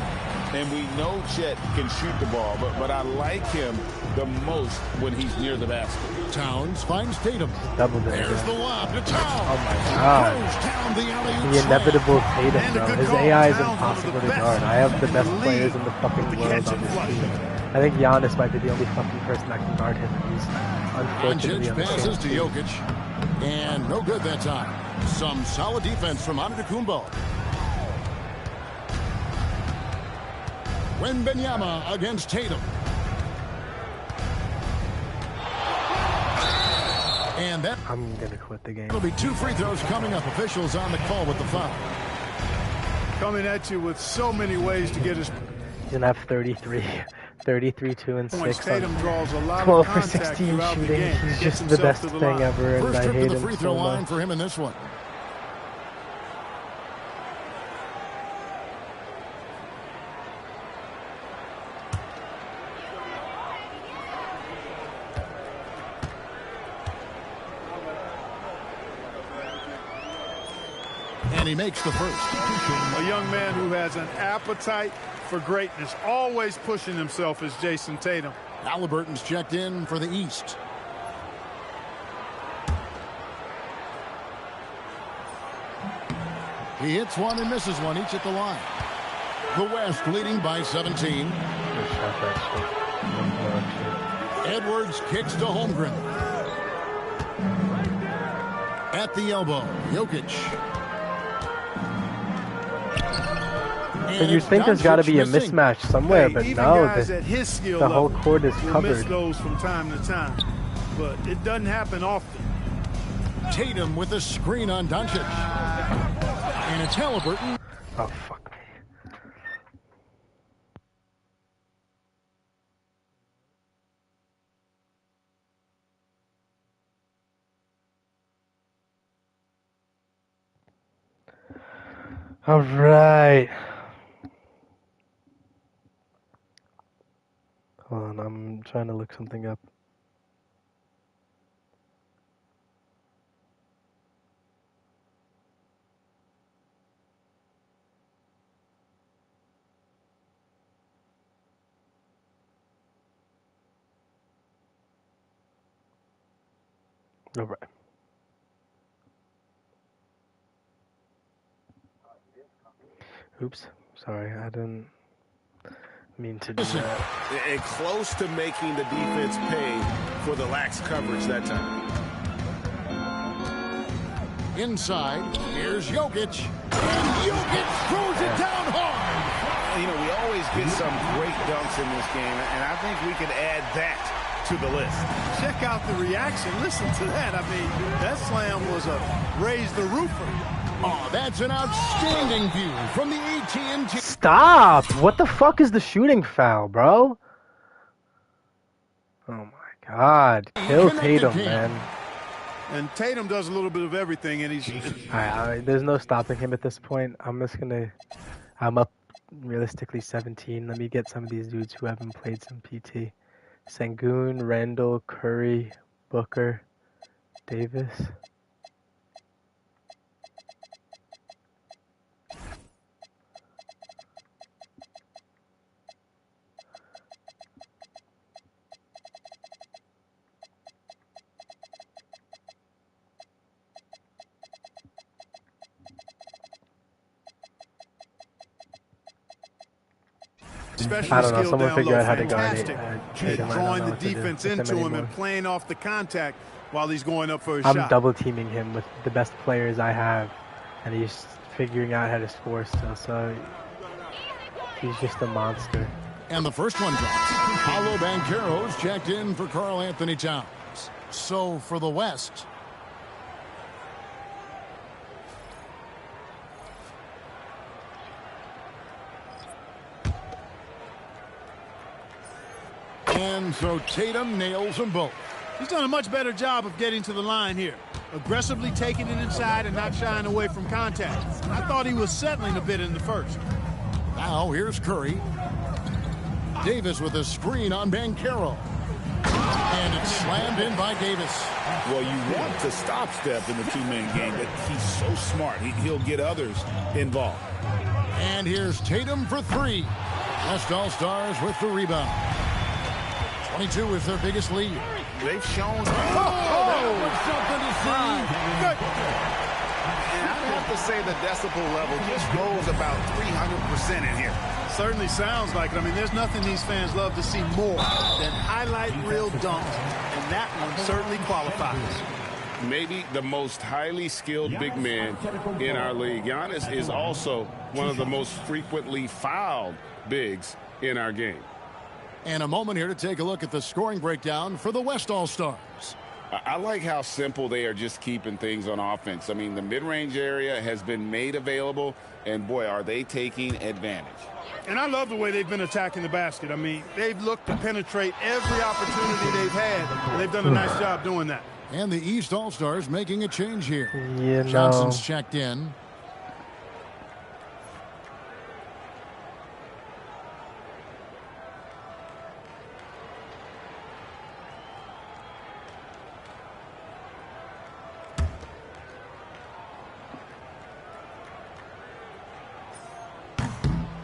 And we know Chet can shoot the ball, but I like him the most when he's near the basket. Towns finds Tatum. Double there. There's the lob to Towns. Oh my God. Throws down the alley-oop The slam. inevitable Tatum, And a bro. good His call. AI is Towns, one of impossible the to best guard. I have the in best the players league. in the fucking The world catch on and this flush. team. I think Giannis might be the only fucking person that can guard him. And he's unfortunately Doncic on the passes to same team. Jokic. And no good that time. Some solid defense from Antetokounmpo. Wembanyama against Tatum. And that I'm gonna quit the game. will be 2 free throws coming up. Officials on the call with the foul. Coming at you with so many ways to get his He's gonna have 33, 2, and points. 6 Tatum on draws a lot 12 of for contact 16 throughout the shooting. game. He's Gets just the himself best to the thing line. ever, and First I trip to hate the him free so throw line much. for him in this one. And he makes the first. A young man who has an appetite for greatness, always pushing himself, is Jason Tatum. Halliburton's checked in for the East. He hits one and misses one, each at the line. The West leading by 17. Edwards kicks to Holmgren. At the elbow, Jokic. So you think there's got to be a mismatch somewhere, Hey, but even no, guys at his skill the whole level court is will miss covered. those from time to time, but it doesn't happen often. Tatum with a screen on Doncic. And it's Halliburton. Oh, fuck me. All right. Hold on, I'm trying to look something up. All right. Oops. Sorry, I didn't mean to do that. And close to making the defense pay for the lax coverage that time. Inside, here's Jokic. And Jokic throws it down hard. You know, we always get some great dunks in this game, and I think we can add that to the list. Check out the reaction. Listen to that. I mean, that slam was a raise the roofer. Oh, that's an outstanding view from the AT&T. Stop! What the fuck is the shooting foul, bro? Oh my god. Kill Tatum, man. And Tatum does a little bit of everything, and he's There's no stopping him at this point. I'm up realistically 17. Let me get some of these dudes who haven't played some PT. Sengun, Randall, Curry, Booker, Davis. especially I don't know. skilled Someone down figure low. out how to guard it. Fantastic. Tatum, I don't Drawing know the what to do defense with him into him anymore. and playing off the contact while he's going up for his I'm shot. double teaming him with the best players I have, and he's figuring out how to score still. So he's just a monster. And the first one drops. Paolo Banchero's checked in for Karl Anthony Towns. So for the West, and so Tatum nails them both. He's done a much better job of getting to the line here. Aggressively taking it inside and not shying away from contact. I thought he was settling a bit in the first. Now here's Curry. Davis with a screen on Banchero. And it's slammed in by Davis. Well, you want to stop Steph in the two-man game, but he's so smart. He'll get others involved. And here's Tatum for three. West All-Stars with the rebound. 22 is their biggest lead. They've shown. That was something to see. And I have to say the decibel level just rose about 300% in here. Certainly sounds like it. I mean, there's nothing these fans love to see more than highlight reel dunks, and that one certainly qualifies. Maybe the most highly skilled big man in our league. Giannis is also one of the most frequently fouled bigs in our game. And a moment here to take a look at the scoring breakdown for the West All-Stars. I like how simple they are just keeping things on offense. I mean, the mid-range area has been made available, and boy, are they taking advantage. And I love the way they've been attacking the basket. I mean, they've looked to penetrate every opportunity they've had, and they've done a nice job doing that. And the East All-Stars making a change here. You know. Johnson's checked in.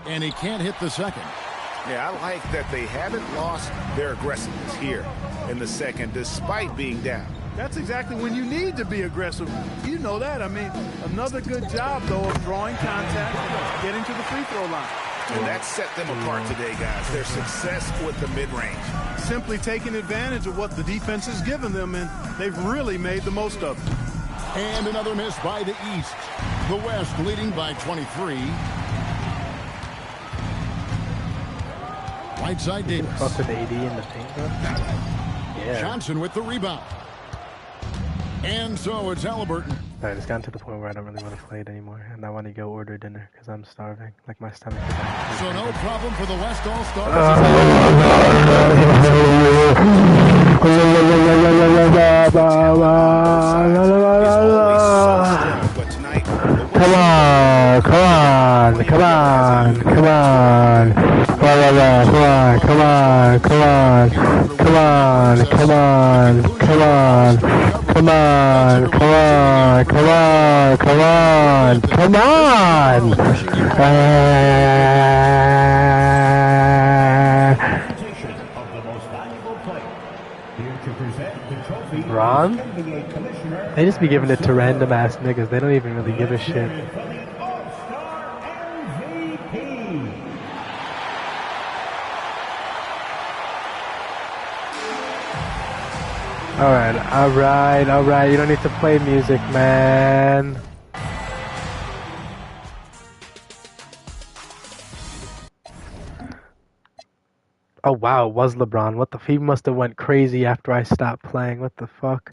And he can't hit the second. Yeah, I like that they haven't lost their aggressiveness here in the second, despite being down. That's exactly when you need to be aggressive. You know that. I mean, another good job, though, of drawing contact and getting to the free throw line. And that set them apart today, guys. Their success with the mid-range. Simply taking advantage of what the defense has given them, and they've really made the most of it. And another miss by the East. The West leading by 23. Right side Davis. Fuck with 80 in the paint, bro. Yeah. Johnson with the rebound. And so it's Halliburton. Alright, it's gotten to the point where I don't really want to play it anymore, and I want to go order dinner because I'm starving. Like my stomach is So no problem for the West All-Stars. Come on, come on, come on, come on. Come on, come on, come on, come on, come on, come on, come on, come on, come on, come on, come on. Ron? They just be giving it to random ass niggas. They don't even really give a shit. Alright. You don't need to play music, man. Oh wow, it was LeBron. What the he must have went crazy after I stopped playing. What the fuck?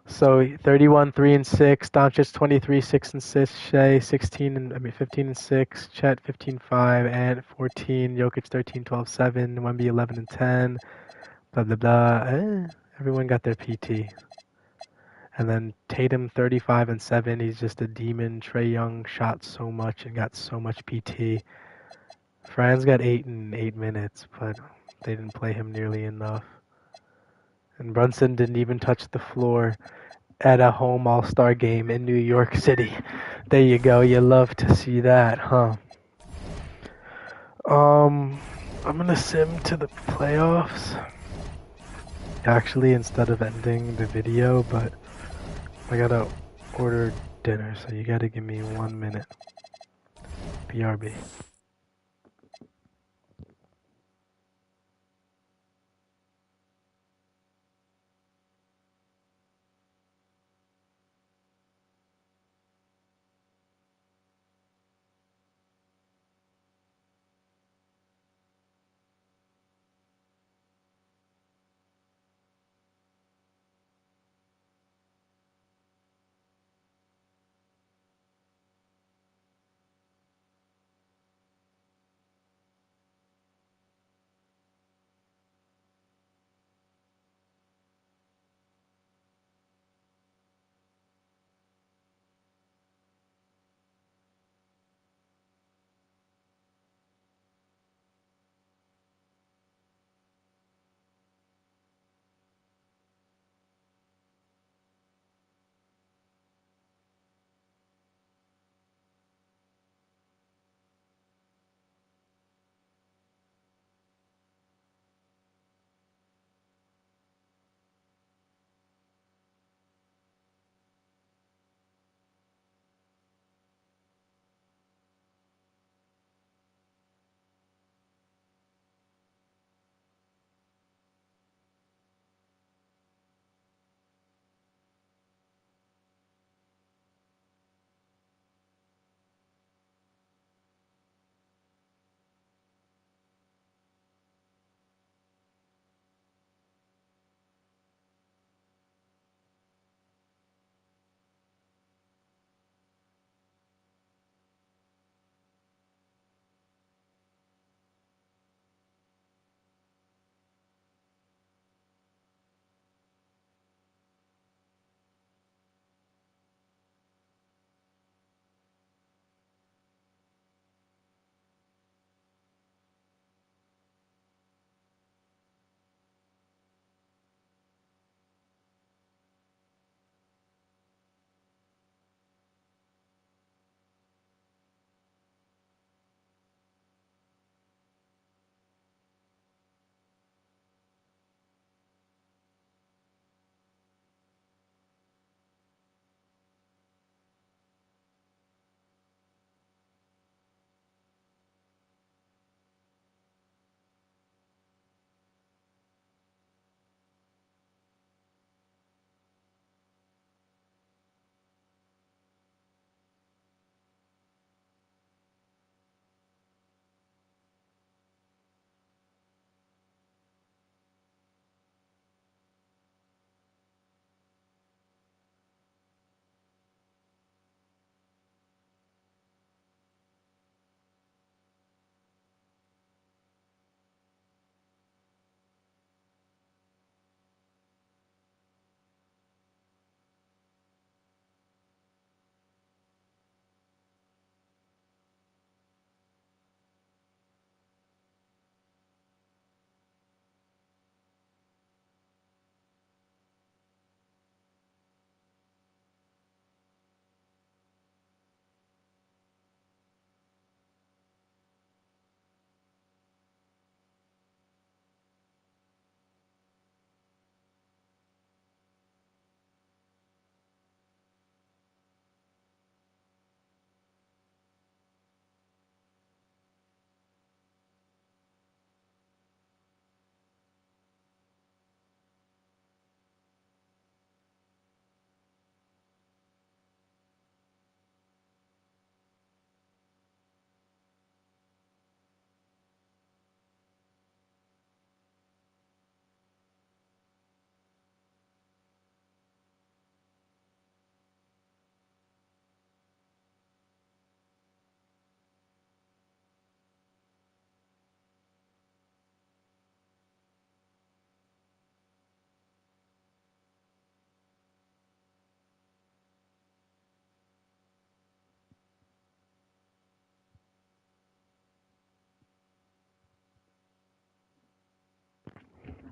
So 31, 3 and 6, Doncic 23, 6 and 6, Shea 15 and 6, Chet 15, 5 and 14, Jokic 13, 12, 7, Wemby 11 and 10, blah blah blah. Everyone got their PT. And then Tatum 35 and 7, he's just a demon. Trae Young shot so much and got so much PT. Franz got 8 in 8 minutes, but they didn't play him nearly enough. And Brunson didn't even touch the floor at a home All-Star game in New York City. There you go. You love to see that, huh? I'm gonna sim to the playoffs. Actually, instead of ending the video, but I gotta order dinner, so you gotta give me 1 minute. BRB.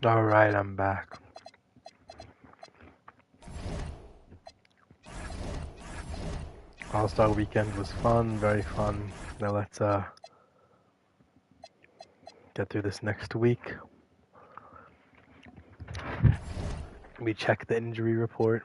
Alright, I'm back. All-Star Weekend was fun, very fun. Now let's get through this next week. We check the injury report.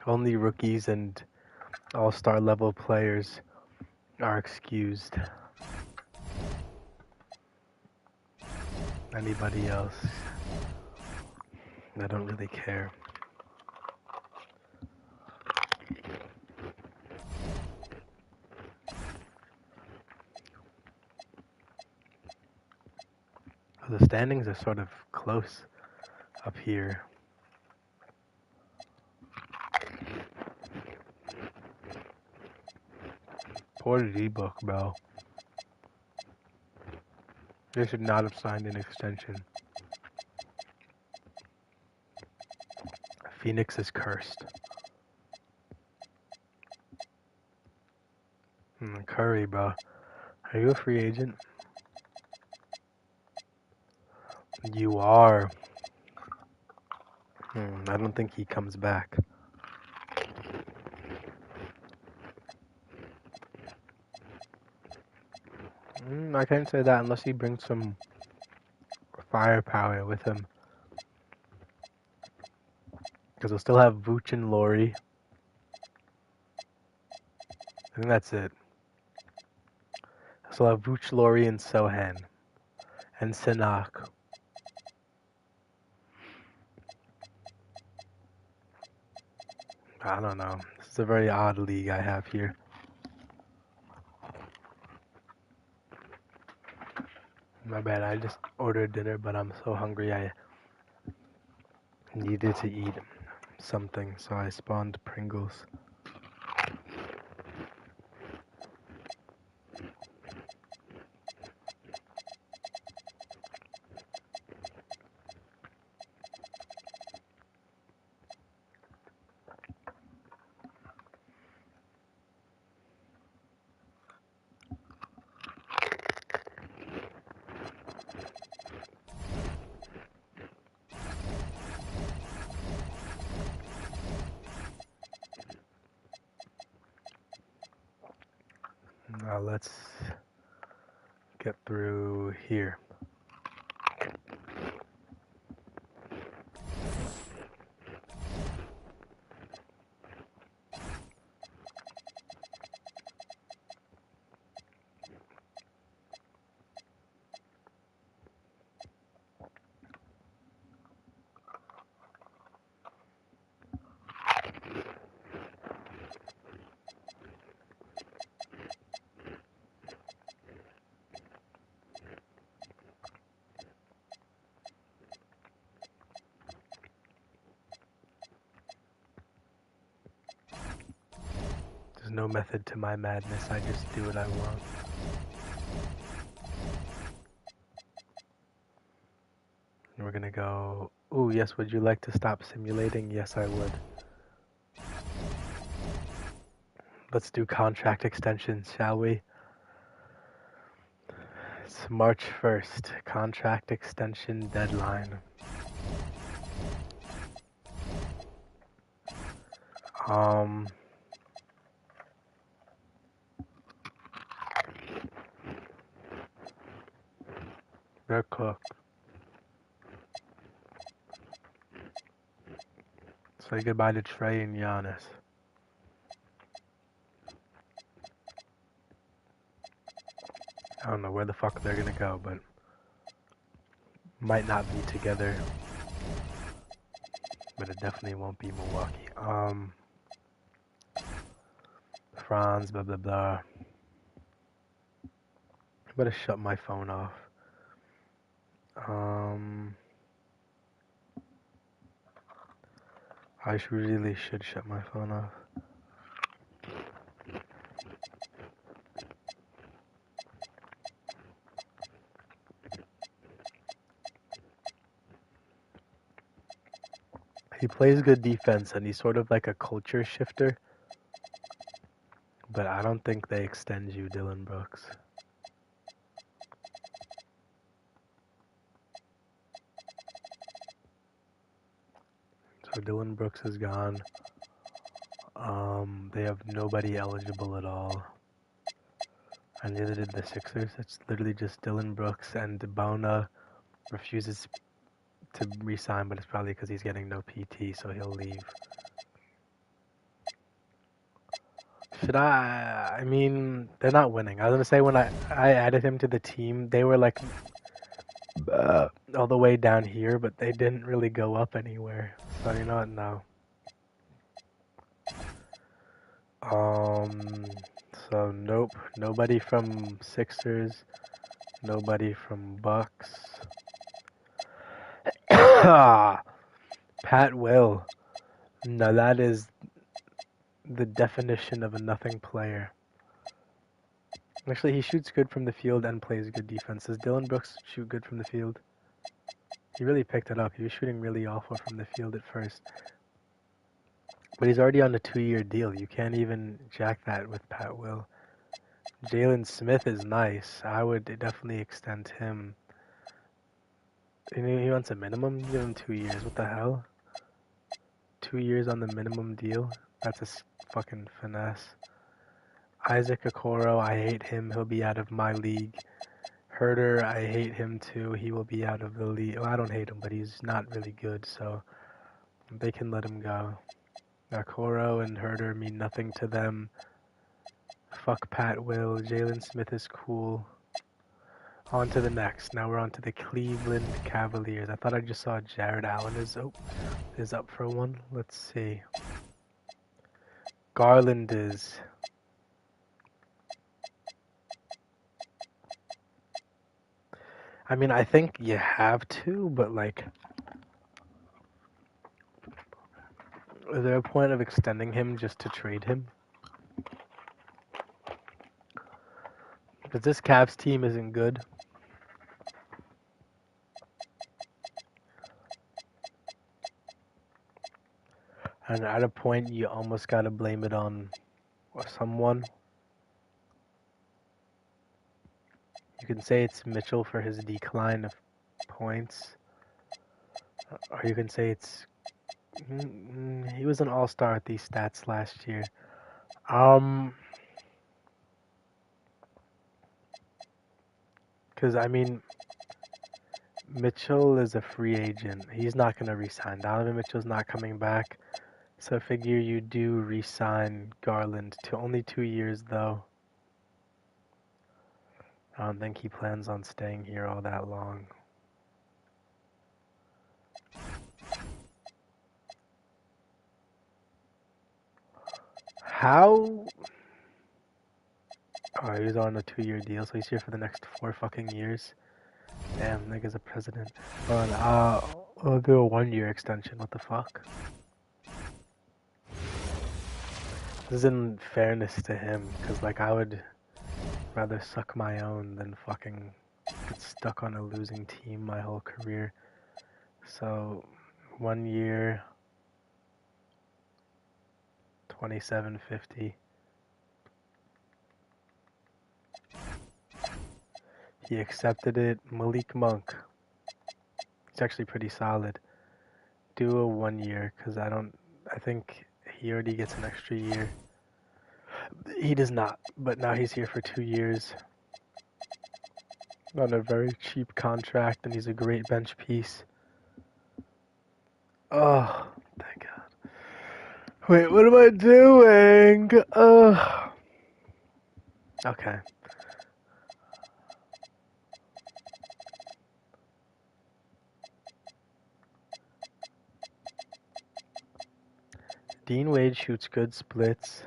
Only rookies and all-star level players are excused. Anybody else, I don't really care. The standings are sort of close up here. Poor D-Book, bro. They should not have signed an extension. Phoenix is cursed. Curry, bro. Are you a free agent? You are. I don't think he comes back. I can't say that unless he brings some firepower with him. Because we'll still have Vooch and Laurie. I think that's it. So I'll have Vooch, Laurie, and Sohan. And Sinak. I don't know. This is a very odd league I have here. My bad, I just ordered dinner, but I'm so hungry I needed to eat something, so I spawned Pringles. Now let's get through here. There's no method to my madness, I just do what I want. And we're gonna go, ooh, yes, would you like to stop simulating? Yes, I would. Let's do contract extensions, shall we? It's March 1st, contract extension deadline. They're cooked. Say goodbye to Trey and Giannis. I don't know where the fuck they're gonna go, but might not be together. But it definitely won't be Milwaukee. Franz, blah blah blah. I better shut my phone off. I really should shut my phone off. He plays good defense and he's sort of like a culture shifter. But I don't think they extend you, Dylan Brooks. So Dylan Brooks is gone. They have nobody eligible at all. And neither did the Sixers. It's literally just Dylan Brooks, and Bona refuses to re-sign, but it's probably because he's getting no PT, so he'll leave. Should I mean, they're not winning. I was going to say when I added him to the team, they were like all the way down here, but they didn't really go up anywhere. So you know what, no. So nope, nobody from Sixers, nobody from Bucks. Pat Will. No, that is the definition of a nothing player. Actually, he shoots good from the field and plays good defense. Does Dylan Brooks shoot good from the field? He really picked it up. He was shooting really awful from the field at first. But he's already on a 2-year deal. You can't even jack that with Pat Will. Jalen Smith is nice. I would definitely extend him. He wants a minimum? Give him 2 years. What the hell? 2 years on the minimum deal? That's a fucking finesse. Isaac Okoro, I hate him. He'll be out of my league. Herder, I hate him too. He will be out of the league. Well, I don't hate him, but he's not really good, so they can let him go. Okoro and Herder mean nothing to them. Fuck Pat Will. Jalen Smith is cool. On to the next. Now we're on to the Cleveland Cavaliers. I thought I just saw Jared Allen is up for one. Let's see. Garland is. I mean, I think you have to, but like, is there a point of extending him just to trade him? Because this Cavs team isn't good. And at a point, you almost gotta blame it on someone. You can say it's Mitchell for his decline of points. Or you can say it's... he was an all-star at these stats last year. Because, I mean, Mitchell is a free agent. He's not going to re-sign. Donovan Mitchell's not coming back. So I figure you do re-sign Garland to only 2 years, though. I don't think he plans on staying here all that long. How? Oh, he's on a 2-year deal, so he's here for the next 4 fucking years. Damn, nigga's a president. Hold on, I'll do a 1-year extension. What the fuck? This is in fairness to him, because, like, I would rather suck my own than fucking get stuck on a losing team my whole career. So, 1 year, $27.50. He accepted it. Malik Monk. It's actually pretty solid. Do a 1 year, because I think he already gets an extra year. He does not, but now he's here for 2 years. On a very cheap contract, and he's a great bench piece. Oh, thank God. Wait, what am I doing? Okay. Dean Wade shoots good splits,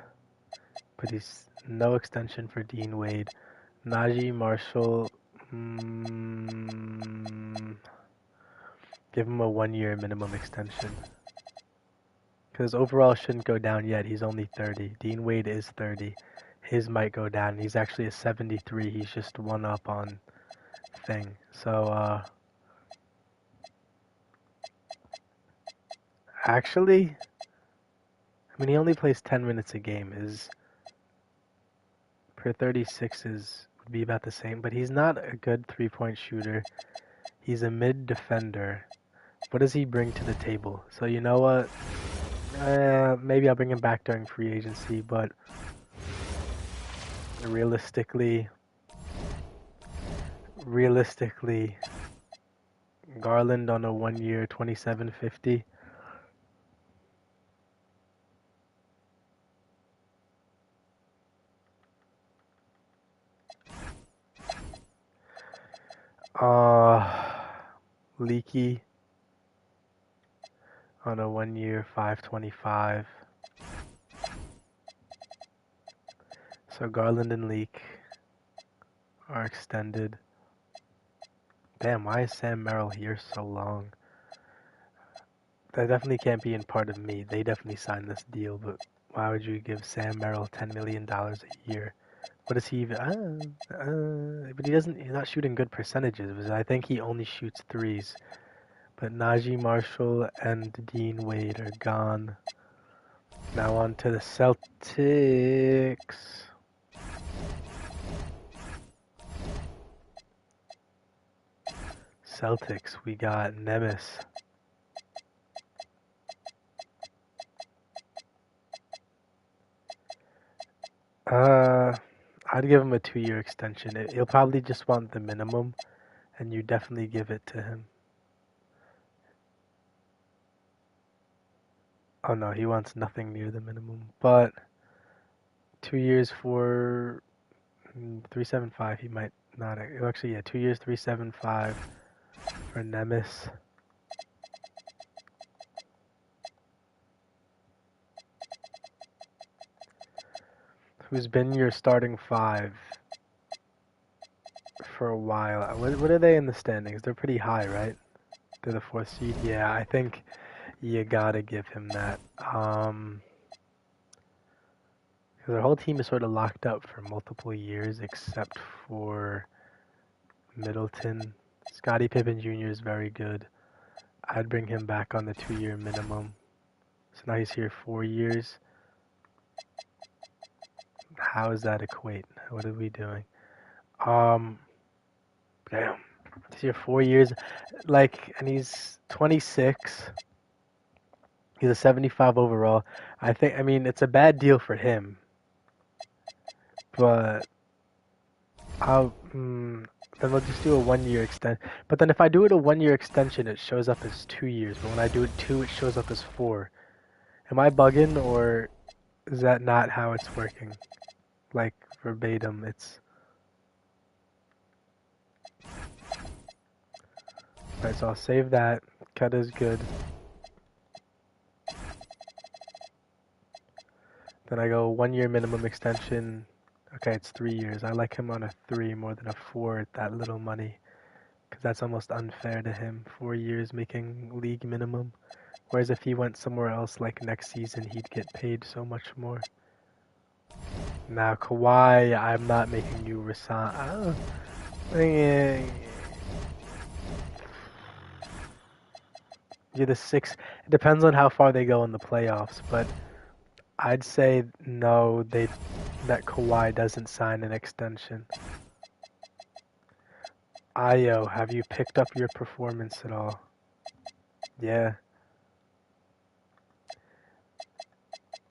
but he's no extension for Dean Wade. Najee Marshall, give him a 1 year minimum extension. Because overall shouldn't go down yet. He's only 30. Dean Wade is 30. His might go down. He's actually a 73. He's just one up on thing. So, actually, I mean, he only plays 10 minutes a game. His per 36 would be about the same, but he's not a good three-point shooter. He's a mid defender. What does he bring to the table? So you know what? Maybe I'll bring him back during free agency, but realistically, Garland on a 1 year, $27.50. Leaky on a 1 year, $5.25. So Garland and Leak are extended. Damn, why is Sam Merrill here so long? That definitely can't be in part of me. They definitely signed this deal, but why would you give Sam Merrill $10 million a year? What is he even? But he's not shooting good percentages. Because I think he only shoots threes. But Najee Marshall and Dean Wade are gone. Now on to the Celtics. We got Nemes. I'd give him a 2-year extension. He'll probably just want the minimum, and you definitely give it to him. Oh no, he wants nothing near the minimum. But 2 years for 375, he might not. Actually, yeah, 2 years, 375 for Nemes. Who's been your starting five for a while? What are they in the standings? They're pretty high, right? They're the 4th seed. Yeah, I think you gotta give him that. Because their whole team is sort of locked up for multiple years, except for Middleton. Scottie Pippen Jr. is very good. I'd bring him back on the 2-year minimum. So now he's here 4 years. How does that equate? What are we doing? Damn. He's here 4 years. And he's 26. He's a 75 overall. I mean, it's a bad deal for him. But then we'll just do a 1-year extension. But then if I do it a 1-year extension, it shows up as 2 years. But when I do it 2, it shows up as 4. Am I bugging, or is that not how it's working? Like verbatim, it's... Alright, so I'll save that. Cut is good. Then I go 1-year minimum extension. Okay, it's 3 years. I like him on a 3 more than a 4 at that little money. Because that's almost unfair to him. 4 years making league minimum. Whereas if he went somewhere else like next season, he'd get paid so much more. Now, Kawhi, I'm not making you resign. You're the 6th. It depends on how far they go in the playoffs, but I'd say no, that Kawhi doesn't sign an extension. Ayo, have you picked up your performance at all? Yeah.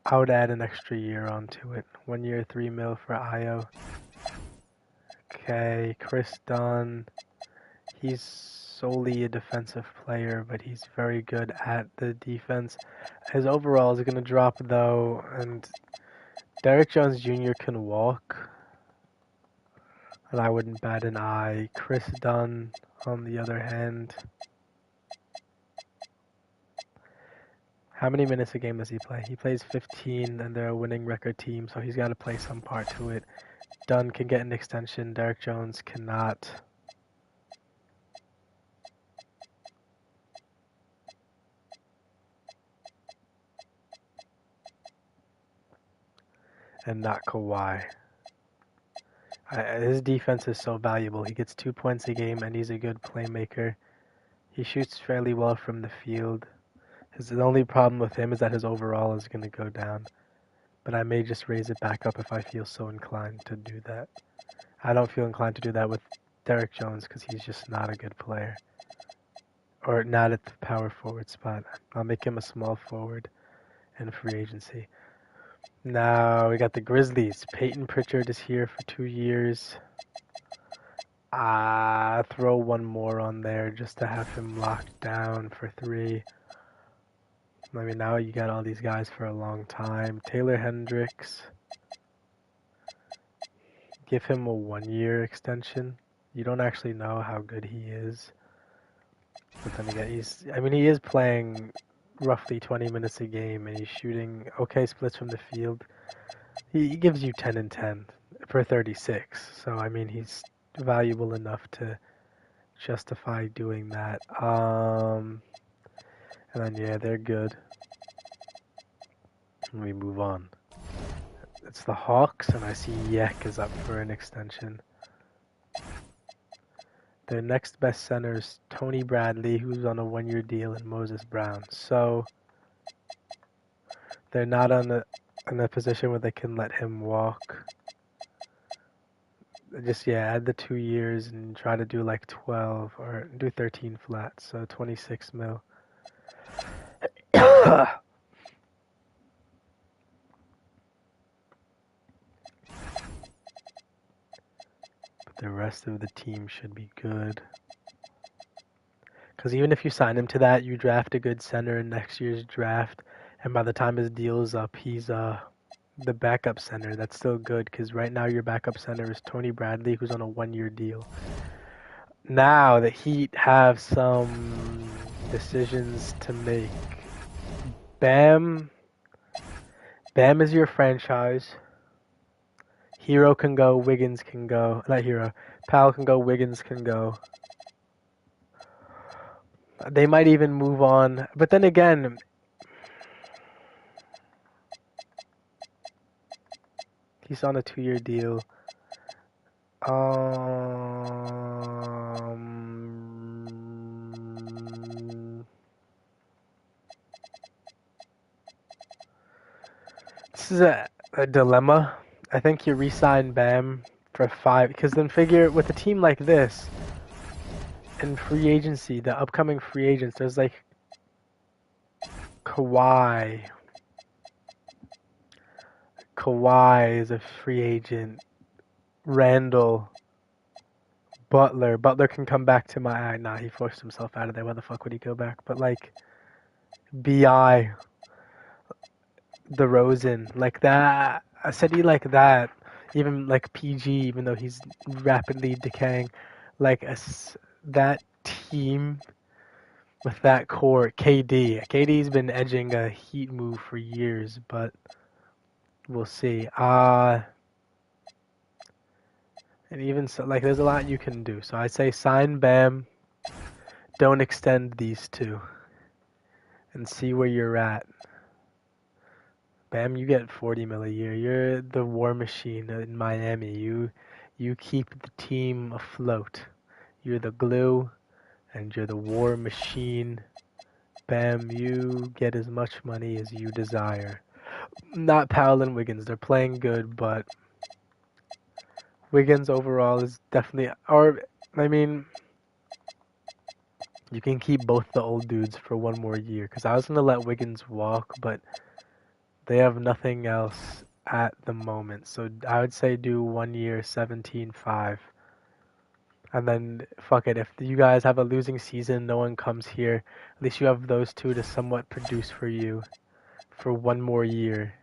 I would add an extra year onto it. 1 year, 3 mil for Ayo. Okay, Chris Dunn. He's solely a defensive player, but he's very good at the defense. His overall is going to drop though, and Derrick Jones Jr. can walk, and I wouldn't bat an eye. Chris Dunn, on the other hand, how many minutes a game does he play? He plays 15, and they're a winning record team, so he's got to play some part to it. Dunn can get an extension. Derrick Jones cannot. and not Kawhi. His defense is so valuable. He gets 2 points a game, and he's a good playmaker. He shoots fairly well from the field. The only problem with him is that his overall is going to go down. But I may just raise it back up if I feel so inclined to do that. I don't feel inclined to do that with Derek Jones because he's just not a good player. Or not at the power forward spot. I'll make him a small forward in free agency. Now we got the Grizzlies. Peyton Pritchard is here for 2 years. Throw one more on there just to have him locked down for 3. I mean, now you got all these guys for a long time. Taylor Hendricks. Give him a 1-year extension. You don't actually know how good he is. But then again, he is playing roughly 20 minutes a game, and he's shooting okay splits from the field. He gives you 10 and 10 for 36. So, I mean, he's valuable enough to justify doing that. And then, yeah, they're good. And we move on. It's the Hawks, and I see Yek is up for an extension. Their next best center is Tony Bradley, who's on a 1-year deal, and Moses Brown. So they're not in a position where they can let him walk. Just, add the 2 years and try to do like 12 or do 13 flat, so 26 mil. The rest of the team should be good. Because even if you sign him to that, you draft a good center in next year's draft, and by the time his deal is up, he's the backup center. That's still good, because right now your backup center is Tony Bradley, who's on a 1-year deal. Now the Heat have some decisions to make. Bam is your franchise. Hero can go, Wiggins can go. Not Hero. Powell can go, Wiggins can go. They might even move on. But then again, he's on a 2-year deal. This is a dilemma. I think you re-sign Bam for 5, because then figure with a team like this, in free agency, the upcoming free agents, there's like Kawhi. Kawhi is a free agent. Randall. Butler. Butler can come back to my eye. Nah, he forced himself out of there. Why the fuck would he go back? But like, B.I. DeRozan. Like that. I said he like that. Even like PG, even though he's rapidly decaying. Like that team with that core. KD. KD's been edging a Heat move for years, but we'll see. And even so, like, there's a lot you can do. So I say sign Bam. Don't extend these two. And see where you're at. Bam, you get 40 mil a year. You're the war machine in Miami. You keep the team afloat. You're the glue, and you're the war machine. Bam, you get as much money as you desire. Not Powell and Wiggins. They're playing good, but Wiggins overall is definitely... you can keep both the old dudes for 1 more year. Because I was going to let Wiggins walk, but they have nothing else at the moment. So I would say do 1 year, 17.5. And then, fuck it, if you guys have a losing season, no one comes here, at least you have those two to somewhat produce for you for 1 more year.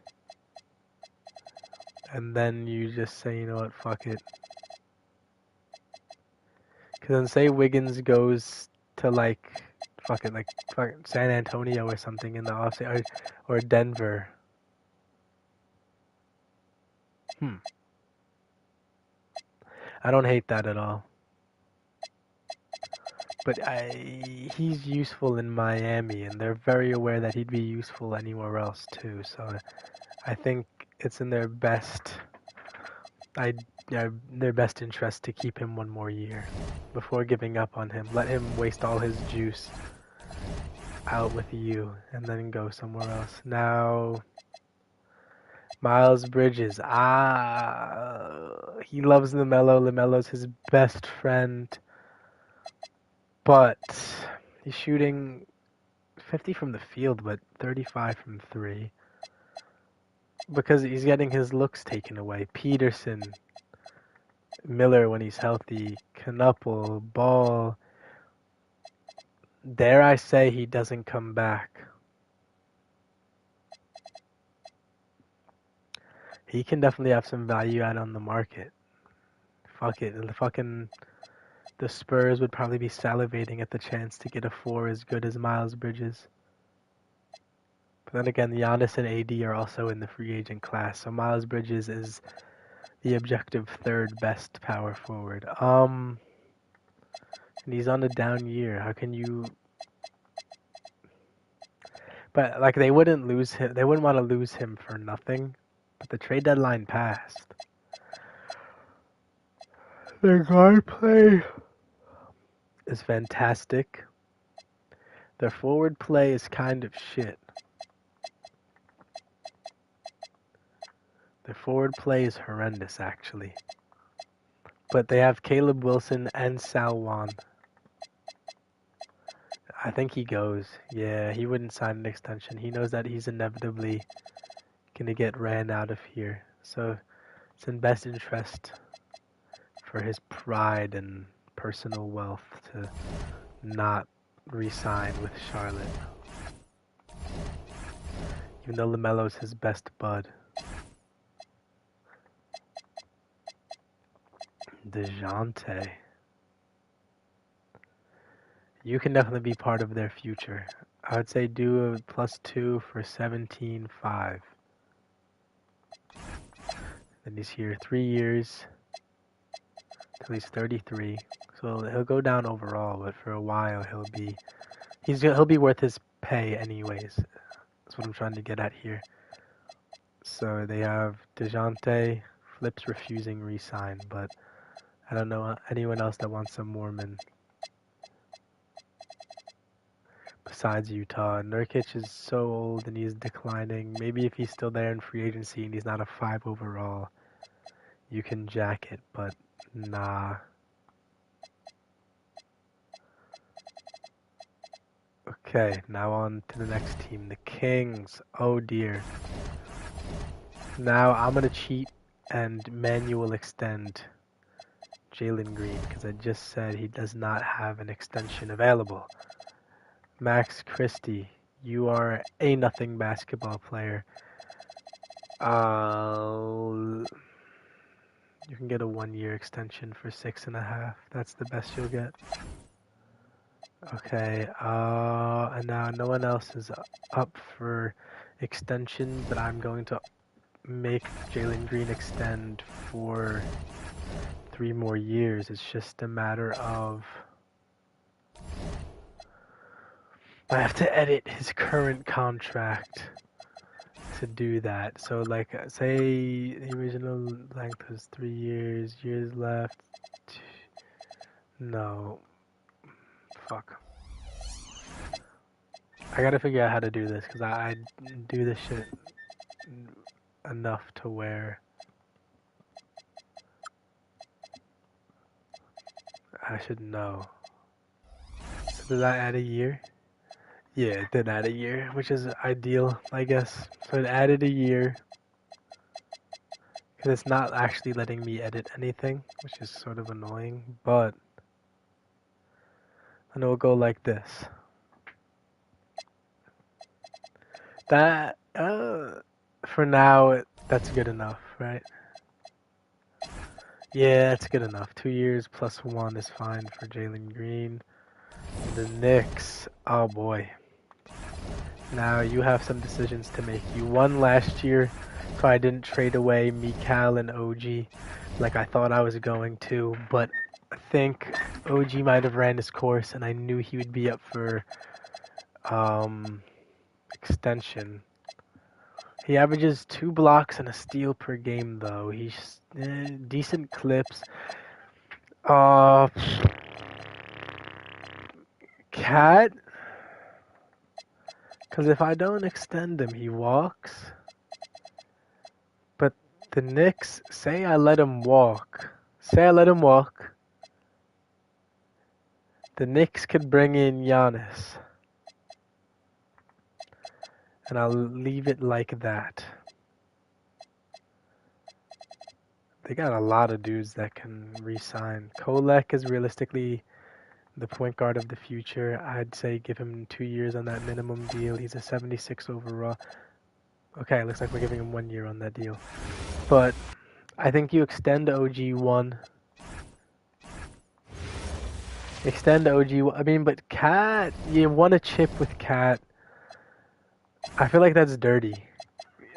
And then you just say, you know what, fuck it. Because then say Wiggins goes to like San Antonio or something in the offseason, or Denver. I don't hate that at all. But he's useful in Miami, and they're very aware that he'd be useful anywhere else too. So I think it's in their best their best interest to keep him one more year before giving up on him. Let him waste all his juice out with you and then go somewhere else. Now, Miles Bridges. He loves LaMelo. LaMelo's his best friend. But he's shooting 50 from the field, but 35 from 3. Because he's getting his looks taken away. Peterson, Miller when he's healthy, Knuppel, Ball. Dare I say he doesn't come back. He can definitely have some value out on the market. Fuck it. The Spurs would probably be salivating at the chance to get a 4 as good as Miles Bridges. But then again, Giannis and AD are also in the free agent class, so Miles Bridges is the objective 3rd best power forward. And he's on a down year. How can you? But like they wouldn't lose him. They wouldn't want to lose him for nothing. But the trade deadline passed. Their guard play is fantastic. Their forward play is kind of shit. Their forward play is horrendous, actually. But they have Caleb Wilson and Salwan. I think he goes. Yeah, he wouldn't sign an extension. He knows that he's inevitably going to get ran out of here. So it's in best interest for his pride and personal wealth to not re-sign with Charlotte. Even though LaMelo's his best bud. DeJounte. You can definitely be part of their future. I would say do a +2 for 17.5. Then he's here 3 years till he's 33. So he'll go down overall, but for a while he'll be worth his pay anyways. That's what I'm trying to get at here. So they have DeJounte, Flip's refusing re-sign, but I don't know anyone else that wants a Mormon besides Utah. Nurkic is so old and he's declining. Maybe if he's still there in free agency and he's not a 5 overall, you can jack it, but nah. Okay, now on to the next team, the Kings. Oh dear. Now I'm going to cheat and manual extend Jalen Green because I just said he does not have an extension available. Max Christie, you are a nothing basketball player. You can get a 1-year extension for 6.5. That's the best you'll get. Okay, and now no one else is up for extension, but I'm going to make Jalen Green extend for 3 more years. It's just a matter of I have to edit his current contract to do that. So like say the original length was 3 years, years left. No. Fuck. I gotta figure out how to do this because I do this shit enough to where I should know. So did I add a year? Yeah, it did add a year, which is ideal, I guess. So it added a year because it's not actually letting me edit anything, which is sort of annoying, but and it will go like this. That, for now, that's good enough, right? Yeah, it's good enough. 2 years plus 1 is fine for Jalen Green. The Knicks, oh boy. Now you have some decisions to make. You won last year, so I didn't trade away Mikal and OG like I thought I was going to, but I think OG might have ran his course and I knew he would be up for extension. He averages 2 blocks and a steal per game, though. He's decent clips. Cat, because if I don't extend him, he walks. But the Knicks, say I let him walk. The Knicks could bring in Giannis. And I'll leave it like that. They got a lot of dudes that can re-sign. Kolek is realistically the point guard of the future. I'd say give him 2 years on that minimum deal. He's a 76 overall. Okay, looks like we're giving him 1 year on that deal. But I think you extend OG1. Extend OG1. I mean, but Cat, you want a chip with Cat. I feel like that's dirty.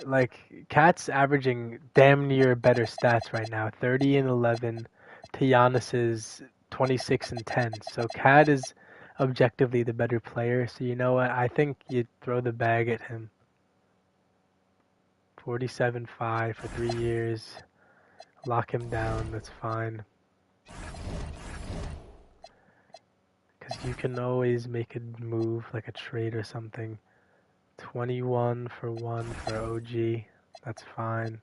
Like, Cat's averaging damn near better stats right now. 30 and 11 to Giannis's 26 and 10. So Cat is objectively the better player. So you know what? I think you throw the bag at him. 47.5 for 3 years. Lock him down. That's fine. Because you can always make a move, like a trade or something. 21 for 1 for OG. That's fine.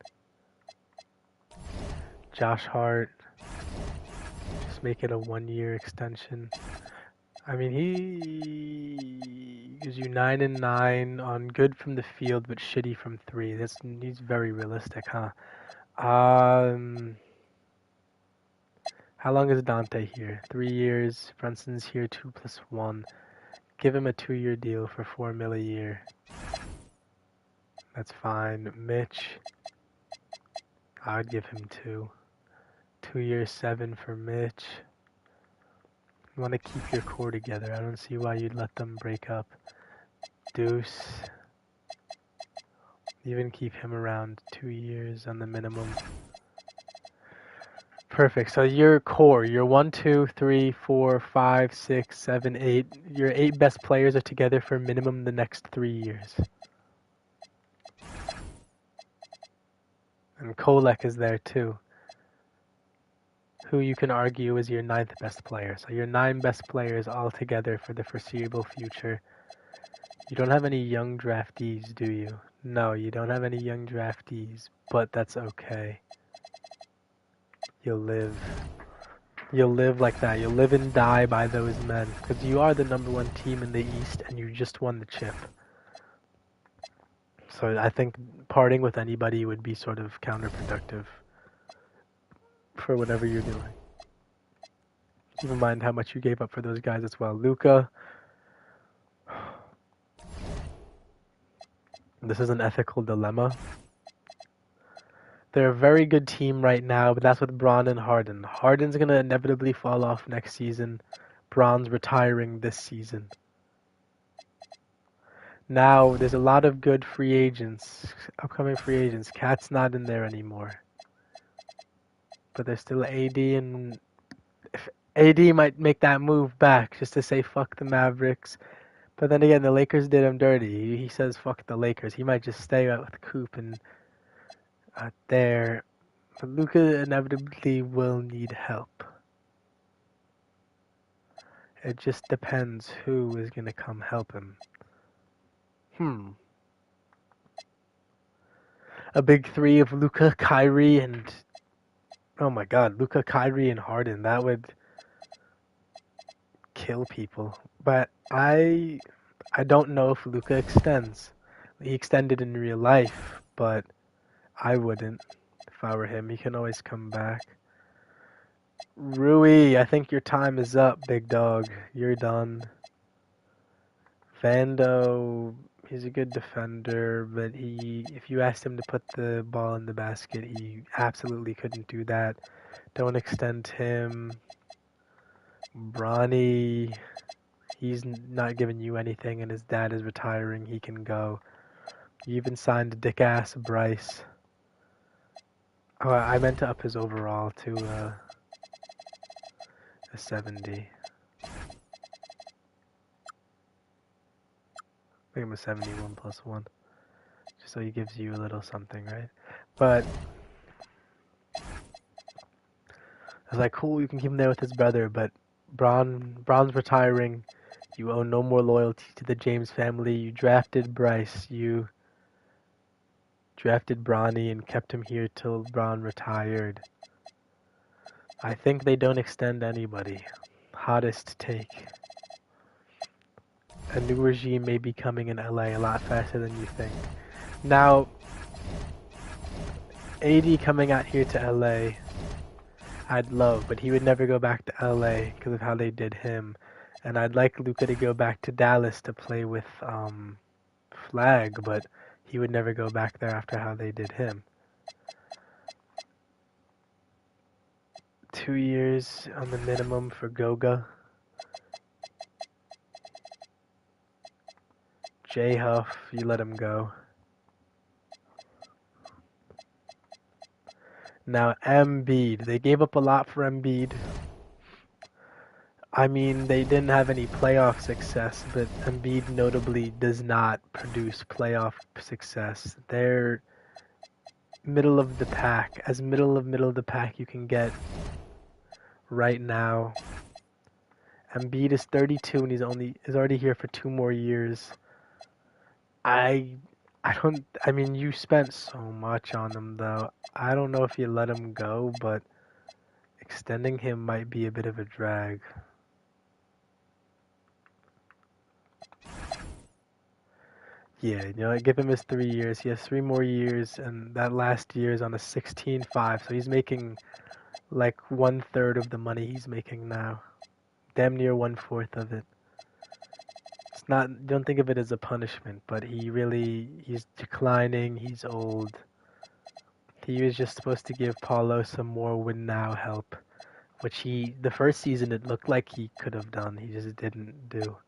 Josh Hart. Just make it a 1 year extension. I mean, he gives you 9 and 9 on good from the field, but shitty from 3. He's very realistic, huh? How long is Dante here? 3 years. Brunson's here 2 plus 1. Give him a 2 year deal for $4 million a year. That's fine. Mitch, I'd give him 2. 2 years, 7 for Mitch. You want to keep your core together. I don't see why you'd let them break up. Deuce. Even keep him around 2 years on the minimum. Perfect. So your core, your 1, 2, 3, 4, 5, 6, 7, 8. Your 8 best players are together for minimum the next 3 years. And Kolek is there too, who you can argue is your 9th best player. So your 9 best players all together for the foreseeable future. You don't have any young draftees, do you? No, you don't have any young draftees, but that's okay. You'll live. You'll live like that. You'll live and die by those men, because you are the #1 team in the East and you just won the chip. So I think parting with anybody would be sort of counterproductive for whatever you're doing. Keep in mind how much you gave up for those guys as well. Luka. This is an ethical dilemma. They're a very good team right now, but that's with Bron and Harden. Harden's going to inevitably fall off next season. Bron's retiring this season. Now, there's a lot of good free agents, upcoming free agents. Cat's not in there anymore. But there's still AD, and if AD might make that move back just to say fuck the Mavericks. But then again, the Lakers did him dirty. He says fuck the Lakers. He might just stay out with Coop and out there. But Luka inevitably will need help. It just depends who is going to come help him. A big 3 of Luka, Kyrie, and oh my god, Luka, Kyrie, and Harden. That would kill people. But I don't know if Luka extends. He extended in real life, but I wouldn't if I were him. He can always come back. Rui, I think your time is up, big dog. You're done. Vando, he's a good defender, but if you asked him to put the ball in the basket, he absolutely couldn't do that. Don't extend him. Bronny, he's not giving you anything, and his dad is retiring. He can go. You even signed dick-ass Bryce. Oh, I meant to up his overall to a 70. Make him a 71 plus 1. just so he gives you a little something, right? But I was like, cool, you can keep him there with his brother, but Braun's retiring. You owe no more loyalty to the James family. You drafted Bryce. You drafted Bronny and kept him here till Braun retired. I think they don't extend anybody. Hottest take. A new regime may be coming in LA a lot faster than you think. Now, AD coming out here to LA, I'd love, but he would never go back to LA because of how they did him. And I'd like Luka to go back to Dallas to play with Flag, but he would never go back there after how they did him. 2 years on the minimum for Goga. J Huff, you let him go. Now Embiid, they gave up a lot for Embiid. I mean, they didn't have any playoff success, but Embiid notably does not produce playoff success. They're middle of the pack, as middle of the pack you can get right now. Embiid is 32 and is already here for 2 more years. I mean, you spent so much on him though. I don't know if you let him go, but extending him might be a bit of a drag. Yeah, you know, give him his 3 years. He has 3 more years, and that last year is on a 16-5, so he's making like 1/3 of the money he's making now. Damn near 1/4 of it. It's not, don't think of it as a punishment, but he's declining, he's old. He was just supposed to give Paulo some more win now help, which the first season it looked like he could have done, he just didn't do.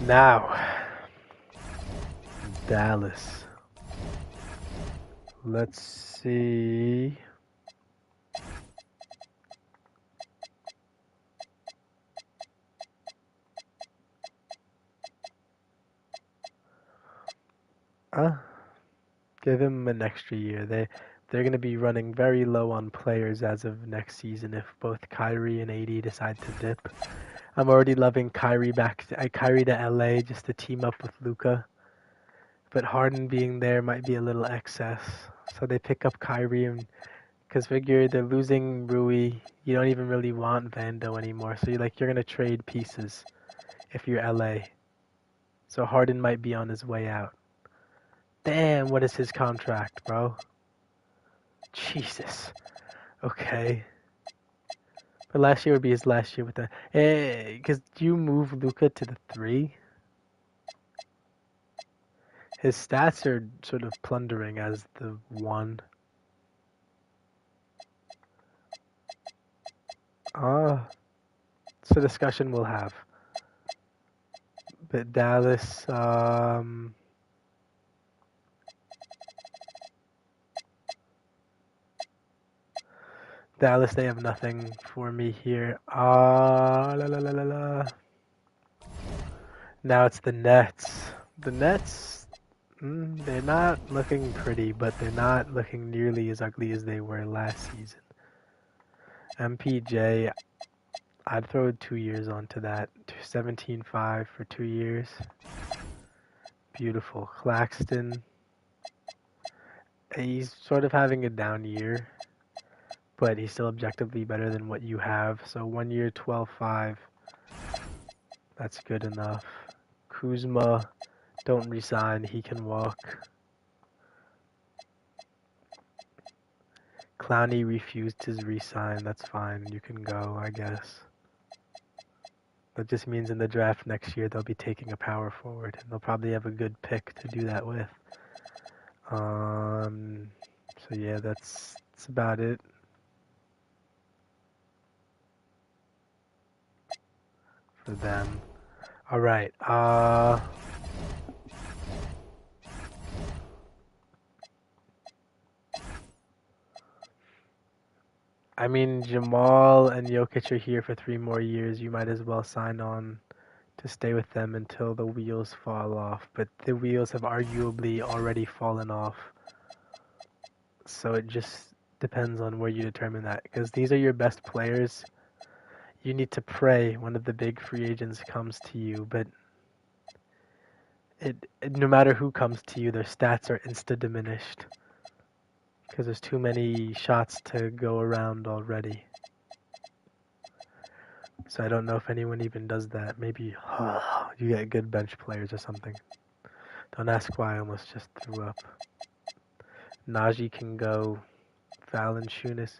Now, Dallas. Let's see. Give him an extra year. They're going to be running very low on players as of next season if both Kyrie and AD decide to dip. I'm already loving Kyrie to LA just to team up with Luka. But Harden being there might be a little excess. So they pick up Kyrie because figure they're losing Rui. You don't even really want Vando anymore. So you're going to trade pieces if you're LA. So Harden might be on his way out. Damn, what is his contract, bro? Jesus. Okay. But last year would be his last year with the... Because you move Luka to the 3? His stats are sort of plundering as the 1. It's a discussion we'll have. But Dallas... Dallas, they have nothing for me here. Now it's the Nets. The Nets, they're not looking pretty, but they're not looking nearly as ugly as they were last season. MPJ, I'd throw 2 years onto that. 17.5 for 2 years. Beautiful. Claxton, he's sort of having a down year, but he's still objectively better than what you have. So 1 year, 12.5. That's good enough. Kuzma, don't resign. He can walk. Clowney refused his resign. That's fine. You can go, I guess. That just means in the draft next year they'll be taking a power forward. And they'll probably have a good pick to do that with. So yeah, that's about it. For them. Alright, I mean, Jamal and Jokic are here for 3 more years. You might as well sign on to stay with them until the wheels fall off, but the wheels have arguably already fallen off. So it just depends on where you determine that, because these are your best players. You need to pray one of the big free agents comes to you, but no matter who comes to you, their stats are insta-diminished, because there's too many shots to go around already. So I don't know if anyone even does that. Maybe you get good bench players or something. Don't ask why, I almost just threw up. Najee can go. Valanciunas.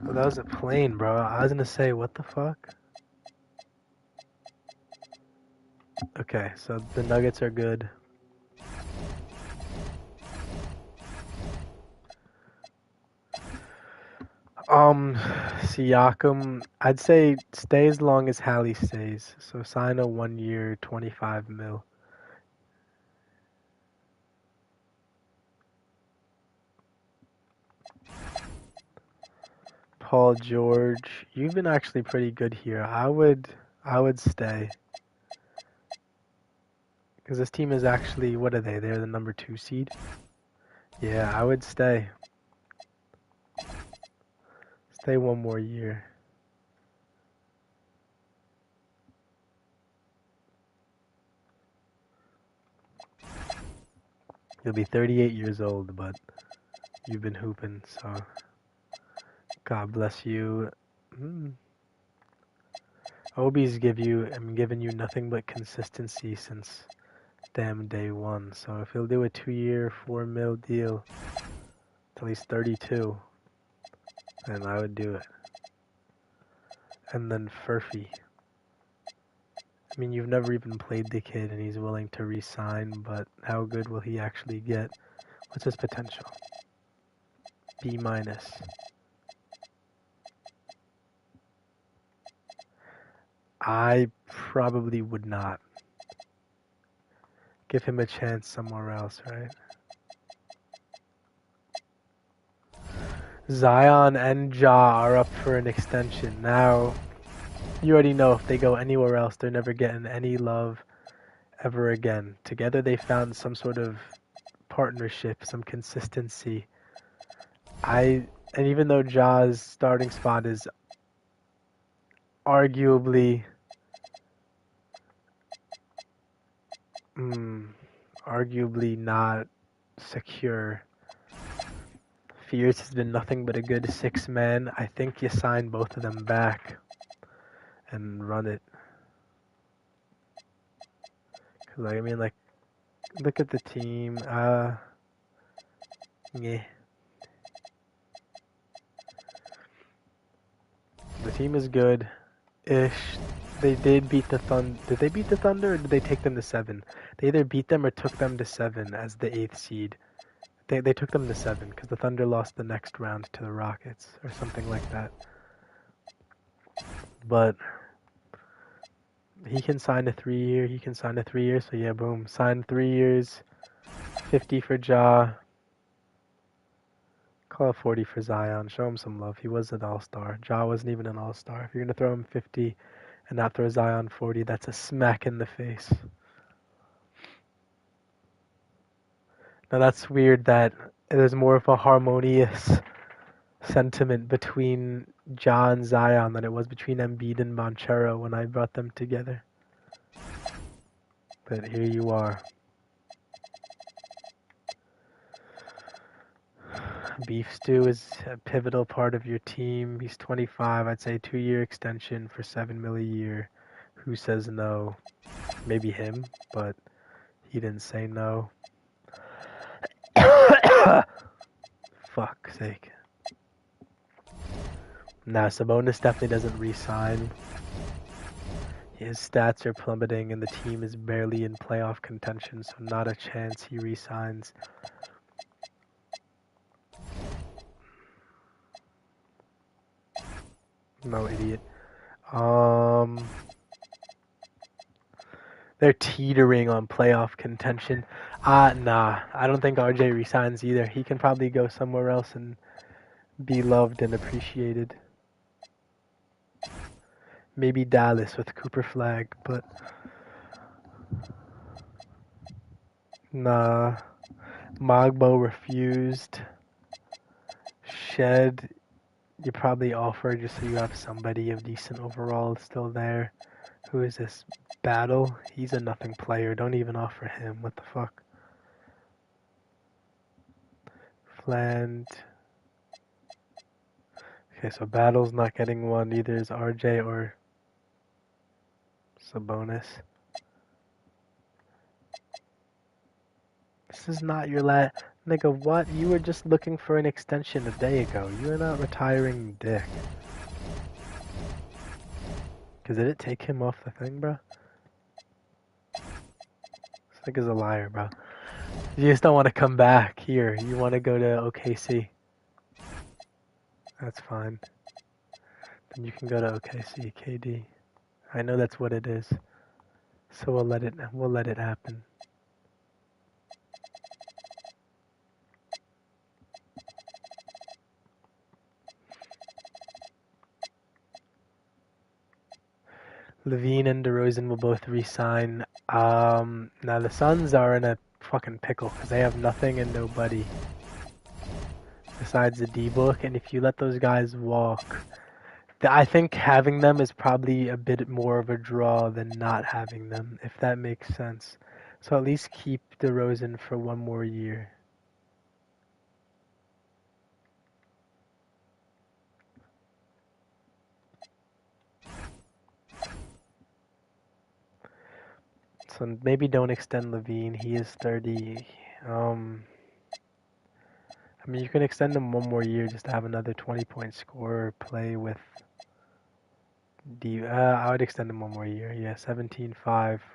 Oh, that was a plane, bro. I was gonna say, what the fuck? Okay, so the Nuggets are good. Siakam, I'd say stay as long as Hallie stays. So sign a 1 year, 25 mil. Paul George, you've been actually pretty good here. I would stay. Because this team is actually, what are they? They're the number 2 seed? Yeah, I would stay. Stay 1 more year. You'll be 38 years old, but you've been hooping, so God bless you. Obi's given you nothing but consistency since damn day one. So if he'll do a 2 year, 4 mil deal till he's 32, then I would do it. And then Furphy. I mean, you've never even played the kid and he's willing to re-sign, but how good will he actually get? What's his potential? B-. I probably would not. Give him a chance somewhere else, right? Zion and Ja are up for an extension. Now, you already know if they go anywhere else, they're never getting any love ever again. Together they found some sort of partnership, some consistency. And even though Ja's starting spot is arguably not secure, Fierce has been nothing but a good 6-man. I think you sign both of them back and run it. Cause I mean, like, look at the team. Yeah. The team is good-ish. They did beat the Thunder. Did they beat the Thunder or did they take them to 7? They either beat them or took them to 7 as the 8th seed. They took them to 7 because the Thunder lost the next round to the Rockets or something like that. But he can sign a 3 year. He can sign a 3 year. So yeah, boom. Sign 3 years. 50 for Ja. Call it 40 for Zion. Show him some love. He was an all-star. Ja wasn't even an all-star. If you're going to throw him 50 and not throw Zion 40, that's a smack in the face. Now that's weird that there's more of a harmonious sentiment between Ja and Zion than it was between Embiid and Banchero when I brought them together. But here you are. Beef Stew is a pivotal part of your team. He's 25. I'd say 2 year extension for $7 million a year. Who says no? Maybe him, but he didn't say no. Fuck's sake. Nah, Sabonis definitely doesn't re-sign. His stats are plummeting and the team is barely in playoff contention, so not a chance he re-signs. No, idiot. They're teetering on playoff contention. Nah. I don't think RJ resigns either. He can probably go somewhere else and be loved and appreciated. Maybe Dallas with Cooper Flag, but nah. Mogbo refused. Shed, you probably offer just so you have somebody of decent overall still there. Who is this? Battle? He's a nothing player. Don't even offer him. What the fuck? Fland. Okay, so Battle's not getting one. Neither is RJ or Sabonis. This is not your Nigga, what? You were just looking for an extension a day ago. You're not retiring Dick. Cause did it take him off the thing, bro? This nigga's a liar, bro. You just don't want to come back here. You want to go to OKC. That's fine. Then you can go to OKC, KD. I know that's what it is. So we'll let it happen. Levine and DeRozan will both re-sign. Now the Suns are in a fucking pickle because they have nothing and nobody besides the D-book, and if you let those guys walk, I think having them is probably a bit more of a draw than not having them, if that makes sense. So at least keep DeRozan for one more year. So maybe don't extend Levine. He is 30. I mean, you can extend him one more year just to have another 20-point scorer play with I would extend him one more year. Yeah, 17-5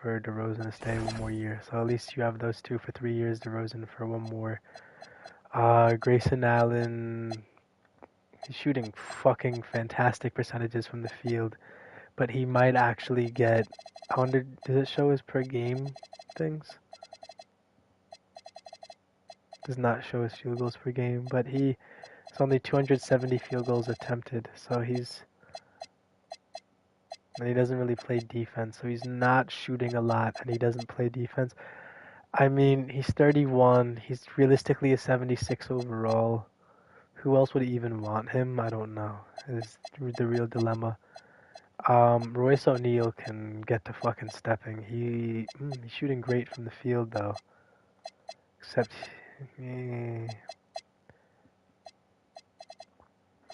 for DeRozan to stay one more year. So at least you have those two for 3 years, DeRozan for one more. Grayson Allen, he's shooting fucking fantastic percentages from the field, but he might actually get, I wonder, does it show his per game things? Does not show his field goals per game, but it's only 270 field goals attempted, so and he doesn't really play defense, so he's not shooting a lot, and he doesn't play defense. I mean, he's 31, he's realistically a 76 overall. Who else would even want him? I don't know. Is the real dilemma. Royce O'Neal can get to fucking stepping. He's shooting great from the field, though. Except,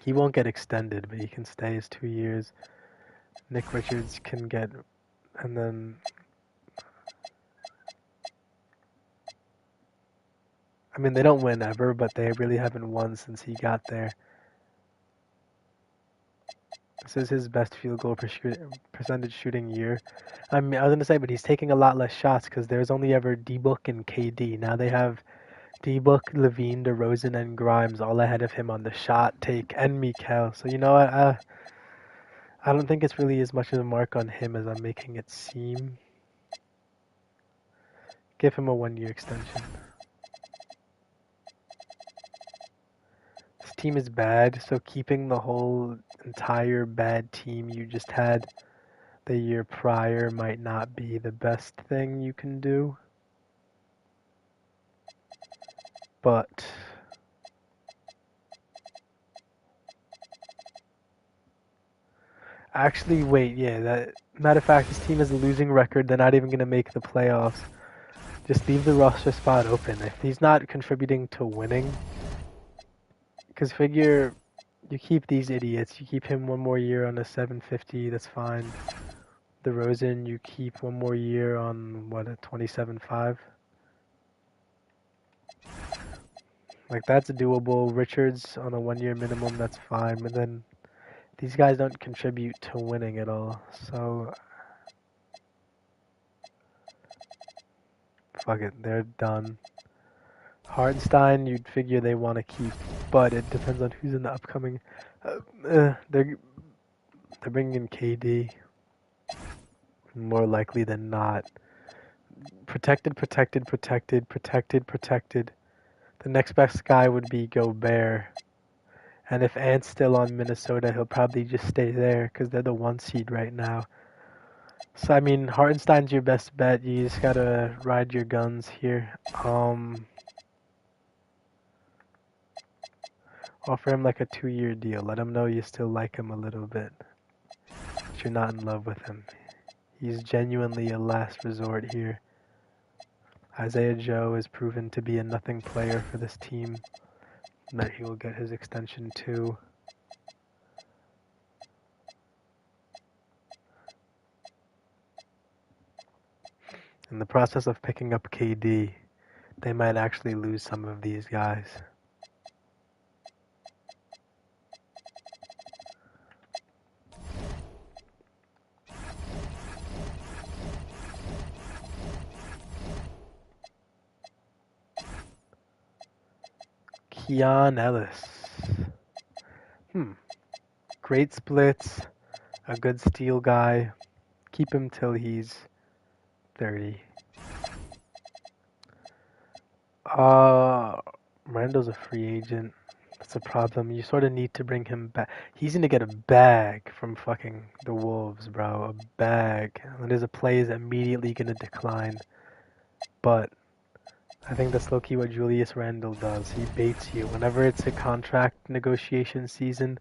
he won't get extended, but he can stay his 2 years. Nick Richards can get, and then, I mean, they don't win ever, but they really haven't won since he got there. This is his best field goal percentage shooting year. I mean, I was gonna say, but he's taking a lot less shots because there's only ever D-Book and KD. Now they have D-Book, Levine, DeRozan, and Grimes all ahead of him on the shot take, and Mikal. So you know what? I don't think it's really as much of a mark on him as I'm making it seem. Give him a 1-year extension. This team is bad, so keeping the whole entire bad team you just had the year prior might not be the best thing you can do. But actually, wait, yeah, matter of fact, this team has a losing record. They're not even going to make the playoffs. Just leave the roster spot open. If he's not contributing to winning, because figure, you keep these idiots. You keep him one more year on a 750, that's fine. DeRozan, you keep one more year on, what, a 27.5? Like, that's doable. Richards on a 1-year minimum, that's fine. But then these guys don't contribute to winning at all, so fuck it, they're done. Hartenstein, you'd figure they want to keep, but it depends on who's in the upcoming. They're bringing in KD, more likely than not. protected. The next best guy would be Gobert. And if Ant's still on Minnesota, he'll probably just stay there because they're the 1 seed right now. So, I mean, Hartenstein's your best bet. You just gotta ride your guns here. Offer him like a 2-year deal. Let him know you still like him a little bit. But you're not in love with him. He's genuinely a last resort here. Isaiah Joe is proven to be a nothing player for this team. And that he will get his extension too. In the process of picking up KD, they might actually lose some of these guys. Keon Ellis. Great splits, a good steal guy. Keep him till he's 30. Randall's a free agent. That's a problem. You sort of need to bring him back. He's gonna get a bag from fucking the Wolves, bro. A bag. And his play is immediately gonna decline. But I think that's low-key what Julius Randle does. He baits you. Whenever it's a contract negotiation season,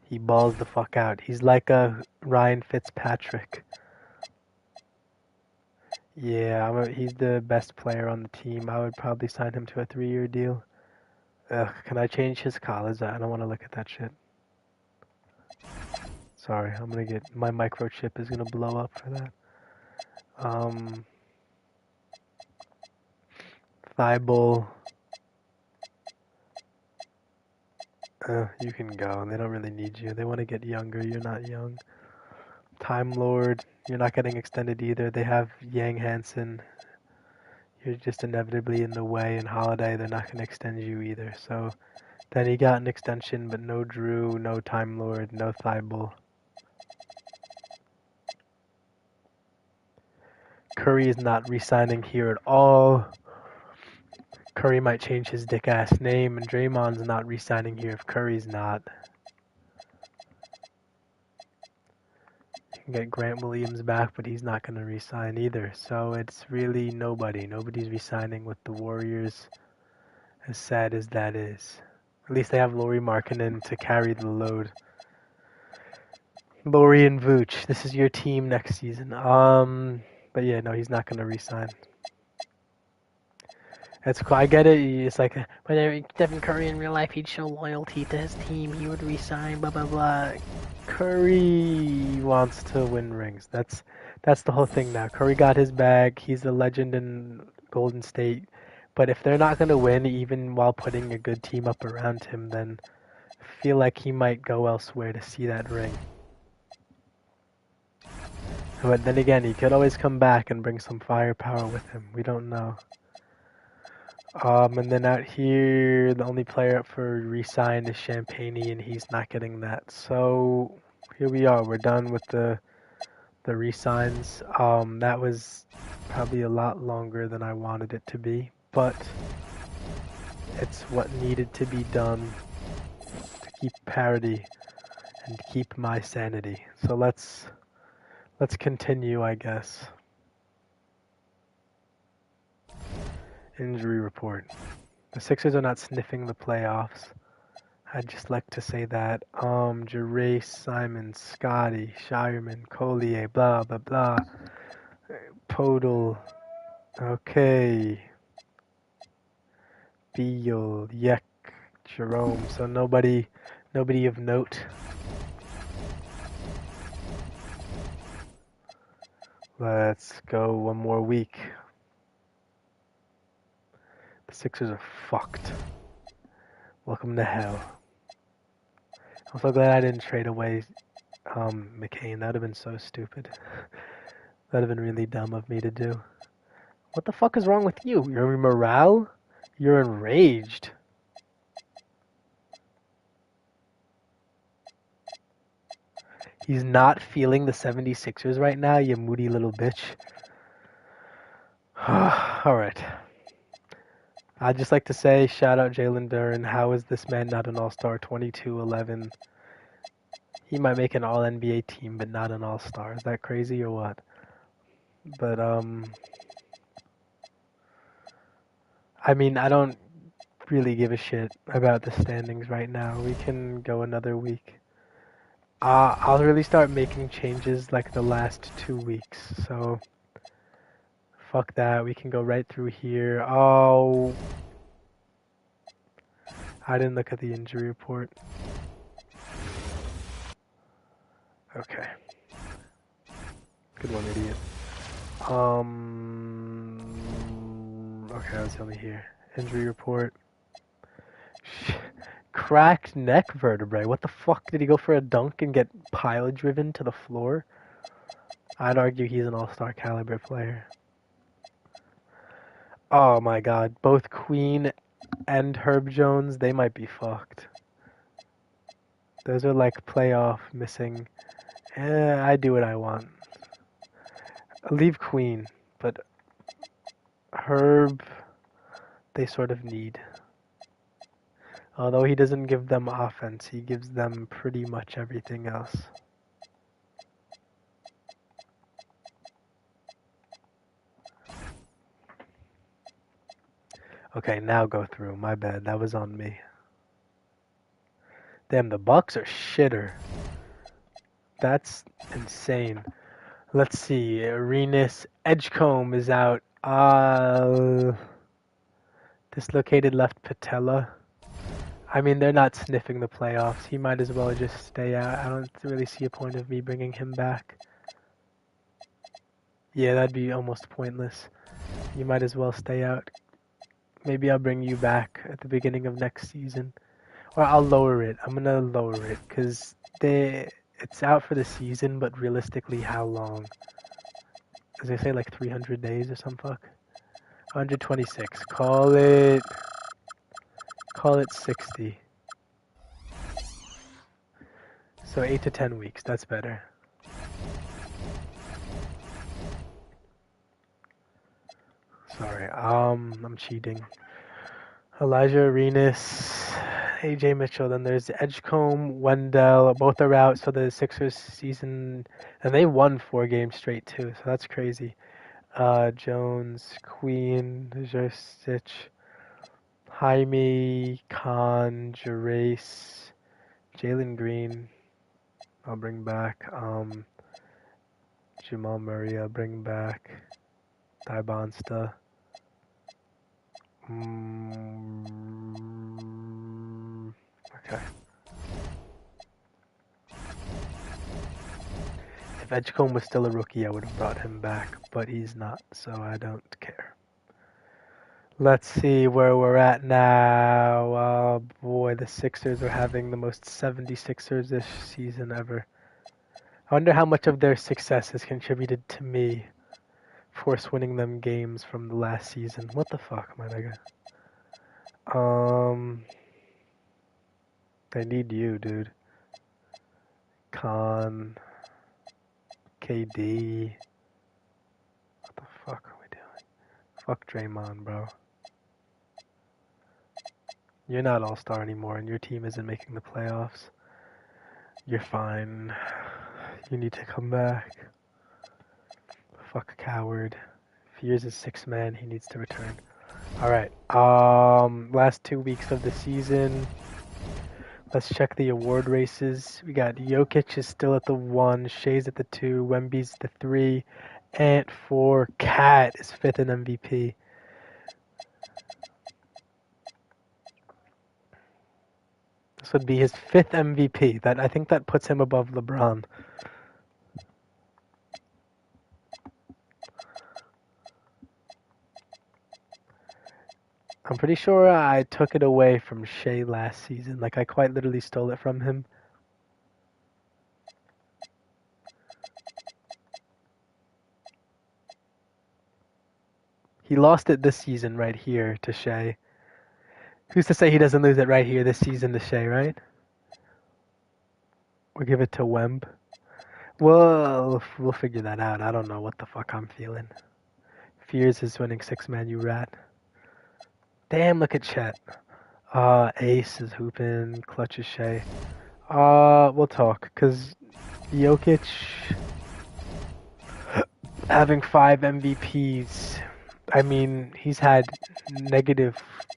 he balls the fuck out. He's like a Ryan Fitzpatrick. Yeah, he's the best player on the team. I would probably sign him to a 3-year deal. Ugh, can I change his collars? I don't want to look at that shit. Sorry, my microchip is gonna blow up for that. Thibault. You can go. They don't really need you. They want to get younger. You're not young. Time Lord. You're not getting extended either. They have Yang Hansen. You're just inevitably in the way. And Holiday, they're not going to extend you either. So then he got an extension, but no Drew, no Time Lord, no Thibault. Curry is not re-signing here at all. Curry might change his dick-ass name, and Draymond's not re-signing here if Curry's not. You can get Grant Williams back, but he's not going to re-sign either. So it's really nobody. Nobody's re-signing with the Warriors, as sad as that is. At least they have Lauri Markkanen to carry the load. Lauri and Vooch, this is your team next season. But yeah, no, he's not going to re-sign. That's cool. I get it. It's like, whenever Stephen Curry in real life, he'd show loyalty to his team. He would resign, blah, blah, blah. Curry wants to win rings. That's the whole thing now. Curry got his bag. He's a legend in Golden State. But if they're not going to win, even while putting a good team up around him, then I feel like he might go elsewhere to see that ring. But then again, he could always come back and bring some firepower with him. We don't know. And then out here, the only player up for re-sign is Champagny, and he's not getting that. So here we are. We're done with the re-signs. That was probably a lot longer than I wanted it to be, but it's what needed to be done to keep parity and keep my sanity. So let's continue, I guess. Injury report. The Sixers are not sniffing the playoffs. I'd just like to say that. Jerace, Simon, Scotty, Shireman, Collier, blah, blah, blah. Podol. Okay. Beal, Yek, Jerome. So nobody of note. Let's go one more week. The Sixers are fucked. Welcome to hell. I'm so glad I didn't trade away McCain. That would have been so stupid. That would have been really dumb of me to do. What the fuck is wrong with you? Your morale? You're enraged. He's not feeling the 76ers right now, you moody little bitch. All right. I'd just like to say, shout out Jalen Duren. How is this man not an All-Star? 22-11. He might make an All-NBA team, but not an All-Star. Is that crazy or what? But I mean, I don't really give a shit about the standings right now. We can go another week. I'll really start making changes like the last 2 weeks. So fuck that. We can go right through here. Oh, I didn't look at the injury report. Okay. Good one, idiot. Okay, I was only here. Injury report. Cracked neck vertebrae. What the fuck? Did he go for a dunk and get pile driven to the floor? I'd argue he's an all-star caliber player. Oh my god. Both Queen and Herb Jones, they might be fucked. Those are like playoff missing. I do what I want. Leave Queen, but Herb, they sort of need. Although he doesn't give them offense, he gives them pretty much everything else. Okay, now go through. My bad, that was on me. Damn, the Bucks are shitter. That's insane. Let's see. Arenas Edgecombe is out. Dislocated left patella. I mean, they're not sniffing the playoffs. He might as well just stay out. I don't really see a point of me bringing him back. Yeah, that'd be almost pointless. You might as well stay out. Maybe I'll bring you back at the beginning of next season. Or I'll lower it. I'm gonna lower it, because it's out for the season, but realistically, how long? As they say, like 300 days or some fuck? 126. Call it 60. So 8 to 10 weeks. That's better. Sorry. I'm cheating. Elijah Arenas, AJ Mitchell. Then there's Edgecombe, Wendell. Both are out. So the Sixers season, and they won 4 games straight too. So that's crazy. Jones, Queen, Jersic, Jaime, Khan, Gerace, Jalen Green. I'll bring back. Jamal Murray. I'll bring back. Dybonsta. Okay. If Edgecombe was still a rookie, I would have brought him back, but he's not, so I don't care. Let's see where we're at now. Oh boy, the Sixers are having the most 76ers this season ever. I wonder how much of their success has contributed to me force winning them games from the last season. What the fuck, my nigga? They need you, dude. Khan, KD. What the fuck are we doing? Fuck Draymond, bro. You're not all-star anymore, and your team isn't making the playoffs. You're fine. You need to come back. Fuck Coward. If he is a 6th man, he needs to return. Alright. Last 2 weeks of the season. Let's check the award races. We got Jokic is still at the 1, Shea's at the 2, Wemby's the 3, Ant 4, Cat is 5th in MVP. This would be his 5th MVP. I think that puts him above LeBron. I'm pretty sure I took it away from Shea last season. Like, I quite literally stole it from him. He lost it this season right here to Shea. Who's to say he doesn't lose it right here this season to Shea, right? Or give it to Wemb. Well, we'll figure that out. I don't know what the fuck I'm feeling. Fears is winning 6-man, you rat. Damn, look at Chet. Ace is hooping, Clutch is Shea. We'll talk, because Jokic having 5 MVPs, I mean, he's had negative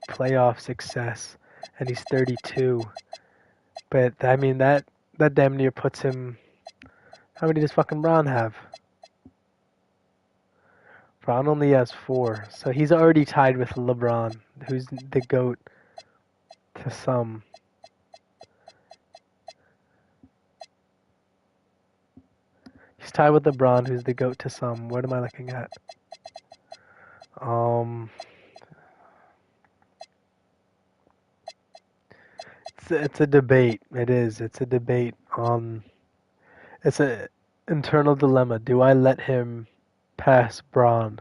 playoff success, and he's 32. But, I mean, that damn near puts him... How many does fucking Bron have? Bron only has 4, so he's already tied with LeBron, who's the GOAT to some. He's tied with LeBron, who's the GOAT to some. What am I looking at? It's a debate. It is. It's a debate. It's an internal dilemma. Do I let him pass Bron?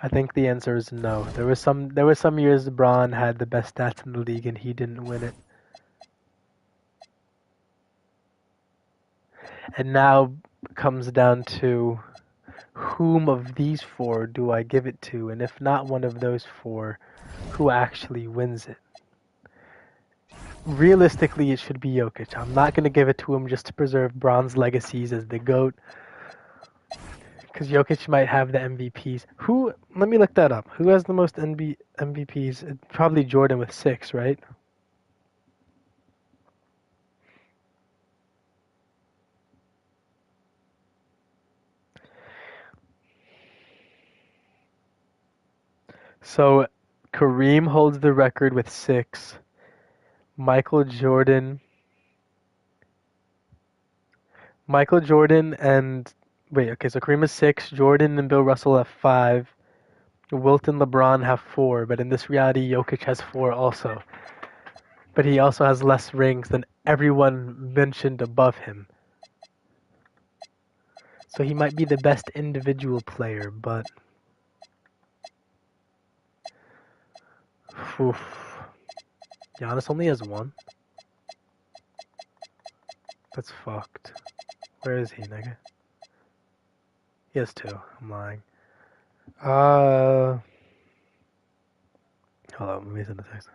I think the answer is no. There were some years Bron had the best stats in the league and he didn't win it. And now comes down to whom of these 4 do I give it to, and if not one of those 4, who actually wins it? Realistically, it should be Jokic. I'm not going to give it to him just to preserve Bron's legacies as the GOAT, because Jokic might have the MVPs. Let me look that up. Who has the most MVPs? It's probably Jordan with 6, right? So Kareem holds the record with 6. Michael Jordan and... Wait, okay, so Kareem has 6, Jordan and Bill Russell have 5, Wilt and LeBron have 4, but in this reality, Jokic has 4 also. But he also has less rings than everyone mentioned above him. So he might be the best individual player, but... Oof. Giannis only has 1? That's fucked. Where is he, nigga? He has 2. I'm lying. Hold on, let me send a text.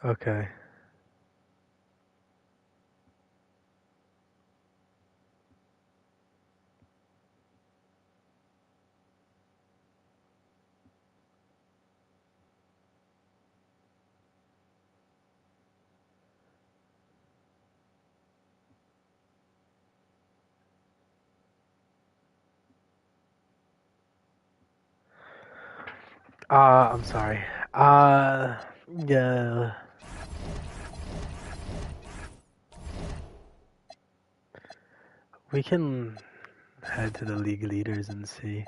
Okay. I'm sorry. Yeah. We can head to the league leaders and see.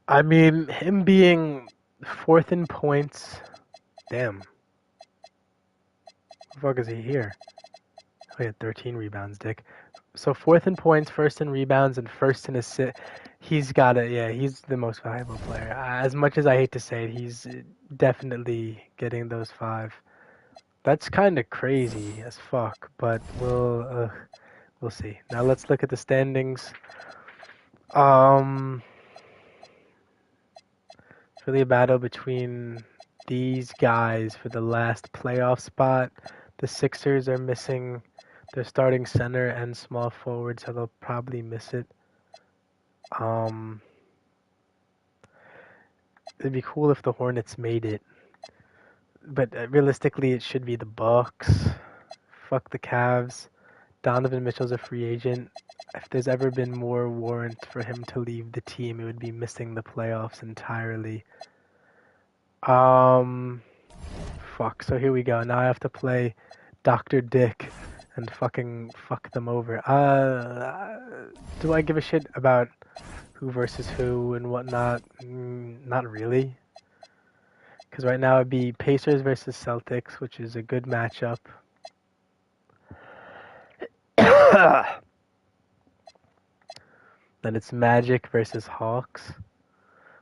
I mean, him being 4th in points. Damn. The fuck is he here? Oh, he had 13 rebounds, dick. So 4th in points, 1st in rebounds, and 1st in assists. He's got it. Yeah, he's the most valuable player. As much as I hate to say it, he's definitely getting those 5. That's kind of crazy as fuck, but we'll see. Now let's look at the standings. It's really a battle between these guys for the last playoff spot. The Sixers are missing their starting center and small forward, so they'll probably miss it. It'd be cool if the Hornets made it, but realistically, it should be the Bucks. Fuck the Cavs. Donovan Mitchell's a free agent. If there's ever been more warrant for him to leave the team, it would be missing the playoffs entirely. Fuck. So here we go. Now I have to play Dr. Dick and fucking fuck them over. Do I give a shit about who versus who and whatnot? Not really. Because right now it'd be Pacers versus Celtics, which is a good matchup. Then it's Magic versus Hawks.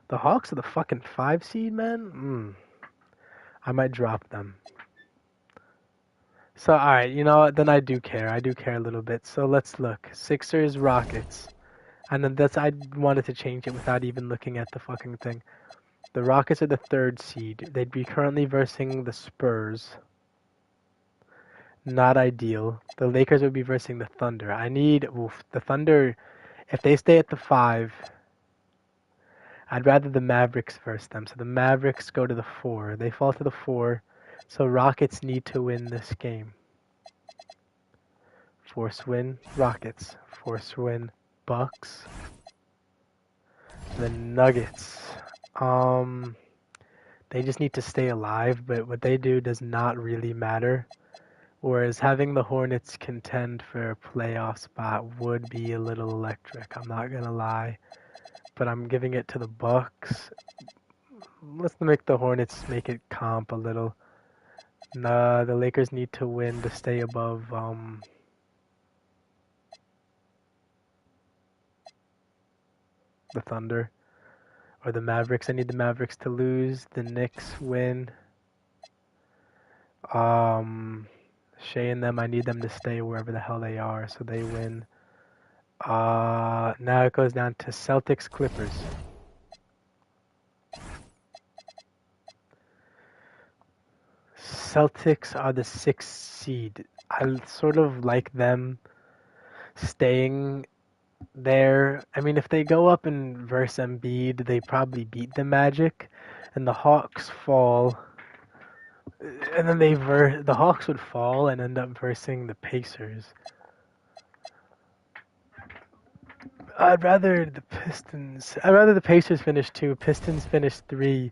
The Hawks are the fucking 5 seed, man? I might drop them. So, alright, you know what? Then I do care. I do care a little bit. So let's look. Sixers, Rockets. And then I wanted to change it without even looking at the fucking thing. The Rockets are the 3rd seed. They'd be currently versing the Spurs. Not ideal. The Lakers would be versing the Thunder. The Thunder, if they stay at the 5, I'd rather the Mavericks verse them. So the Mavericks go to the 4. They fall to the 4. So Rockets need to win this game. Force win, Rockets. Force win, Bucks. The Nuggets. They just need to stay alive, but what they do does not really matter. Whereas having the Hornets contend for a playoff spot would be a little electric. I'm not gonna lie, but I'm giving it to the Bucks. Let's make the Hornets make it comp a little. Nah, the Lakers need to win to stay above. The Thunder or the Mavericks. I need the Mavericks to lose. The Knicks win. Shea and them, I need them to stay wherever the hell they are, so they win. Now it goes down to Celtics Clippers. Celtics are the 6th seed. I sort of like them staying there. I mean, if they go up and verse Embiid, they probably beat the Magic, and the Hawks fall. And then the Hawks would fall and end up versing the Pacers. I'd rather the Pacers finish 2, Pistons finish 3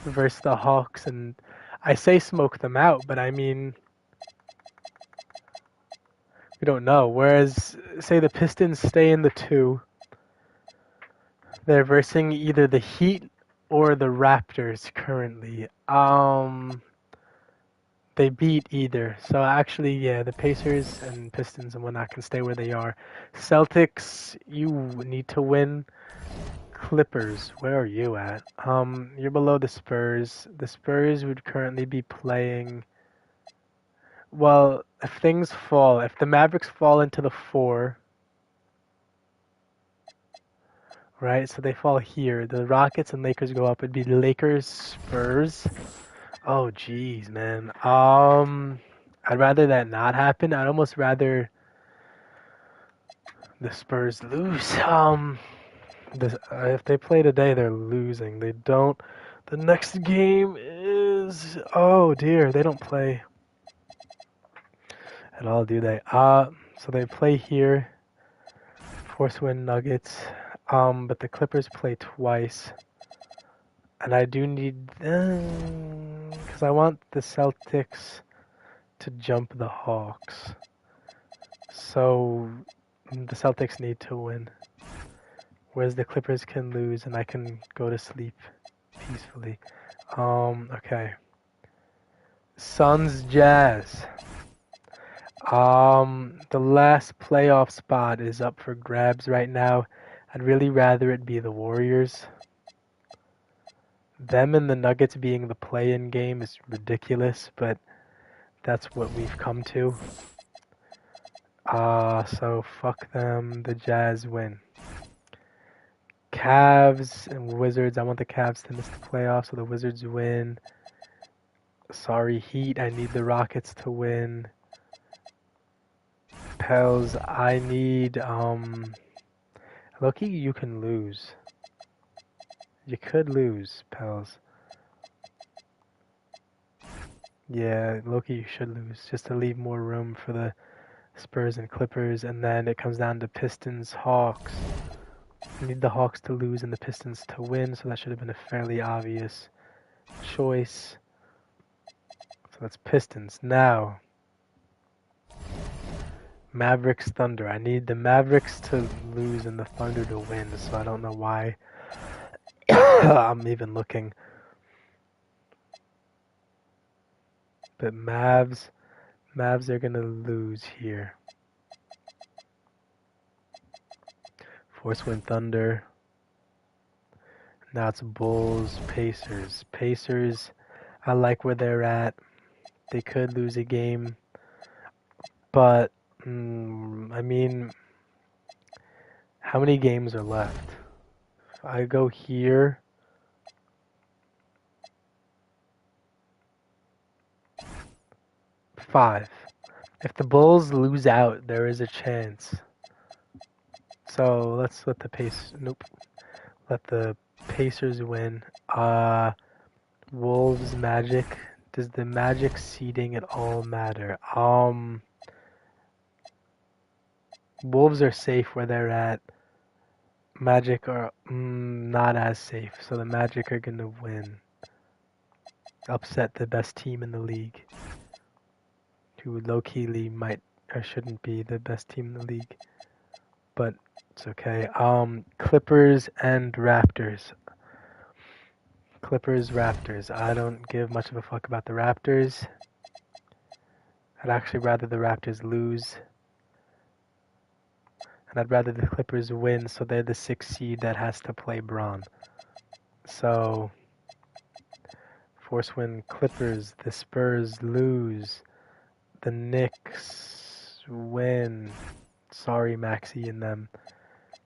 versus the Hawks, and I say smoke them out, but I mean, we don't know. Whereas, say the Pistons stay in the 2, they're versing either the Heat or the Raptors currently. They beat either. So actually, yeah, the Pacers and Pistons and whatnot can stay where they are. Celtics, you need to win. Clippers, where are you at? You're below the Spurs. The Spurs would currently be playing. Well, if things fall, if the Mavericks fall into the 4, right? So they fall here. The Rockets and Lakers go up. It'd be Lakers, Spurs. Oh, jeez, man. I'd rather that not happen. I'd almost rather the Spurs lose. If they play today, they're losing. They don't. The next game is. Oh dear, they don't play at all, do they? So they play here. Force win Nuggets. But the Clippers play twice. And I do need because I want the Celtics to jump the Hawks. So the Celtics need to win. Whereas the Clippers can lose and I can go to sleep peacefully. Okay. Suns Jazz. The last playoff spot is up for grabs right now. I'd really rather it be the Warriors. Them and the Nuggets being the play-in game is ridiculous, but that's what we've come to. So fuck them. The Jazz win. Cavs and Wizards. I want the Cavs to miss the playoffs, so the Wizards win. Sorry, Heat. I need the Rockets to win. Pels. I need Loki, you can lose. You could lose, Pels. Yeah, Loki, you should lose, just to leave more room for the Spurs and Clippers, and then it comes down to Pistons, Hawks. You need the Hawks to lose and the Pistons to win, so that should have been a fairly obvious choice. So that's Pistons. Now, Mavericks, Thunder. I need the Mavericks to lose and the Thunder to win, so I don't know why I'm even looking. But Mavs are gonna lose here. Force Wind Thunder. Now it's Bulls, Pacers. Pacers, I like where they're at. They could lose a game, but I mean, how many games are left? If I go here, five. If the Bulls lose out, there is a chance. So let's let the let the Pacers win. Wolves Magic. Does the Magic seeding at all matter? Wolves are safe where they're at. Magic are not as safe, so the Magic are gonna win. Upset the best team in the league, who low-keyly might or shouldn't be the best team in the league, but it's okay. Clippers and Raptors. Clippers, Raptors. I don't give much of a fuck about the Raptors. I'd actually rather the Raptors lose. And I'd rather the Clippers win, so they're the 6th seed that has to play Braun. So, Force win Clippers, the Spurs lose, the Knicks win. Sorry, Maxey and them.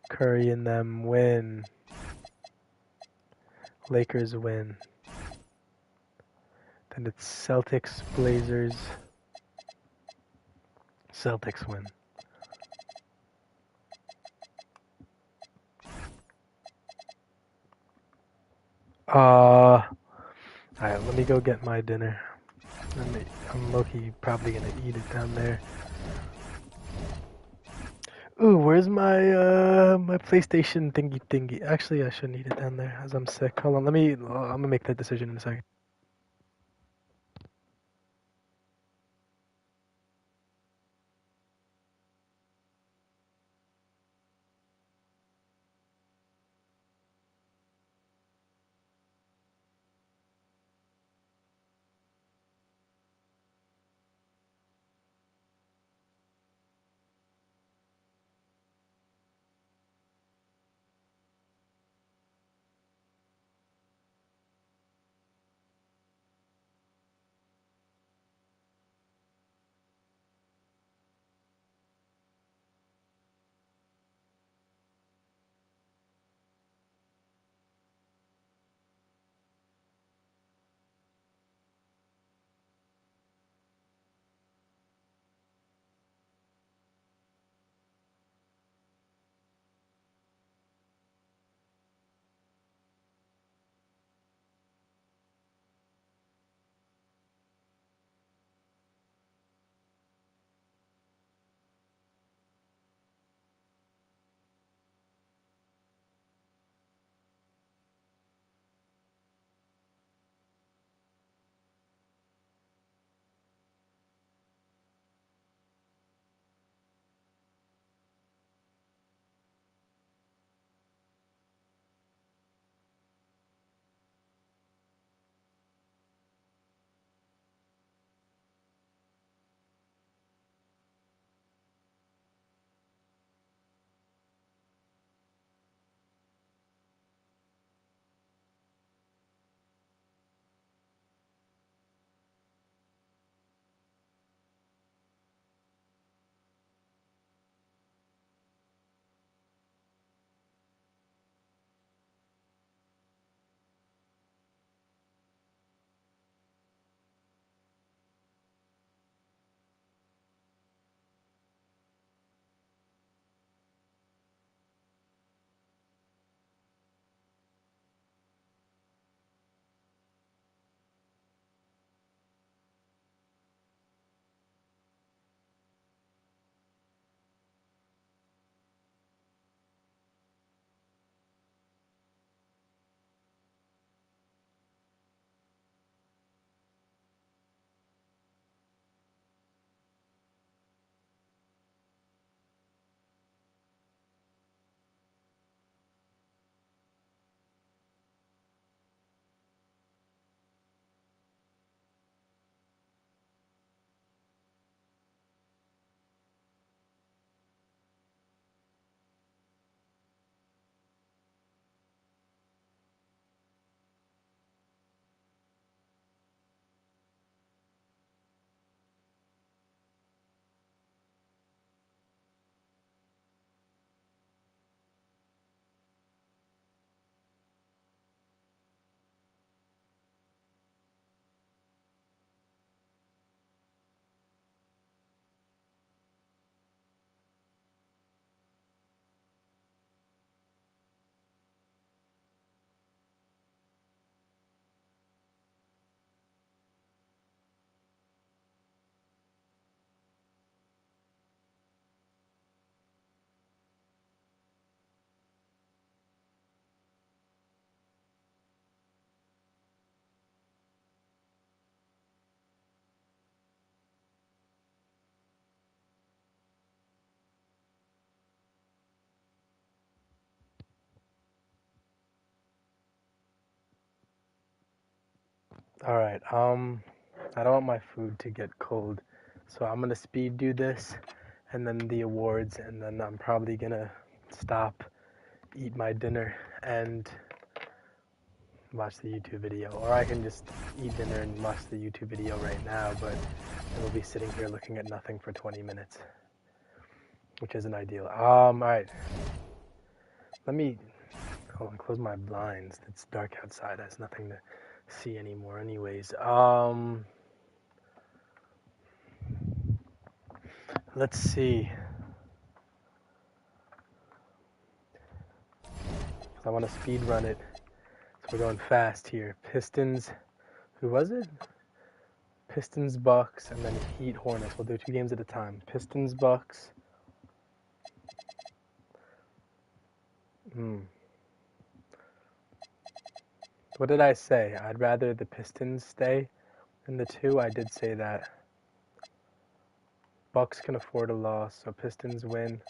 Curry and them win. Lakers win. Then it's Celtics, Blazers. Celtics win. Alright, let me go get my dinner. I'm low-key probably gonna eat it down there. Ooh, where's my my PlayStation thingy? Actually, I shouldn't eat it down there as I'm sick. Hold on, I'm gonna make that decision in a second. Alright, I don't want my food to get cold, so I'm gonna speed do this, and then the awards, and then I'm probably gonna stop, eat my dinner, and watch the YouTube video. Or I can just eat dinner and watch the YouTube video right now, but I will be sitting here looking at nothing for 20 minutes, which isn't ideal. Alright. Let me, hold on, close my blinds. It's dark outside. There's nothing to see anymore anyways. Let's see. I want to speed run it. So we're going fast here. Pistons, who was it? Pistons, Bucks, and then Heat, Hornets. We'll do 2 games at a time. Pistons, Bucks. What did I say? I'd rather the Pistons stay than the 2. I did say that. Bucks can afford a loss, so Pistons win.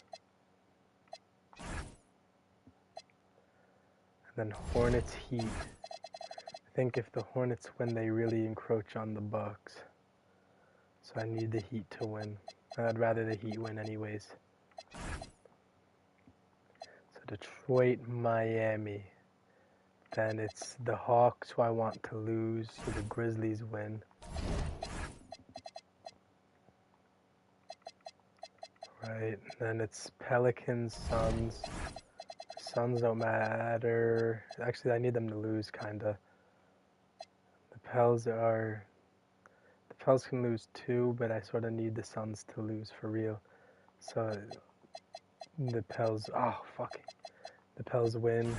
And then Hornets, Heat. I think if the Hornets win, they really encroach on the Bucks. So I need the Heat to win. And I'd rather the Heat win anyways. So Detroit, Miami. Then it's the Hawks who I want to lose, so the Grizzlies win. Right, then it's Pelicans, Suns. Suns don't matter. Actually, I need them to lose, kinda. The Pels can lose too, but I sort of need the Suns to lose for real. So the Pels, the Pels win.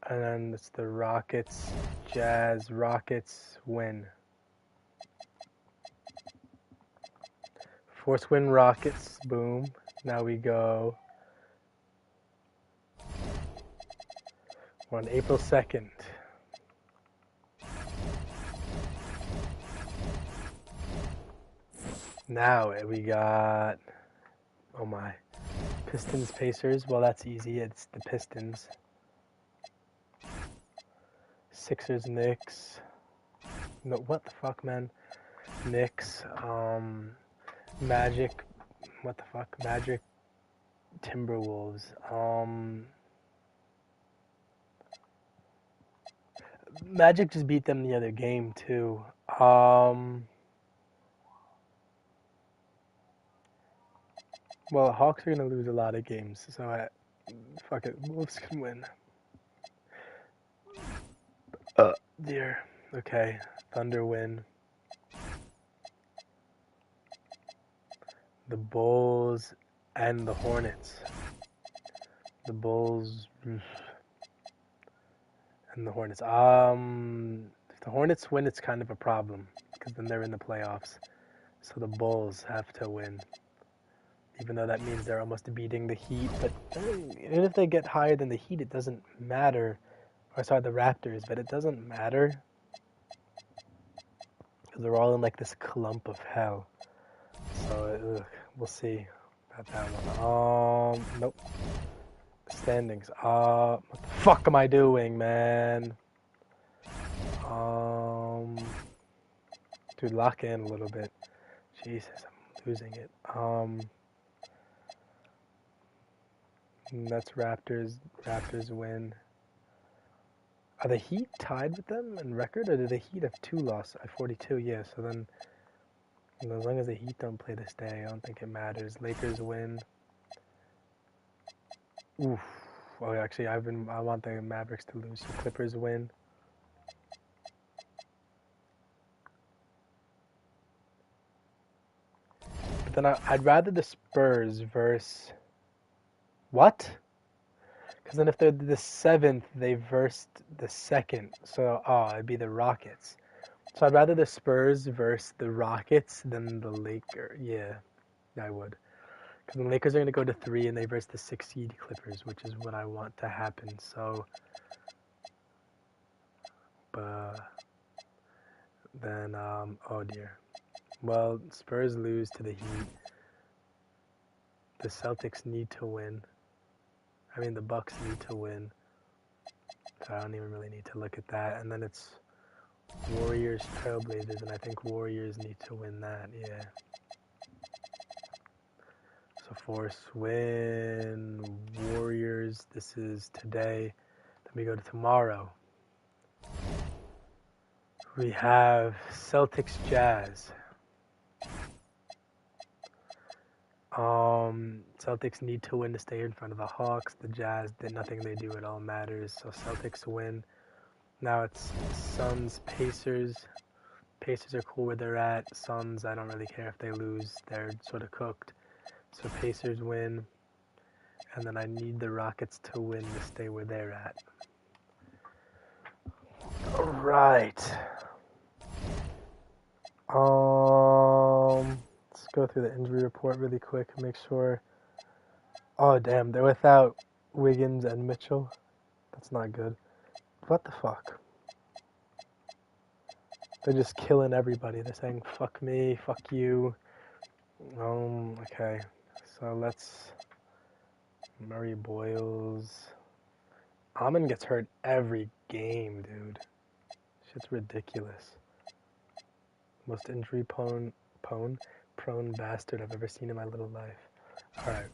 And then it's the Rockets, Jazz, Rockets win. Force win Rockets, boom. Now we go. We're on April 2nd. Now we got, oh my, Pistons, Pacers. Well, that's easy. It's the Pistons. Sixers, Knicks. No, what the fuck, man? Knicks. Magic. What the fuck? Magic. Timberwolves. Magic just beat them the other game too. Well, Hawks are gonna lose a lot of games, so fuck it. Wolves can win. Dear. Okay. Thunder win. The Bulls and the Hornets. The Bulls and the Hornets. If the Hornets win, it's kind of a problem because then they're in the playoffs. So the Bulls have to win. Even though that means they're almost beating the Heat, but even if they get higher than the Heat, it doesn't matter. Or sorry, the Raptors, but it doesn't matter because they're all in like this clump of hell. So we'll see about that one. Nope. Standings. What the fuck am I doing, man? Dude, lock in a little bit. Jesus, I'm losing it. That's Raptors. Raptors win. Are the Heat tied with them in record, or do the Heat have 2 losses? 42, yeah. So then, as long as the Heat don't play this day, I don't think it matters. Lakers win. Oof. Well, actually, I want the Mavericks to lose. So Clippers win. But then I'd rather the Spurs versus what? Because then if they're the 7th, they versed the 2nd. So, it'd be the Rockets. So I'd rather the Spurs versus the Rockets than the Lakers. Yeah, I would. Because the Lakers are going to go to 3 and they verse the 6 seed Clippers, which is what I want to happen. So, but then, oh dear. Well, Spurs lose to the Heat. The Celtics need to win. I mean, the Bucks need to win. So I don't even really need to look at that. And then it's Warriors, Trailblazers, and I think Warriors need to win that, yeah. So Force win, Warriors, this is today. Then we go to tomorrow. We have Celtics, Jazz. Celtics need to win to stay in front of the Hawks. The Jazz, nothing they do at all matters. So Celtics win. Now it's Suns, Pacers. Pacers are cool where they're at. Suns, I don't really care if they lose. They're sort of cooked. So Pacers win. And then I need the Rockets to win to stay where they're at. All right. Let's go through the injury report really quick and make sure. Oh, damn, they're without Wiggins and Mitchell. That's not good. What the fuck? They're just killing everybody. They're saying, fuck me, fuck you. Okay. So let's... Murray Boyles. Amon gets hurt every game, dude. Shit's ridiculous. Most injury prone bastard I've ever seen in my little life. Alright.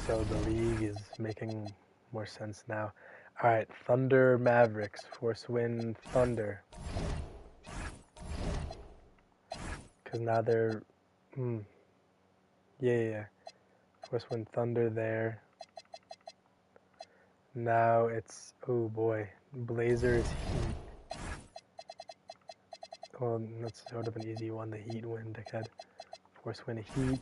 So the league is making more sense now. Alright, Thunder Mavericks. Force win Thunder. Because now they're... Yeah. Force win Thunder there. Now it's... Oh boy. Blazers Heat. Well, that's sort of an easy one. The Heat win, dickhead. Force win Heat.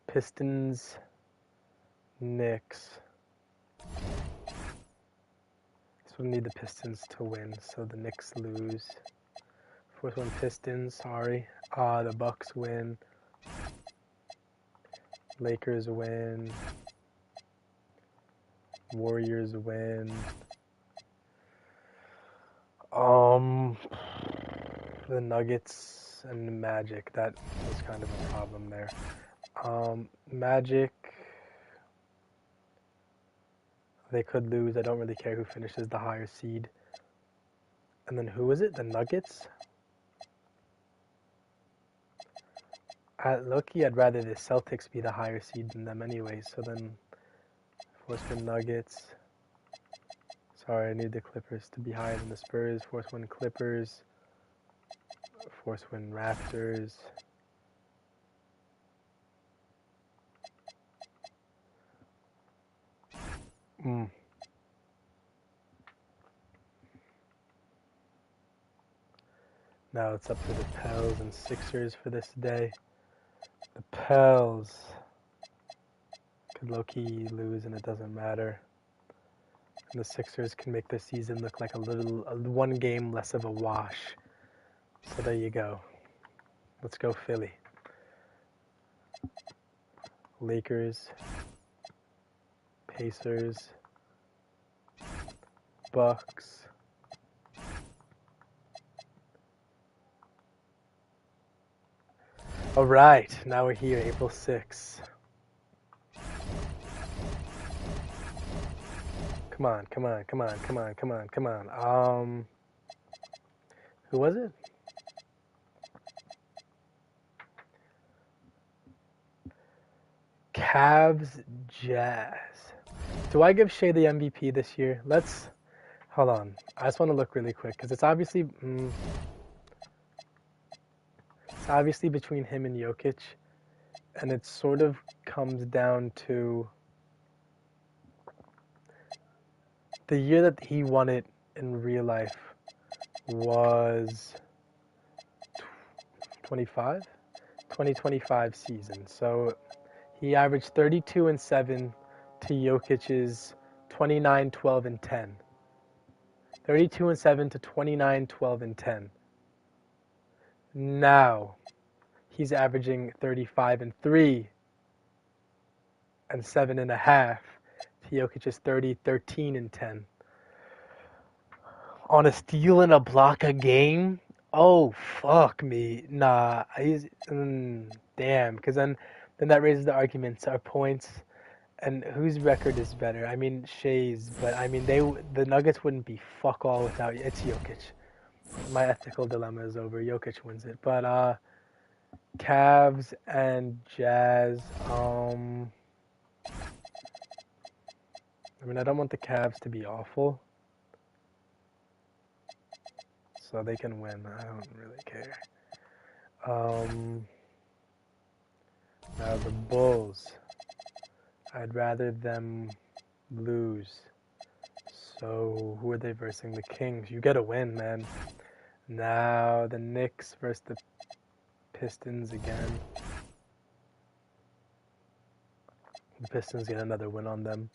Pistons, Knicks. So we need the Pistons to win, so the Knicks lose. Force win Pistons, sorry. The Bucks win. Lakers win. Warriors win. The Nuggets and the Magic, that was kind of a problem there. Magic, they could lose. I don't really care who finishes the higher seed. And then who is it? The Nuggets? Low-key, I'd rather the Celtics be the higher seed than them anyway. So then, force win Nuggets. Sorry, I need the Clippers to be higher than the Spurs. Force win Clippers. Force win Raptors. Now it's up to the Pels and Sixers for this day. The Pels could low-key lose and it doesn't matter. And the Sixers can make their season look like a one game less of a wash. So there you go. Let's go Philly. Lakers, Pacers, Bucks, all right, now we're here, April 6th. Come on. Who was it? Cavs, Jazz. Do I give Shea the MVP this year? Hold on. I just want to look really quick because it's obviously between him and Jokic, and it sort of comes down to the year that he won it in real life was 2025 season. So he averaged 32 and 7 to Jokic's 29, 12, and 10. 32 and 7 to 29, 12, and 10. Now, he's averaging 35 and 3 and 7.5 to Jokic's 30, 13, and 10. On a steal and a block a game? Oh, fuck me. Nah, damn, because then that raises the arguments. Are points And whose record is better? I mean, Shea's, but I mean, the Nuggets wouldn't be fuck all without it's Jokic. My ethical dilemma is over. Jokic wins it. But Cavs and Jazz. I mean, I don't want the Cavs to be awful, so they can win. I don't really care. Now the Bulls. I'd rather them lose. So who are they versing? The Kings. You gotta win, man. Now the Knicks versus the Pistons again. The Pistons get another win on them,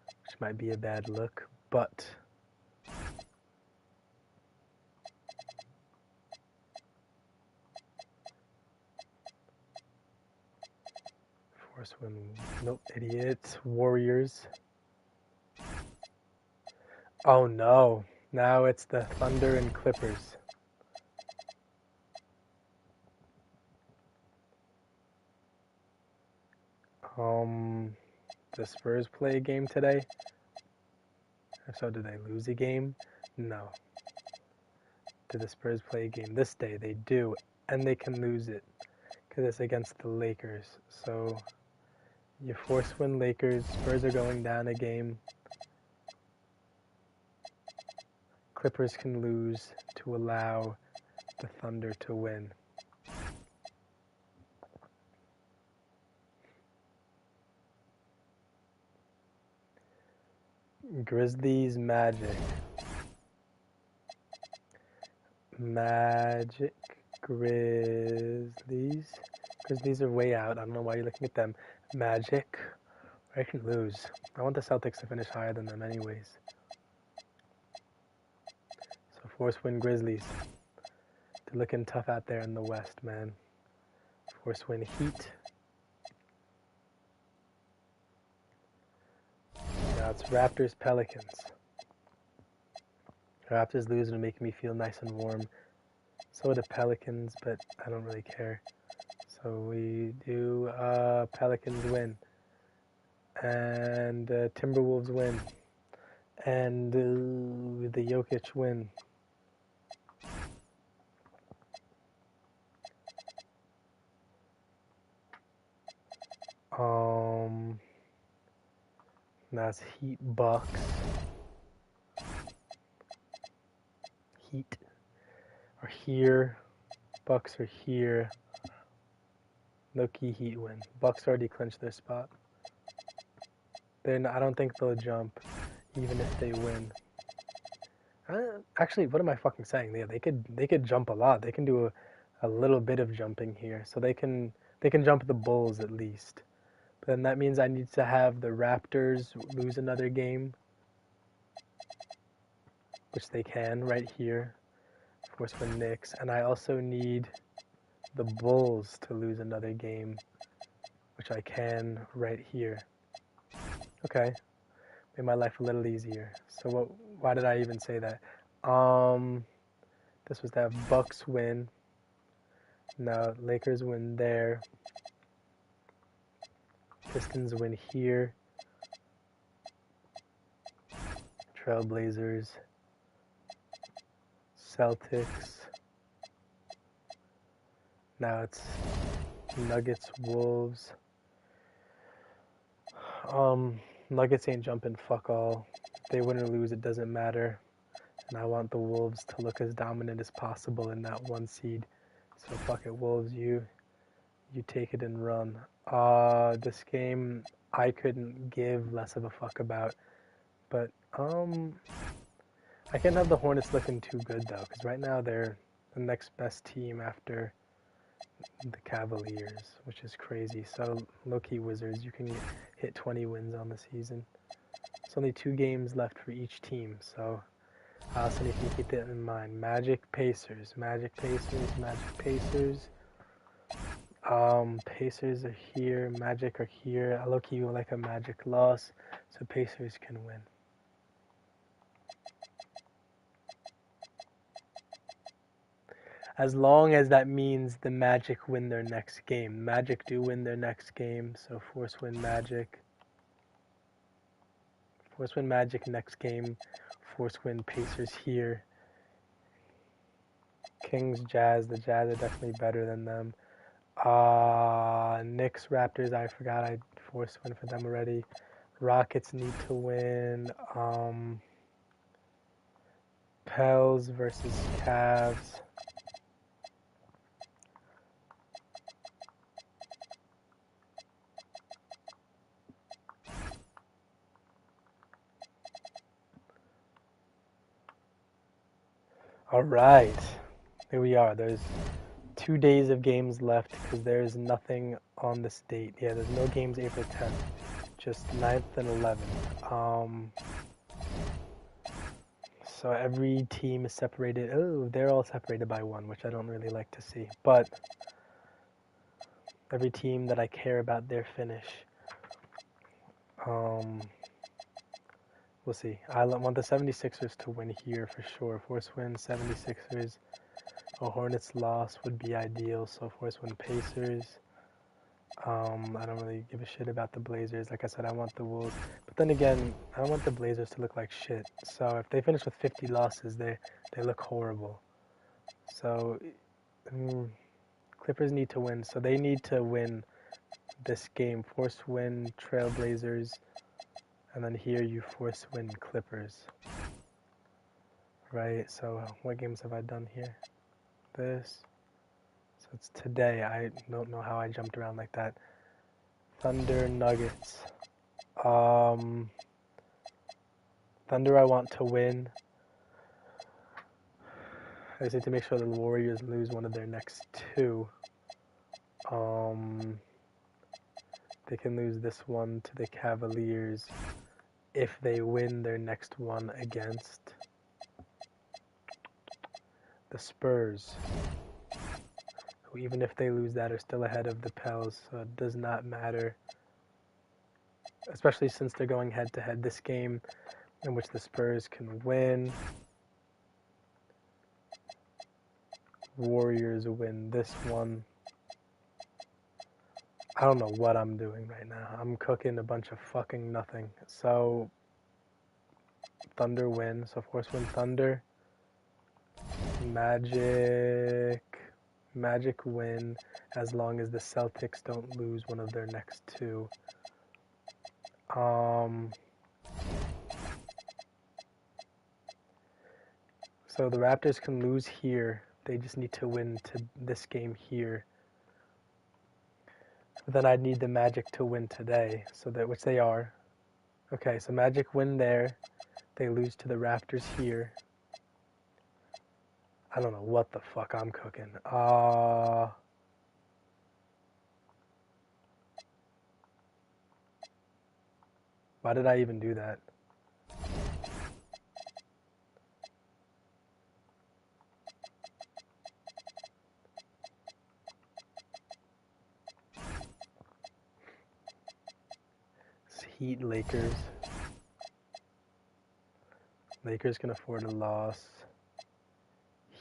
which might be a bad look, but force win. Nope, idiot. Warriors. Oh no. Now it's the Thunder and Clippers. The Spurs play a game today? So did they lose a game? No. Did the Spurs play a game this day? They do, and they can lose it because it's against the Lakers. So you force win Lakers. Spurs are going down a game. Clippers can lose to allow the Thunder to win. Grizzlies, Magic. Magic, Grizzlies. Grizzlies are way out. I don't know why you're looking at them. Magic. I can lose. I want the Celtics to finish higher than them anyways. So force win Grizzlies. They're looking tough out there in the West, man. Force win Heat. Now it's Raptors, Pelicans. Raptors lose and make me feel nice and warm. So do Pelicans, but I don't really care. So we do Pelicans win. And Timberwolves win. And the Jokic win. That's Heat, Bucks. Heat are here. Bucks are here. Low-key Heat win. Bucks already clinched their spot. Then I don't think they'll jump, even if they win. Actually, what am I fucking saying? Yeah, they could jump a lot. They can do a little bit of jumping here, so they can jump the Bulls at least. But then that means I need to have the Raptors lose another game, which they can right here. Force win Knicks, and I also need the Bulls to lose another game, which I can right here. Okay, made my life a little easier. So why did I even say that? This was that Bucks win. Now Lakers win there. Pistons win here. Trailblazers. Celtics. Now it's Nuggets, Wolves. Nuggets ain't jumping fuck all. If they win or lose, it doesn't matter. And I want the Wolves to look as dominant as possible in that 1 seed. So fuck it, Wolves, you take it and run. This game I couldn't give less of a fuck about. But I can't have the Hornets looking too good though, because right now they're the next best team after the Cavaliers, which is crazy. So low-key Wizards, you can hit 20 wins on the season. There's only 2 games left for each team, so I also need to keep that in mind. Magic, Pacers, Magic, Pacers, Magic, Pacers. Pacers are here, Magic are here. I low-key will like a Magic loss, so Pacers can win. As long as that means the Magic win their next game. Magic do win their next game, so force win Magic. Force win Magic next game. Force win Pacers here. Kings, Jazz. The Jazz are definitely better than them. Knicks, Raptors. I forgot I force win for them already. Rockets need to win. Pels versus Cavs. All right, here we are. There's 2 days of games left because there's nothing on this date. Yeah, there's no games April 10th, just 9th and 11th. So every team is separated. Oh, they're all separated by 1, which I don't really like to see. But every team that I care about their finish. We'll see. I want the 76ers to win here for sure. Force win 76ers. A Hornets loss would be ideal. So Force win Pacers. I don't really give a shit about the Blazers. Like I said, I want the Wolves. But then again, I don't want the Blazers to look like shit. So if they finish with 50 losses, they look horrible. So Clippers need to win. So they need to win this game. Force win Trailblazers. And then here you force win Clippers. Right, so what games have I done here? This. So it's today. I don't know how I jumped around like that. Thunder, Nuggets. Thunder I want to win. I just need to make sure the Warriors lose one of their next 2. They can lose this one to the Cavaliers if they win their next one against the Spurs, who even if they lose that are still ahead of the Pels, so it does not matter, especially since they're going head to head. This game in which the Spurs can win, Warriors win this one. I don't know what I'm doing right now. I'm cooking a bunch of fucking nothing. So Thunder win. So Force win Thunder. Magic win as long as the Celtics don't lose one of their next 2. So the Raptors can lose here. They just need to win to this game here. But then I'd need the Magic to win today, so that which they are. Okay, so Magic win there. They lose to the Raptors here. I don't know what the fuck I'm cooking. Why did I even do that? Heat, Lakers. Lakers can afford a loss.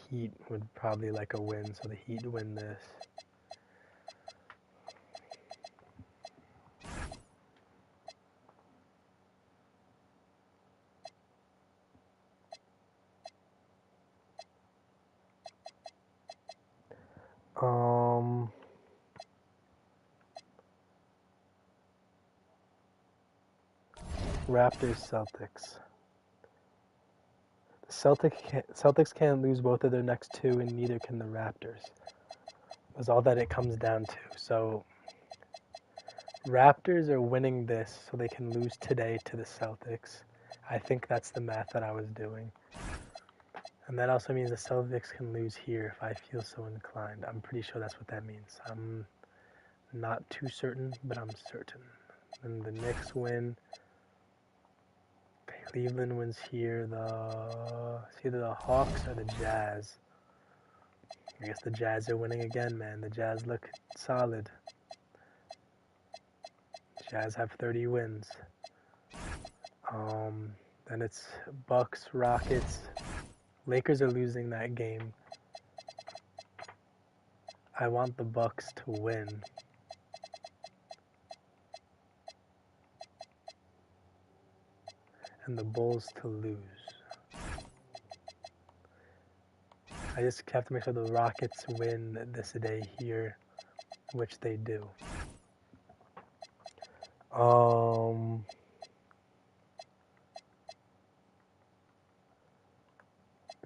Heat would probably like a win, so the Heat win this. Raptors, Celtics. The Celtics can't lose both of their next 2, and neither can the Raptors. That's all that it comes down to. So Raptors are winning this so they can lose today to the Celtics. I think that's the math that I was doing. And that also means the Celtics can lose here if I feel so inclined. I'm pretty sure that's what that means. I'm not too certain, but I'm certain. And the Knicks win. Cleveland wins here. It's either the Hawks or the Jazz. I guess the Jazz are winning again, man. The Jazz look solid. Jazz have 30 wins. Then it's Bucks, Rockets. Lakers are losing that game. I want the Bucks to win. and the Bulls to lose. I just have to make sure the Rockets win this day here, which they do.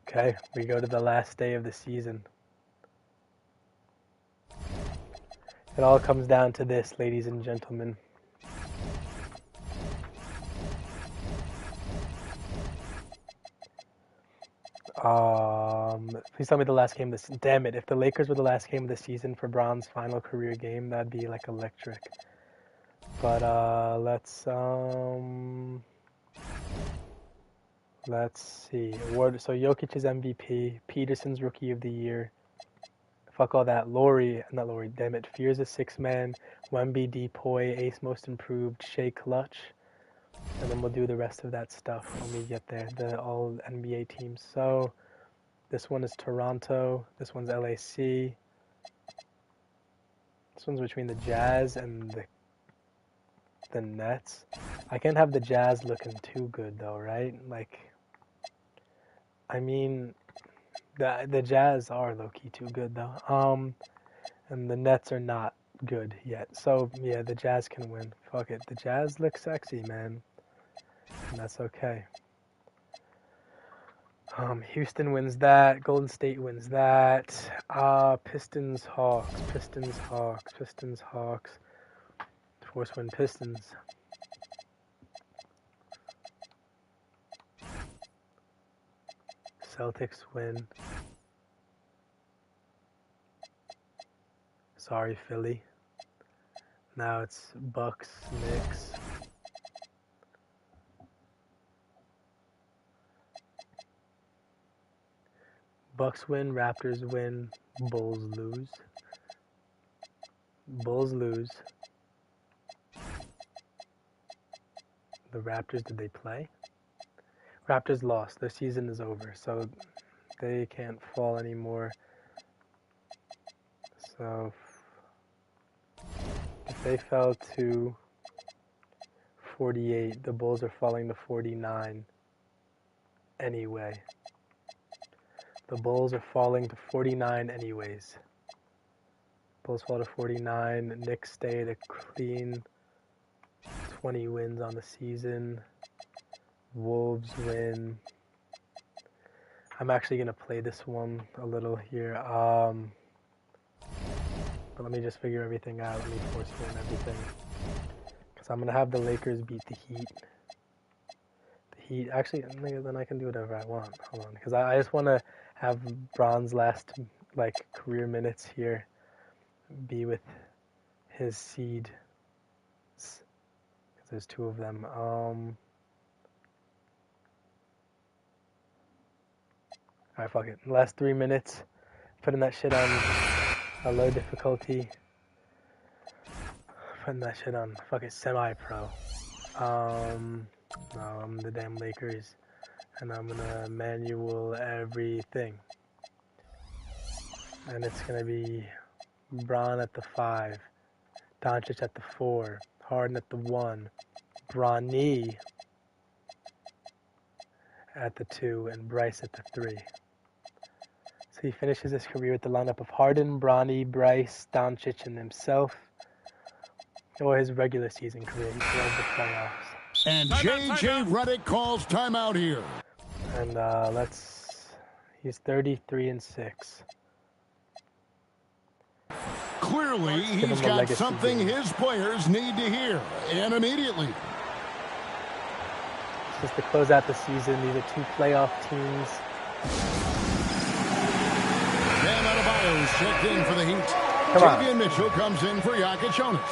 Okay, we go to the last day of the season. It all comes down to this, ladies and gentlemen. Please tell me the last game of this. Damn it! If the Lakers were the last game of the season for Bron's final career game, that'd be like electric. But let's see. Award. So Jokic is MVP. Peterson's Rookie of the Year. Fuck all that. Damn it. Fear's a 6-man. Wemby, Depoy, Ace Most Improved, Shea Clutch. And then we'll do the rest of that stuff when we get there. The all NBA teams. So this one is Toronto. This one's LAC. This one's between the Jazz and the Nets. I can't have the Jazz looking too good though, right? Like, I mean, the Jazz are low-key too good though. And the Nets are not good yet. So yeah, the Jazz can win. Fuck it. The Jazz look sexy, man. And that's okay. Houston wins that. Golden State wins that. Pistons, Hawks. Force win Pistons. Celtics win. Sorry, Philly. Now it's Bucks, Knicks. Bucks win, Raptors win, Bulls lose. Bulls lose. The Raptors, did they play? Raptors lost. Their season is over, so they can't fall anymore. So if they fell to 48, the Bulls are falling to 49 anyway. The Bulls are falling to 49 anyways. Bulls fall to 49. Knicks stay at a clean 20 wins on the season. Wolves win. I'm actually going to play this one a little here. But let me just figure everything out. Let me force win everything. Because I'm going to have the Lakers beat the Heat. Actually, then I can do whatever I want. Hold on. Because I just want to have Bron's last career minutes here be with his seed. Because there's two of them. Alright, fuck it. Last 3 minutes. Putting that shit on a low difficulty. Putting that shit on, fuck it, semi-pro. No, I'm the damn Lakers. And I'm gonna manual everything. And it's gonna be Bron at the 5, Doncic at the 4, Harden at the 1, Bronny at the 2, and Bryce at the 3. So he finishes his career with the lineup of Harden, Bronny, Bryce, Doncic, and himself. Or his regular season career. He plays the playoffs. And J.J. Redick calls timeout here. And he's 33-6. Clearly, he's got something his players need to hear, and immediately. Just to close out the season, these are two playoff teams. Bam Adebayo's checked in for the Heat. Come on. Davion Mitchell comes in for Jokic Jonas.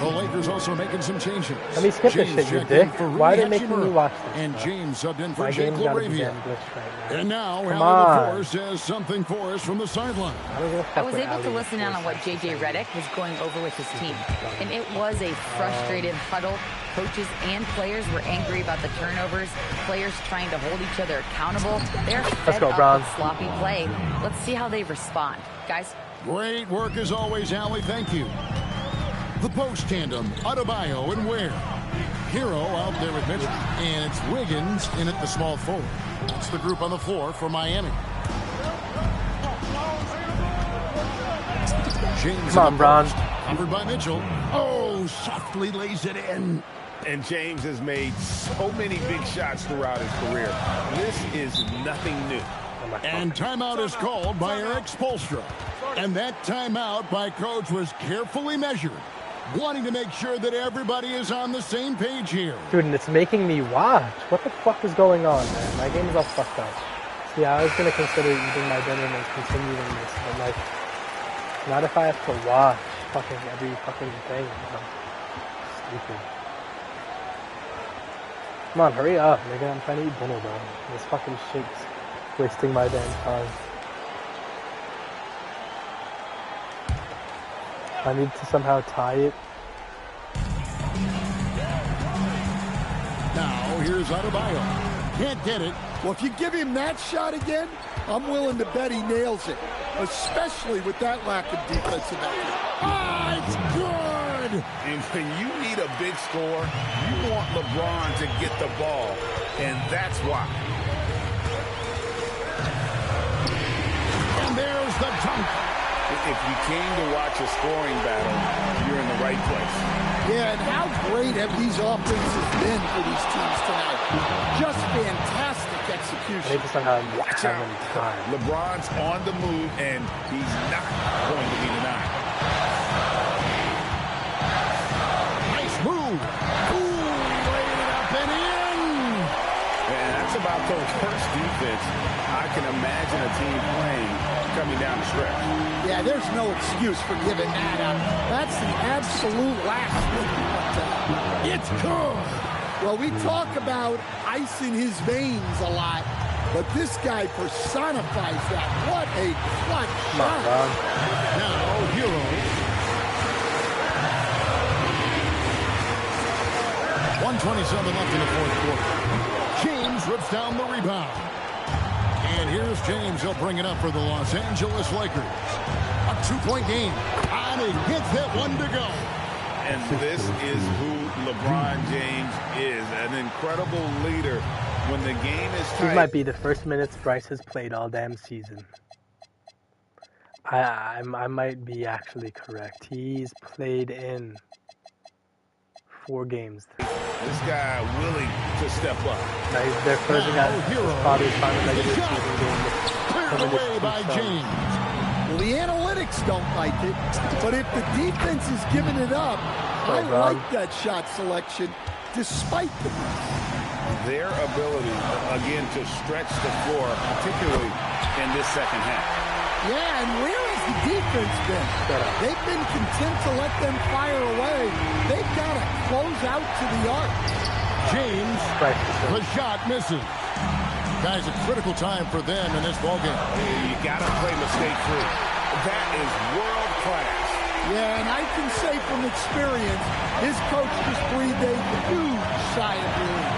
The Lakers also making some changes. Let me skip this shit, you dick. Why are they making me watch this? And James subbed in for My Jake game's gotta be LaRavia. damn glitched right now. And now, Come Alan on. LaForce has something for us from the sideline. I was able to listen in on what J.J. Redick was going over with his team, and it was a frustrated huddle. Coaches and players were angry about the turnovers, players trying to hold each other accountable. They're fed up Bron. with sloppy play. Let's see how they respond. Guys? Great work as always, Allie. Thank you. The post tandem, Adebayo and Ware. Hero out there with Mitchell. And it's Wiggins in at the small forward. That's the group on the floor for Miami. James Come on, Bron. Covered by Mitchell. Oh, softly lays it in. And James has made so many big shots throughout his career. This is nothing new. And timeout is called by Eric Spoelstra. And that timeout by Coach was carefully measured, wanting to make sure that everybody is on the same page here. Dude, and it's making me watch. What the fuck is going on, man? My game is all fucked up. See, I was gonna consider eating my dinner and continuing this, but like, not if I have to watch fucking every fucking thing. Stupid. Come on, hurry up, nigga. I'm trying to eat dinner, bro. This fucking shit's wasting my damn time. I need to somehow tie it. Now, here's Adebayo. Can't get it. Well, if you give him that shot again, I'm willing to bet he nails it, especially with that lack of defensive effort. Ah, it's good! And when you need a big score, you want LeBron to get the ball, and that's why. And there's the dunk. If you came to watch a scoring battle, you're in the right place. Yeah, and how great have these offenses been for these teams tonight? Just fantastic execution. I need to somehow Watch have out. him time. LeBron's on the move, and he's not going to be denied. Nice move. Ooh, laid it up and in. And that's about the worst defense I can imagine a team playing coming down the stretch. Yeah, there's no excuse for giving that up. That's the absolute last thing you want to have. It's good. Well, we talk about ice in his veins a lot, but this guy personifies that. What a clutch shot. Now, Hero. 1:27 left in the fourth quarter. James rips down the rebound. And here's James. He'll bring it up for the Los Angeles Lakers. A 2-point game. And he gets that one to go. And this is who LeBron James is. An incredible leader when the game is tight. These might be the first minutes Bryce has played all damn season. I might be actually correct. He's played in 4 games. This guy willing to step up. Now they're closing out probably his final negative season game. Cleared away by James. Well, the analytics don't like it, but if the defense is giving it up, I like that shot selection, despite the Their ability, again, to stretch the floor, particularly in this second half. Yeah, and where has the defense been? They've been content to let them fire away. They've got to close out to the arc. James, the shot misses. Guys, a critical time for them in this ballgame. You got to play mistake-free. That is world class. Yeah, and I can say from experience, his coach just breathed a huge sigh of relief.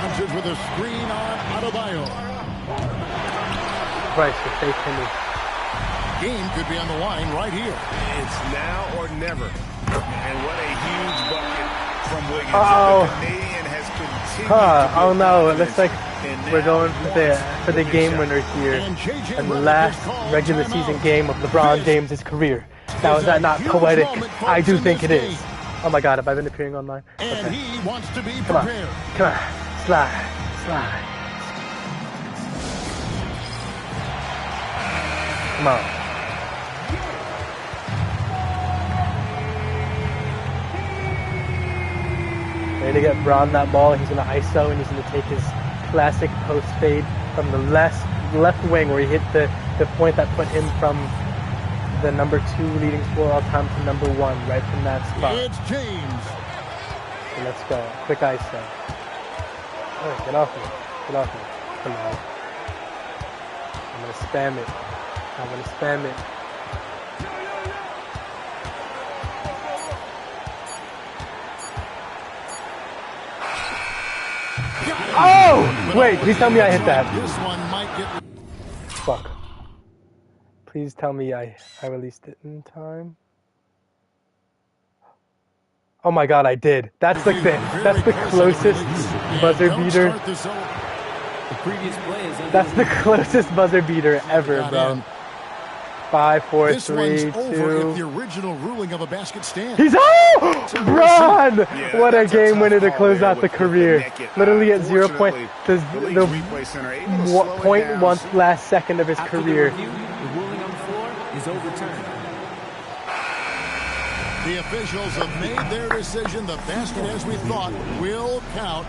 Sanchez with a screen on Adebayo. Bryce, the fake Henry. Game could be on the line right here. It's now or never. And what a huge bucket from Wiggins. Uh-oh. The Canadian has continued Oh no, it looks like we're going for the game winner here. And the last regular season game of LeBron James' career. Now, is that not poetic? I do think it is. Oh my god, have I been appearing online? And Okay. he wants to be Come on. prepared. Come on. Slide. Slide. Come on. Ready to get Bron that ball. He's going to ISO and he's going to take his classic post fade from the left wing where he hit the point that put him from the number 2 leading scorer all time to number 1 right from that spot. It's James. So let's go. Quick ISO. Oh, get off me. Get off me. Come on. I'm going to spam it. I'm going to spam it. Oh! Wait, please tell me I hit that. This one might get... Fuck. Please tell me I released it in time. Oh my God, I did. That's the closest buzzer beater. The previous play is That's the closest buzzer beater ever, bro. 5, 4, This 3, one's over 2. if the original ruling of a basket stands. He's Bron! What a game winner to close out the career. Literally at 0. The 0.1 last second of his career. The ruling on the floor is overturned. The officials have made their decision. The basket, as we thought, will count.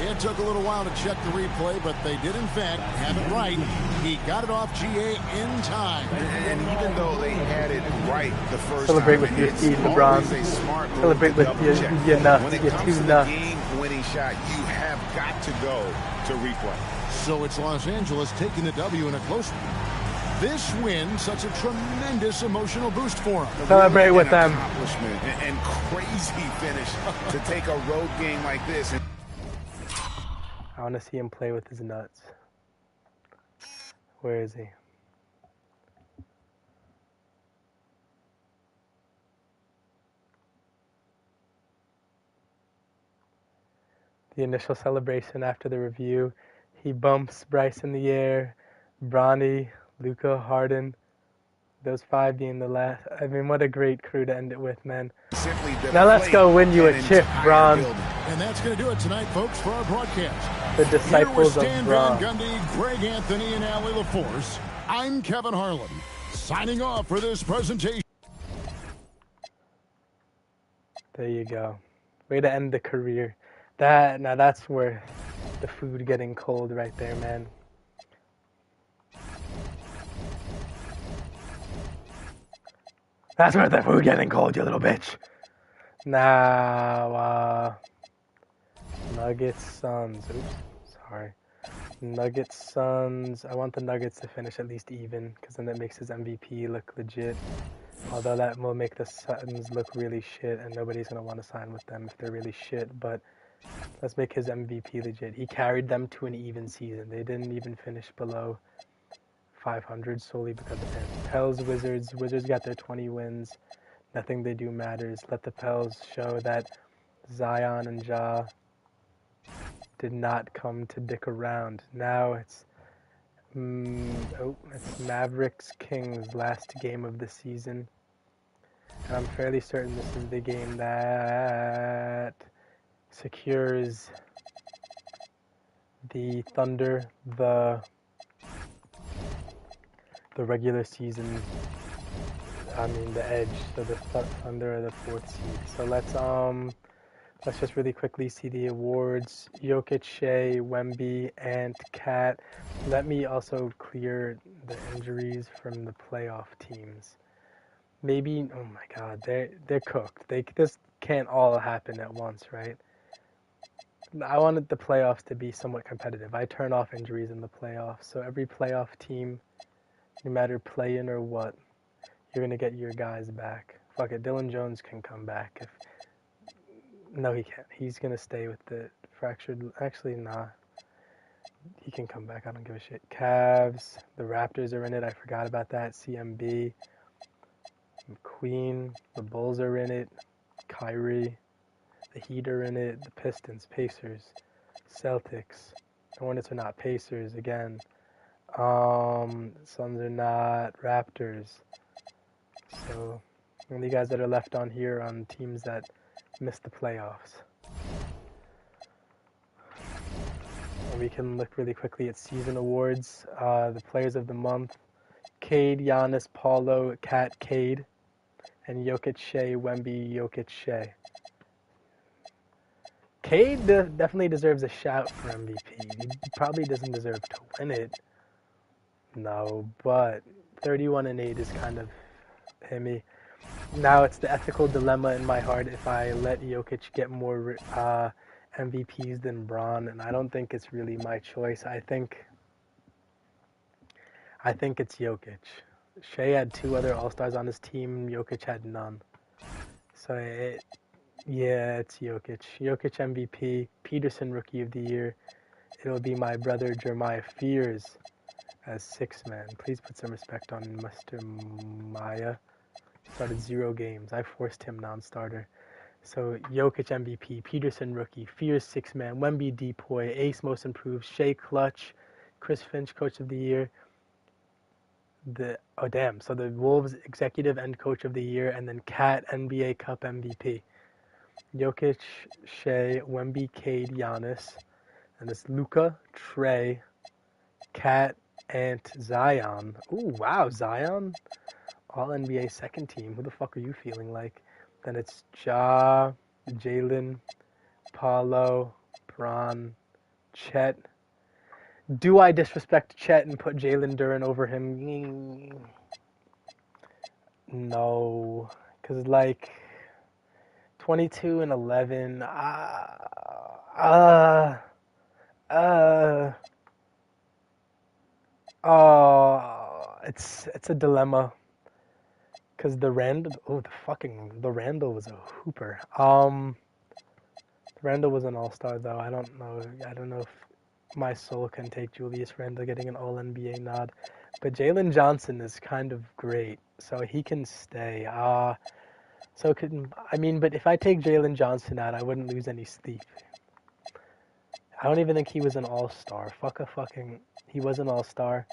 It took a little while to check the replay, but they did, in fact, have it right. He got it off GA in time. And even though they had it right the first Celebrate time, with your it's speed, LeBron. always a smart move Celebrate to with double your check. nuts, When it your comes two to the nuts. game-winning shot, you have got to go to replay. So it's Los Angeles taking the W in a close one. This win, such a tremendous emotional boost for him. Celebrate with them. Accomplishment and crazy finish to take a road game like this. I want to see him play with his nuts. Where is he? The initial celebration after the review. He bumps Bryce in the air. Bronny, Luka, Harden. Those 5 being the last. I mean, what a great crew to end it with, man. Now let's go win you a chip, Bron. And that's going to do it tonight, folks, for our broadcast. The disciples of Stan Van Bron. Gundy, Greg Anthony, and Allie LaForce. I'm Kevin Harlan, signing off for this presentation. There you go. Way to end the career. Now that's where the food getting cold right there, man. That's where the food getting cold, you little bitch. Now, Nuggets, Suns. Oops, sorry. Nuggets, Suns. I want the Nuggets to finish at least even, because then that makes his MVP look legit. Although that will make the Suns look really shit, and nobody's going to want to sign with them if they're really shit. But let's make his MVP legit. He carried them to an even season. They didn't even finish below 500 solely because of him. Pels, Wizards. Wizards got their 20 wins. Nothing they do matters. Let the Pels show that Zion and Ja did not come to dick around. Now it's Mavericks Kings, last game of the season. And I'm fairly certain this is the game that secures the Thunder the regular season. I mean the edge. So the Thunder are the 4th seed. So let's just really quickly see the awards. Jokic, Shea, Wemby, Ant, Cat. Let me also clear the injuries from the playoff teams. Maybe, oh my God, they're cooked. This can't all happen at once, right? I wanted the playoffs to be somewhat competitive. I turn off injuries in the playoffs, so every playoff team, no matter play-in or what, you're gonna get your guys back. Fuck it, Dylan Jones can come back. No, he can't. He's gonna stay with the fractured. Actually, nah. He can come back. I don't give a shit. Cavs. The Raptors are in it. I forgot about that. CMB. Queen. The Bulls are in it. Kyrie. The Heat are in it. The Pistons. Pacers. Celtics. The Hornets are not. Pacers again. Suns are not. Raptors. So, the only guys that are left on here are on teams that missed the playoffs. And we can look really quickly at season awards. The players of the month: Cade, Giannis, Paulo, Cat, Cade, and Jokic, Shea, Wemby, Jokic, Shea. Cade definitely deserves a shout for MVP. He probably doesn't deserve to win it. No, but 31-8 is kind of himmy. Now it's the ethical dilemma in my heart if I let Jokic get more MVPs than Bron, and I don't think it's really my choice. I think it's Jokic. Shea had 2 other All-Stars on his team. Jokic had none. So it's Jokic. Jokic MVP. Peterson Rookie of the Year. It'll be my brother Jeremiah Fears as 6th man. Please put some respect on Mr. Maya. Started 0 games. I forced him non-starter. So Jokic MVP, Peterson rookie, Fierce six man, Wemby Depoy, Ace most improved, Shea Clutch, Chris Finch coach of the year. So the Wolves executive and coach of the year, and then Cat NBA Cup MVP. Jokic, Shea, Wemby, Cade, Giannis, and it's Luka, Trey, Cat, Ant, Zion. Ooh, wow, Zion, All NBA second team. Who the fuck are you feeling like? Then it's Ja, Jalen, Paulo, Bron, Chet. Do I disrespect Chet and put Jalen Duren over him? No, because like 22 and 11. It's a dilemma. Because the Randall was a hooper. Randall was an all-star though. I don't know if my soul can take Julius Randle getting an All-NBA nod. But Jalen Johnson is kind of great, so he can stay. But if I take Jalen Johnson out, I wouldn't lose any sleep. I don't even think he was an all-star. He was an all-star.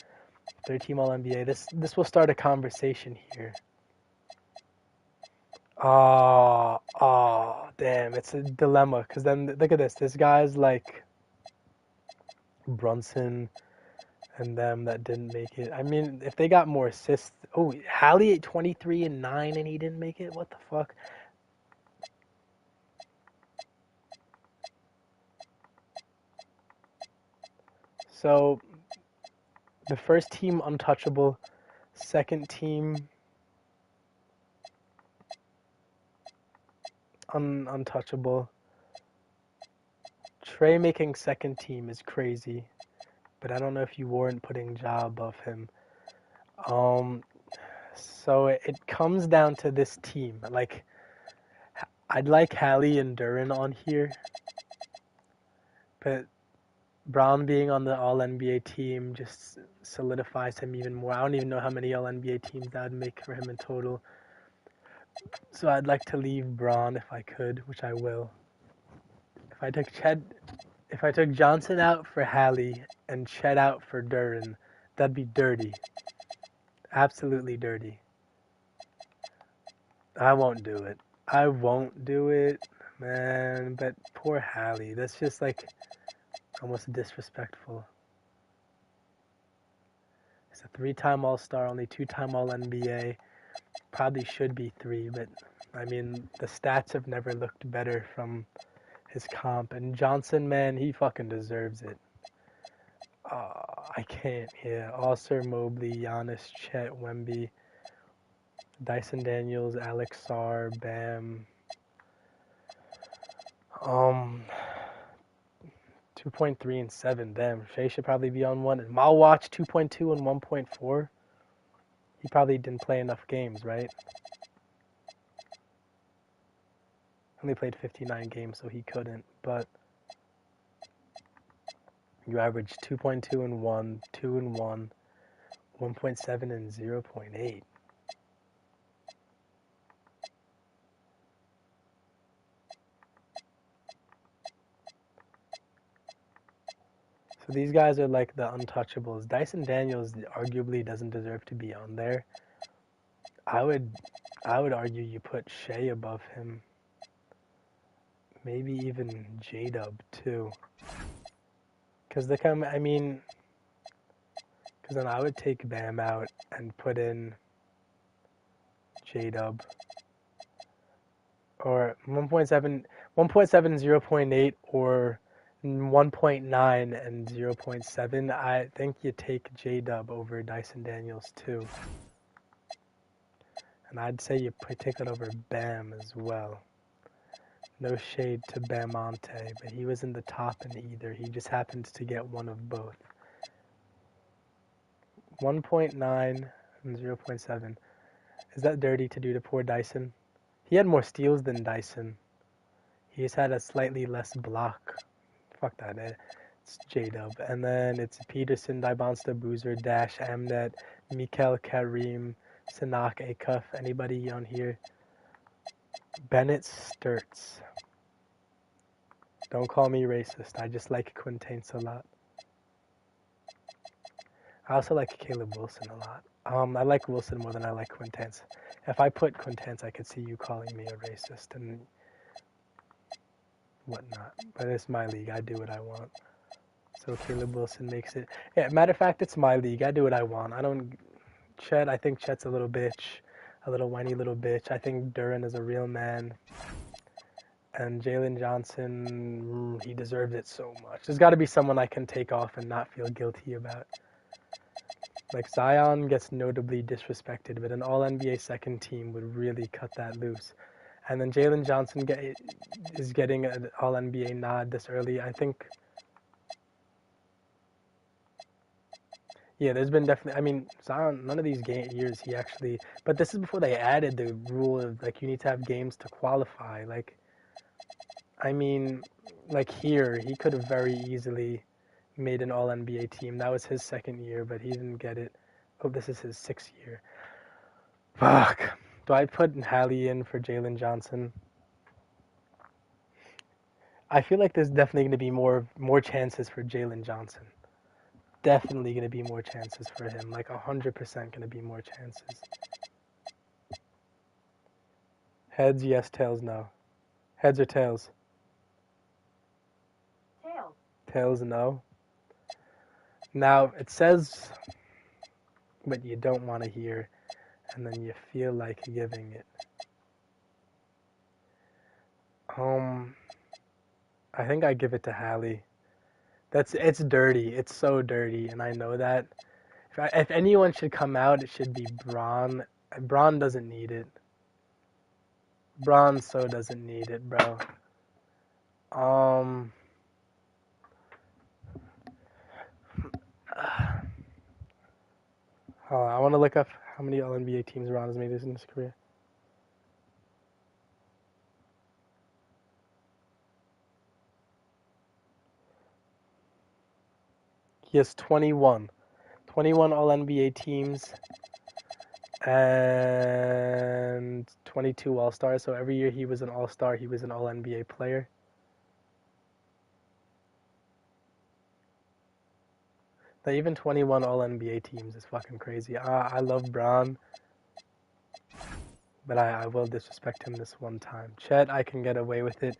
Third-team All-NBA. This will start a conversation here. Damn, it's a dilemma. Because then, look at this. This guy's like Brunson and them that didn't make it. I mean, if they got more assists. Oh, Hallie at 23 and 9 and he didn't make it? What the fuck? So, the first team untouchable, second team untouchable. Trey making second team is crazy, but I don't know if you warrant putting Ja above him. So it comes down to this team. Like, I'd like Hallie and Duren on here, but Brown being on the All-NBA team just solidifies him even more. I don't even know how many All-NBA teams that would make for him in total. So I'd like to leave Braun if I could, which I will. If I took Johnson out for Hallie and Chet out for Duren, that'd be dirty. Absolutely dirty. I won't do it, man. But poor Hallie. That's just like almost disrespectful. He's a 3-time All-Star, only 2-time All-NBA. Probably should be 3, but I mean, the stats have never looked better from his comp. And Johnson, man, he fucking deserves it. I can't. Yeah, Oscar, Mobley, Giannis, Chet, Wemby, Dyson Daniels, Alex Sarr, Bam. 2.3 and 7. Damn, Shea should probably be on 1. And Malwatch 2.2 and 1.4. He probably didn't play enough games, right? Only played 59 games, so he couldn't. But you average 2.2 and 1, 2 and 1, 1.7 and 0.8. So these guys are like the untouchables. Dyson Daniels arguably doesn't deserve to be on there. I would argue you put Shea above him. Maybe even J-Dub too. Because then I would take Bam out and put in J-Dub. Or 1.7, 0.8, or 1.9 and 0.7. I think you take J-Dub over Dyson Daniels too. And I'd say you take it over Bam as well. No shade to Bamonte, but he was in the top in either. He just happened to get one of both. 1.9 and 0.7. Is that dirty to do to poor Dyson? He had more steals than Dyson. He just had a slightly less block. Fuck that. It's J-Dub. And then it's Peterson, Dybonsta, Boozer, Dash, Amnet, Mikel, Kareem, Sanak, Acuff. Anybody on here? Bennett Sturts. Don't call me racist. I just like Quintance a lot. I also like Caleb Wilson a lot. I like Wilson more than I like Quintance. If I put Quintance, I could see you calling me a racist and whatnot. But it's my league. I do what I want. So Caleb Wilson makes it. Yeah, matter of fact, it's my league. I do what I want. I don't. Chet, I think Chet's a little bitch. A little whiny little bitch. I think Duran is a real man. And Jalen Johnson, he deserved it so much. There's got to be someone I can take off and not feel guilty about. Like, Zion gets notably disrespected, but an all-NBA second team would really cut that loose. And then Jalen Johnson is getting an all-NBA nod this early. I think, yeah, there's been definitely, I mean, Zion, none of these years he actually, but this is before they added the rule of, like, you need to have games to qualify. Like, I mean, like here, he could have very easily made an all-NBA team. That was his second year, but he didn't get it. Oh, this is his 6th year. Fuck. Do I put Hallie in for Jalen Johnson? I feel like there's definitely going to be more chances for Jalen Johnson. Definitely going to be more chances for him. Like 100% going to be more chances. Heads, yes. Tails, no. Heads or tails? Tails. Tails, no. Now, it says what you don't want to hear, and then you feel like giving it. I think I give it to Hallie. It's dirty. It's so dirty, and I know that. If anyone should come out, it should be Braun. Braun doesn't need it. Braun so doesn't need it, bro. Hold on, I want to look up how many All-NBA teams Braun has made in his career. He has 21. 21 All-NBA teams and 22 All-Stars. So every year he was an All-Star, he was an All-NBA player. Now, even 21 All-NBA teams is fucking crazy. I love Braun, but I will disrespect him this one time. Chet, I can get away with it.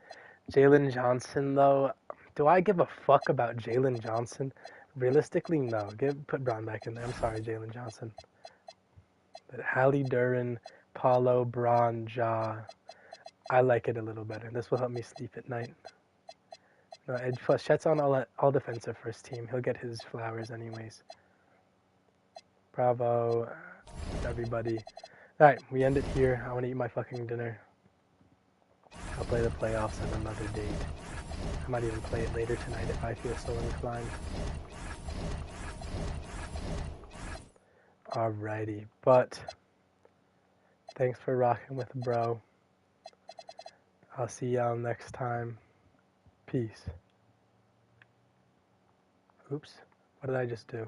Jalen Johnson, though, do I give a fuck about Jalen Johnson? Realistically, no. Put Braun back in there. I'm sorry, Jalen Johnson. But Hallie, Duran, Paulo, Braun, Ja, I like it a little better. This will help me sleep at night. No, plus, Chet's on all defensive first team. He'll get his flowers anyways. Bravo, everybody. Alright, we end it here. I want to eat my fucking dinner. I'll play the playoffs on another date. I might even play it later tonight if I feel so inclined. Alrighty, but thanks for rocking with bro. I'll see y'all next time. Peace. Oops, what did I just do?